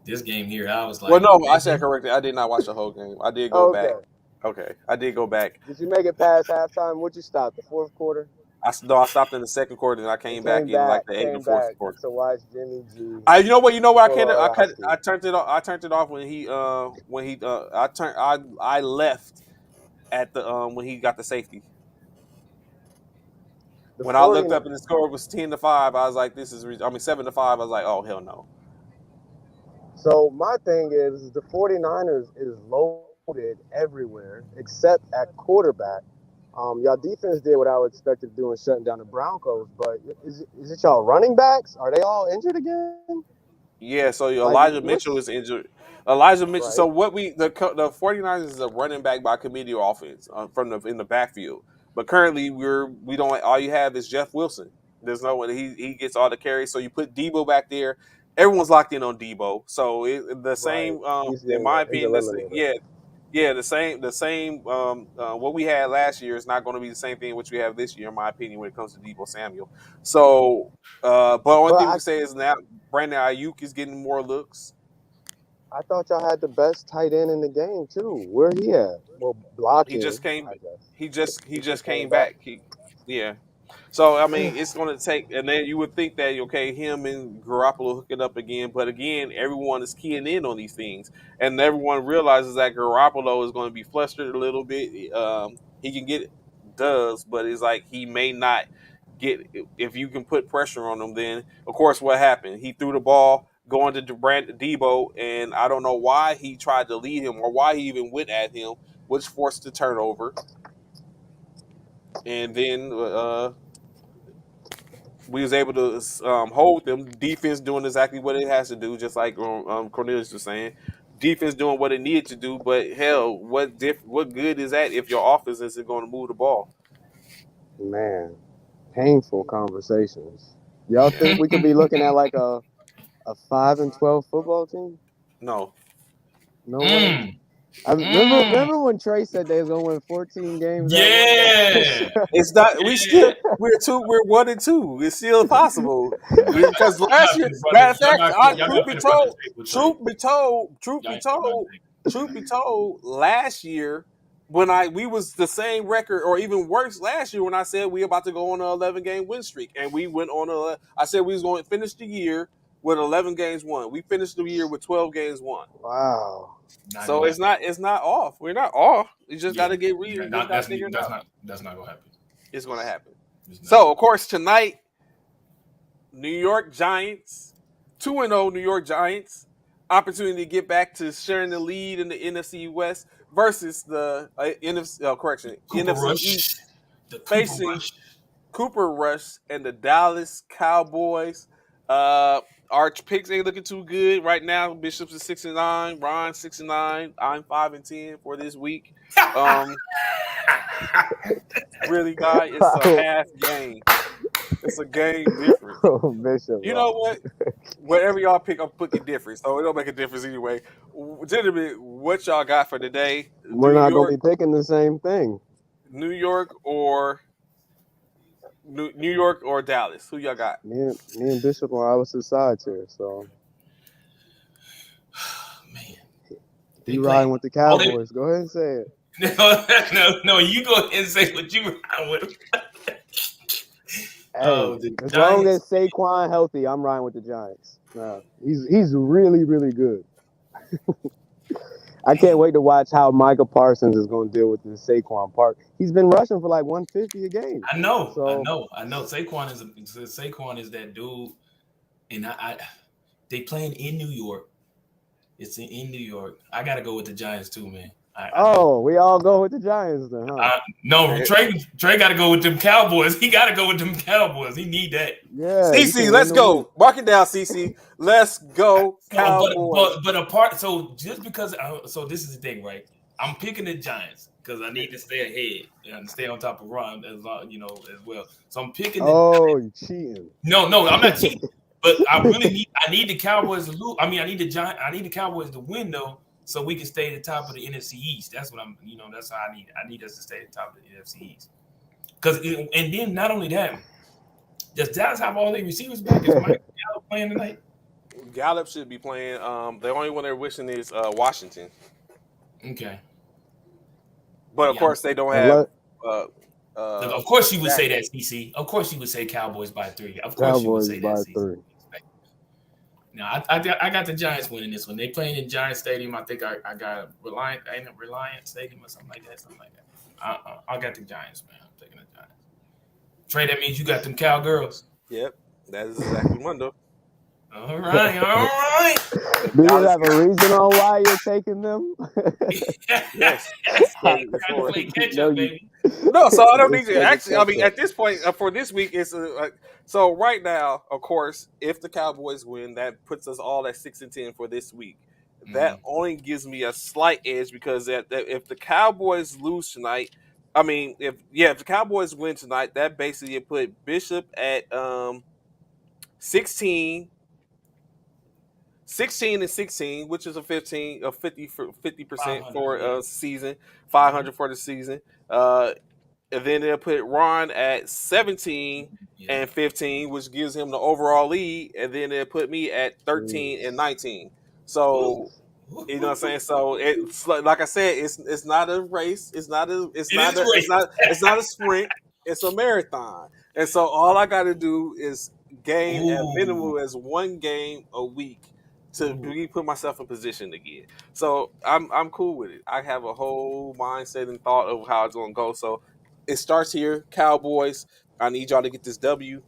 This game here, I was Well, like, no, I said man. correctly. I did not watch the whole game. I did go back. Okay. Okay, I did go back. Did you make it past halftime? Would you stop the fourth quarter? No, I stopped in the second quarter and I And came back in like the end of came the fourth back quarter. to watch Jimmy G You know what? You know what? pull a Orlovsky. I turned it off. I turned it off when he I left at the when he got the safety. The When I looked 49 up and the score was 10-5, I was like, "This is." I mean, 7-5. I was like, "Oh hell no." So my thing is the 49ers is loaded everywhere except at quarterback. Y'all defense did what I would expect it to do in shutting down the Broncos, but is it y'all running backs? Are they all injured again? Yeah, so Like Elijah what's Mitchell is injured. Elijah Mitchell. right? So what the 49ers is a running back by committee offense from the in the backfield. But currently we don't all you have is Jeff Wilson. There's no one he gets all the carries. So you put Debo back there. Everyone's locked in on Debo. So the Right. same He's in getting my he's opinion eliminated. yeah the same what we had last year is not going to be the same thing which we have this year in my opinion when it comes to Debo Samuel. So but only But thing we can say is now Brandon Ayuk is getting more looks. I thought y'all had the best tight end in the game too. Where he at? Well, He blocking, just came. I guess. He He just just came came back. back. Yeah. So I mean, it's going to take, and then you would think that okay, him and Garoppolo hook it up again, but again, everyone is keying in on these things, and everyone realizes that Garoppolo is going to be flustered a little bit. He can get does, but it's like he may not get if you can put pressure on him. Then of course, what happened? He threw the ball going to Brand Debo, and I don't know why he tried to lead him or why he even went at him, which forced the turnover, and then we was able to hold them. Defense doing exactly what it has to do, just like Cornelius was saying. Defense doing what it needed to do, but hell, what good is that if your offense isn't going to move the ball? Man, painful conversations. Y'all Yeah, think we could be looking at like a 5-12 football team? no, No way. Mm, I remember mm. remember when Trey said they was gonna win 14 games at one day. Yeah, it's not. yeah. We're 1-2. It's still possible Nah, because y'all last got year, finished matter of y'all fact, got fin- y'all truth got be finished running told, the table, Trey. Y'all ain't finna run the table. truth be told, last year when we was the same record or even worse last year when I said we about to go on an 11 game win streak and we went on I said we was going to finish the year with 11 games won. We finished the year with 12 games won. Wow. Not So gonna happen. it's not off. We're not off. We just got Yeah, to get yeah. we just Not, got to that's figure it that's out. not that's not gonna happen. It's going to happen. It's not. So of course tonight, New York Giants, 2-0 New York Giants, opportunity to get back to sharing the lead in the NFC West versus the Cooper NFC Rush, East, the Cooper facing Rush. Cooper Rush and the Dallas Cowboys. Our picks ain't looking too good right now. Bishop's is 6-9, Ron 6-9. I'm 5-10 for this week. Um, really, guy, it's a half game. It's a game difference. Oh, Bishop You know Ron. what? Whatever y'all pick, I'm picking different, so it don't make a difference anyway. Gentlemen, what y'all got for today? We're not gonna be picking the same thing. New York, or New York or Dallas? Who y'all got? Me and Bishop are opposite sides here, so Man, he they playing. riding with the Oh, they Cowboys. Go ahead and say it. no. You go ahead and say what you ride with. Hey, Oh, the as long Giants. as Saquon healthy, I'm riding with the Giants. He's really really good. I can't Man, wait to watch how Micah Parsons is going to deal with this Saquon Park. He's been rushing for like 150 a game. I know, I So know, I know. Saquon is that dude, and they playing in New York. It's in New York. I got to go with the Giants too, man. I do. we all go with the Giants then, huh? No, Eh, Trey got to go with them Cowboys. He got to go with them Cowboys. He need that. Yeah, you CC, can win let's the week. go. Mark it down, CC. Let's go, So, Cowboys. but apart. So just because. So this is the thing, right? I'm picking the Giants because I need to stay ahead and stay on top of Ron as well. So I'm picking the. Oh, you cheating. No, I'm not cheating. But I need the Cowboys to lose. I mean, I need the Cowboys to win though, so we can stay at the top of the NFC East. That's what that's how I need it. I need us to stay at the top of the NFC East. And then not only that, does Dallas have all their receivers back? Is Mike Gallup playing tonight? Gallup should be playing. The only one they're wishing is Washington, Okay. but of Yeah. course they don't have. Unless Uh, Of course you would Dak. say that, CC. Of course you would say Cowboys by 3. Of course you would Cowboys say that, by CC. 3. Now I got the Giants winning this one. They playing in Giant Stadium. I think I got Reliant Stadium or something like that. I got the Giants, man. I'm taking the Giants. Trey, that means you got them cowgirls. Yep, that is exactly Mundo. All right. Do you have a reason on why you're taking them? Yes, I Trying to play catch know up, you. baby. no, so I don't need It's to. playing Actually, I mean, catch up. at this point, for this week, it's so right now. Of course, if the Cowboys win, that puts us all at 6-10 for this week. That only gives me a slight edge because if the Cowboys lose tonight, I mean, if the Cowboys win tonight, that basically put Bishop at 16 and 16, which is a 50% 500, for yeah. season, 500 for the season. And then they'll put Ron at 17 Yeah. and 15, which gives him the overall lead. And then they'll put me at 13 Jeez. and 19. So, Ooh. you know what I'm saying? So it's like I said, it's not a race. It's not It is great. it's not a sprint. It's a marathon. And so all I got to do is gain at Ooh. minimum as one game a week to Ooh. put myself in position again. So I'm cool with it. I have a whole mindset and thought of how it's gonna go. So it starts here, Cowboys. I need y'all to get this W.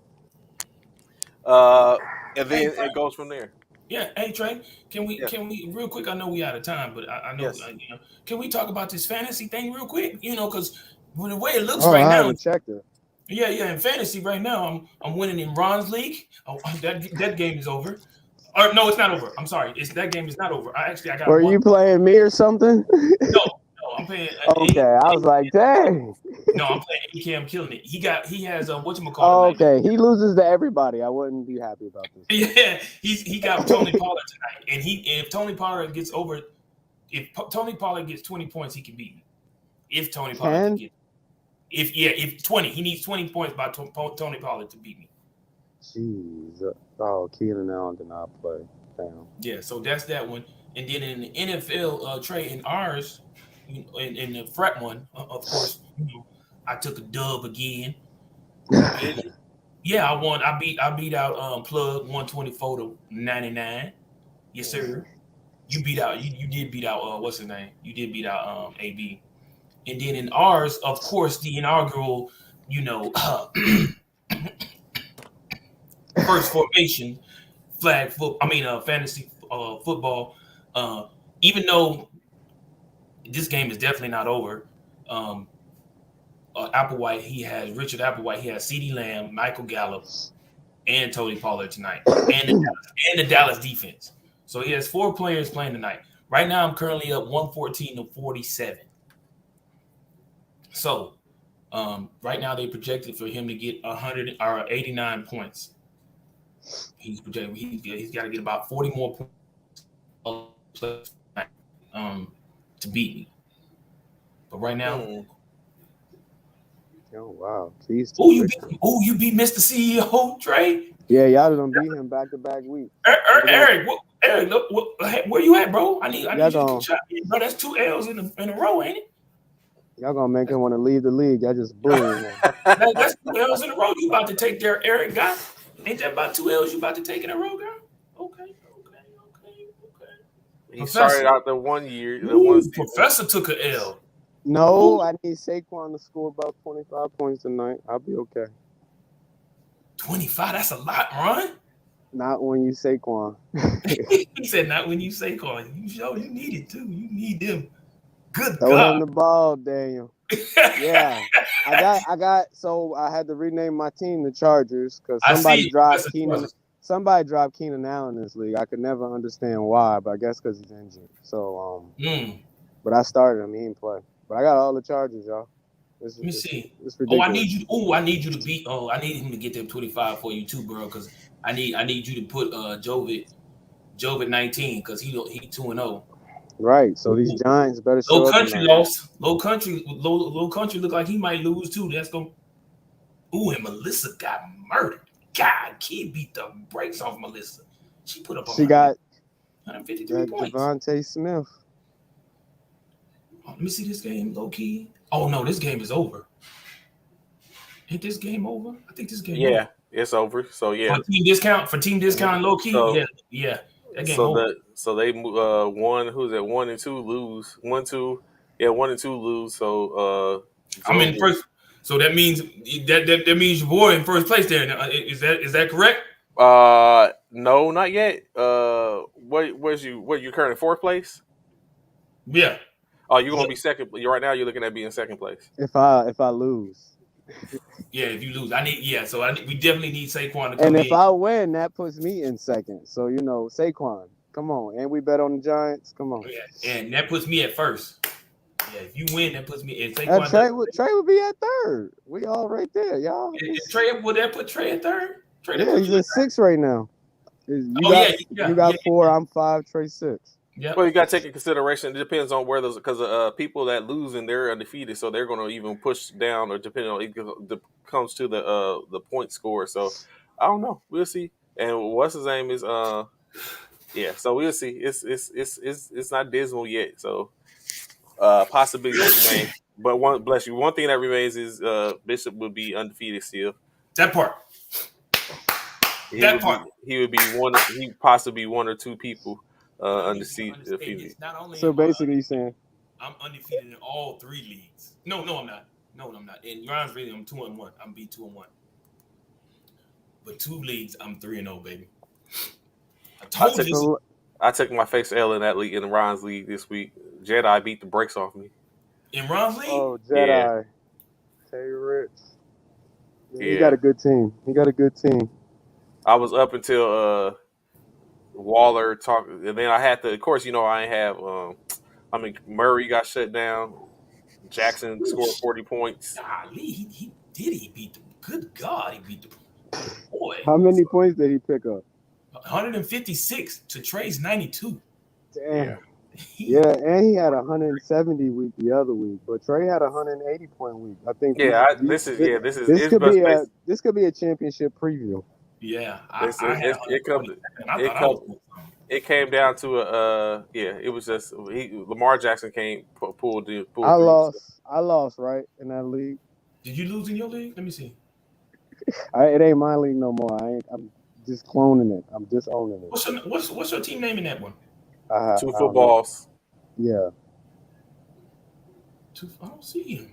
And Hey, then Trey. it goes from there. Yeah. Hey, Trey. Can Yeah. we real quick? I know we out of time, but I know Yes. Can we talk about this fantasy thing real quick? Because the way it looks Oh, right I now, haven't checked it. yeah, in fantasy right now, I'm winning in Ron's league. Oh, that game is over. Or no, it's not over. I'm sorry. That game is not over. I got Were one. you playing me or something? No, I'm playing. Okay, I was like, dang. No, I'm playing AK. I'm killing it. He has whatchamacallit Oh, tonight. okay, he loses to everybody. I wouldn't be happy about this. Yeah, he got Tony Pollard tonight, and if Tony Pollard gets 20 points, he can beat me. If Tony Pollard can get, if 20, he needs 20 points by Tony Pollard to beat me. Jeez. Oh, Keenan Allen did not play. Damn. Yeah, so that's that one. And then in the NFL, Trey, in ours, in the frat one, of course, I took a dub again. Did you? Yeah, I won. I beat out Plug 124 to 99. Yes, sir. You beat out. You did beat out. What's his name? You did beat out AB. And then in ours, of course, the inaugural, first formation flag foot. Fantasy football. Even though this game is definitely not over. Applewhite, Richard Applewhite. He has CeeDee Lamb, Michael Gallup, and Tony Pollard tonight, and the Dallas defense. So he has 4 players playing tonight. Right now, I'm currently up 114 to 47. So right now they projected for him to get 100 or 89 points. He's projected. He's got to get about 40 more points to beat me. But right now. Oh wow! Jeez. You beat Mr. CEO, Trey. Yeah, y'all gonna beat him back-to-back weeks. Eric, where you at, bro? I need you to chop in, bro. That's 2 L's in a row, ain't it? Y'all gonna make him want to leave the league. Y'all just bullying him. That's 2 L's in a row. You about to take there, Eric guy? Ain't that about 2 L's you about to take in a row, girl? Okay. He started out the 1 year. Professor took a L. No, I need Saquon to score about 25 points tonight. I'll be okay. 25? That's a lot, Ron. Not when you Saquon. He said, "Not when you Saquon. You need it too. You need them." Good Throw God. him the ball, Daniel. Yeah, I got. So I had to rename my team the Chargers because somebody dropped Keenan. Somebody dropped Keenan Allen in this league. I could never understand why, but I guess because he's injured. So but I started him. He didn't play. But I got all the Chargers, y'all. Let me see. It's ridiculous. I need you to beat. I need him to get them 25 for you too, bro. Because I need you to put Jovid 19 because he 2-0. Right. So these Giants better show Low up Country tonight. lost. Low Country look like he might lose too. That's going. Ooh, and Melissa got murdered. God, kid beat the brakes off Melissa. She put up. She got 153 points. Devontae Smith. Oh, let me see this game, low key. Oh no, this game is over. Ain't this game over? I think this game. Yeah, it's over. So yeah. For team discount, low key. So, yeah. That game over. So they won. Who's that? 1 and 2 lose. 1-2. Yeah, 1 and 2 lose. So I'm in first. So that means that means your boy in first place there. Is that correct? No, not yet. What you currently fourth place? Yeah. Oh, you're gonna be second. Right now, you're looking at being second place. If I lose, Yeah, if you lose, we definitely need Saquon to and come if in. I win, that puts me in second. So Saquon, come on, and we bet on the Giants. Come on. Yeah, and that puts me at first. Yeah, if you win, that puts me. And And Saquon Trey would be at third. We all right there, y'all. and Trey, would that put Trey at third? Trey, that Yeah, put he's you at 6 right now. Oh yeah, yeah, You got yeah, 4. I'm 5. Trey 6. yeah. Well, you got to take in consideration. It depends on where those because people that lose and they're undefeated, so they're going to even push down or depending on it comes to the point score. So I don't know. We'll see. And what's his name is yeah. So we'll see. It's not dismal yet. So possibilities remain. But one thing that remains is Bishop would be undefeated still. That part. He would be one. He possibly one or two people undefeated. Not only So am I basically, he's saying I'm undefeated in all 3 leagues. No, I'm not. No, I'm not. In Ron's really, I'm 2-1. I'm beat 2-1. But 2 leagues, I'm 3-0, baby. I told you. I took my face L in that league in Ron's league this week. Jedi beat the brakes off me. In Ron's league? Oh, Jedi. Yeah. Terry Rich. Yeah. He got a good team. I was up until Waller talked, and then I had to. Of course, I ain't have. Murray got shut down. Jackson scored 40 points. Golly, he beat the. Good God, he beat the boy. How many points did he pick up? 156 to Trey's 92. Damn. Yeah, and he had 170 week the other week, but Trey had 180 point week. I think. Yeah, this could be a championship preview. Yeah, it came down to it was just Lamar Jackson pulled I lost right in that league. Did you lose in your league? Let me see. It ain't my league no more. I'm just cloning it. I'm just owning it. What's your team name in that one? 2 footballs. Yeah. I don't see him.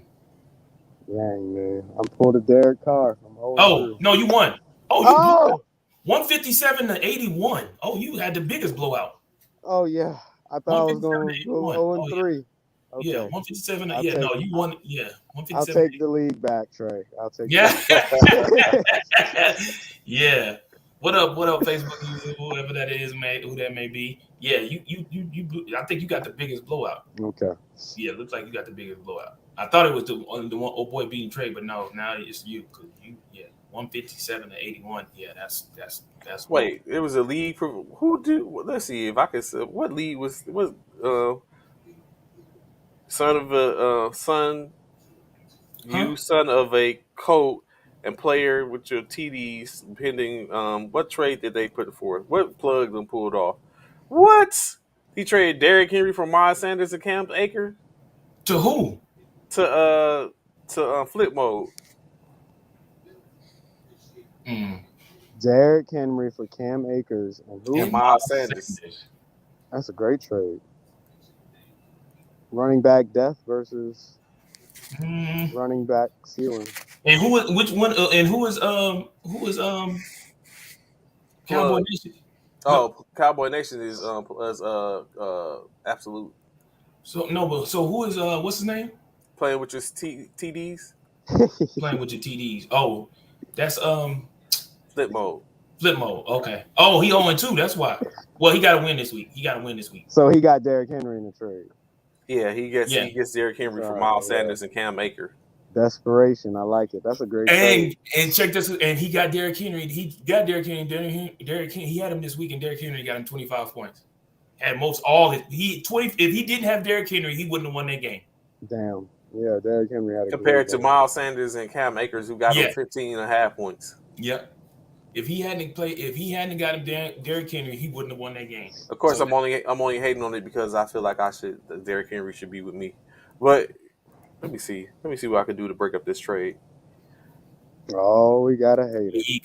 Dang, man. I'm pulled a Derek Carr. No, you won. Oh, 157 to 81. Oh, you had the biggest blowout. Oh yeah. I thought I was going to go 0-3. Okay. Yeah, 157. You won. Yeah, 157. I'll take the league back, Trey. I'll take. Yeah. Yeah. What up, Facebook user, whoever that is, who that may be. Yeah, you. I think you got the biggest blowout. Okay. Yeah, it looks like you got the biggest blowout. I thought it was the one old boy beating Trey, but no, now it's you. 157 to 81. Yeah, that's. Wait, it was a league. Who did? Let's see if I can. What league was son of a son of a coach and player with your TDs pending. What trade did they put forth? What plug them pulled off? What he traded Derrick Henry from Miles Sanders and Cam Akers to who? To Flip Mode. Derrick Henry for Cam Akers and who? And Miles Sanders. That's a great trade. Running back depth versus running back ceiling. And who was which one? And who was Cowboy Nation? Oh, Cowboy Nation is absolute. So who is what's his name? Playing with your TDs. Playing with your TDs. Oh, that's Flip Mode. Flip Mode. Okay. Oh, he 0-2. That's why. Well, he got to win this week. So he got Derrick Henry in the trade. Yeah, he gets Derrick Henry from Miles Sanders and Cam Akers. Desperation. I like it. That's a great trade. And check this. And he got Derrick Henry. Derrick Henry. He had him this week, and Derrick Henry got him 25 points. Had most all his 20. If he didn't have Derrick Henry, he wouldn't have won that game. Damn. Yeah, Derrick Henry had compared to Miles Sanders and Cam Akers, who got him 15.5 points. Yeah. If he hadn't got him Derrick Henry, he wouldn't have won that game. Of course, I'm only hating on it because I feel like Derrick Henry should be with me. But let me see what I can do to break up this trade. Oh, we gotta hate it. Here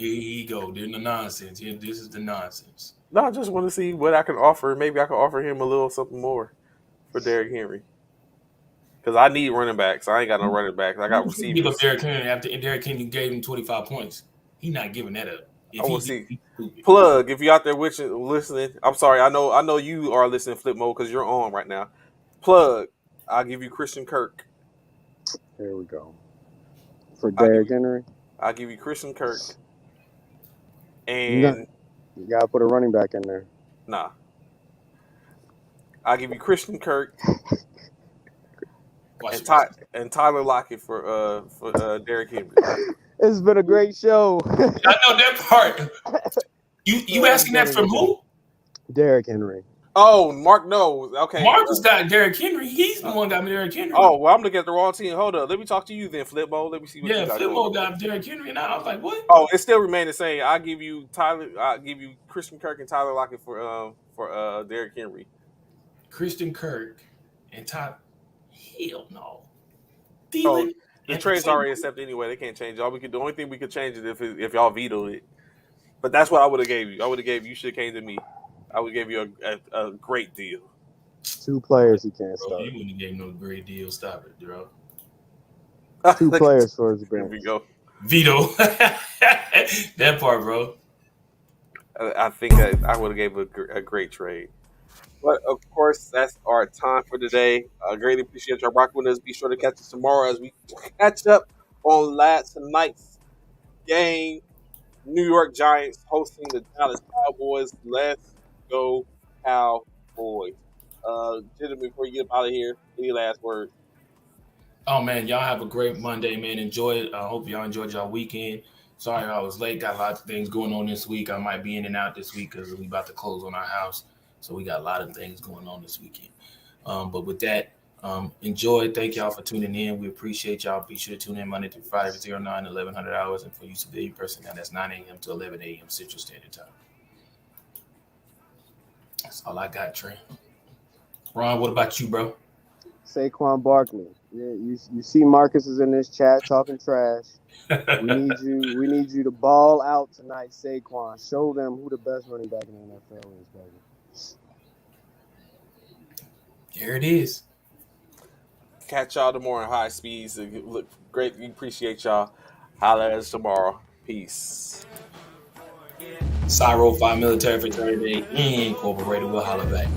you go. There's the nonsense. This is the nonsense. No, I just want to see what I can offer. Maybe I can offer him a little something more for Derrick Henry. because I need running backs. I ain't got no running backs. I got Give up receivers. Derrick Henry after Derrick Henry gave him 25 points. He not giving that up. I If want he to do, see. he's stupid. Plug, if you out there listening, I'm sorry. I know you are listening flip mode because you're on right now. Plug, I'll give you Christian Kirk. Here we go. For I'll give Derrick Henry, I'll give you Christian Kirk. you got And you got to put a running back in there. nah, I'll give you Christian Kirk Watch and it. Tyler Lockett for Derrick Henry. It's been a great show. I know that part. You asking that from who? Derrick Henry. Oh, Mark knows. Okay. Marcus got Derrick Henry. He's the one got me Derrick Henry. Oh, well, I'm looking at the wrong team. Hold up. Let me talk to you then, Flip Mode. Let me see what you Yeah, got going. Flipmo got Derrick Henry, and I was like, what? Oh, it still remains the same. I'll give you Christian Kirk and Tyler Lockett for Derrick Henry. Christian Kirk and Top. Hell no. Oh, Thielen. the and trade's Pacheco. already accepted anyway. They can't change it. The only thing we could change is if y'all vetoed it. But that's what I would have gave you. I would have gave you. You should have came to me. I would give you a great deal. 2 players he can't Bro, start. you wouldn't have gave no great deal. Stop it, bro. 2 players for his There bench. we go. Veto. That part, bro. I think that I would have gave a great trade. But of course, that's our time for today. I greatly appreciate y'all rocking with us. Be sure to catch us tomorrow as we catch up on tonight's game. New York Giants hosting the Dallas Cowboys. Let's go Cowboys. Gentlemen, before you get out of here, any last words? Oh man, y'all have a great Monday, man. Enjoy it. I hope y'all enjoyed y'all weekend. Sorry I was late. Got lots of things going on this week. I might be in and out this week because we about to close on our house. So we got a lot of things going on this weekend. But with that, enjoy. Thank y'all for tuning in. We appreciate y'all. Be sure to tune in Monday through Friday at 09, 1100 hours. And for you civilian personnel, that's 9 a.m. to 11 a.m. Central Standard Time. That's all I got, Trey. Ron, what about you, bro? Saquon Barkley. Yeah, you see Marcus is in this chat talking trash. We need you to ball out tonight, Saquon. Show them who the best running back in the NFL is, baby. There it is. Catch y'all tomorrow in high speeds. Look great. We appreciate y'all. Holla at us tomorrow. Peace. Cyro 5 Military Fraternity Incorporated. We'll holla back.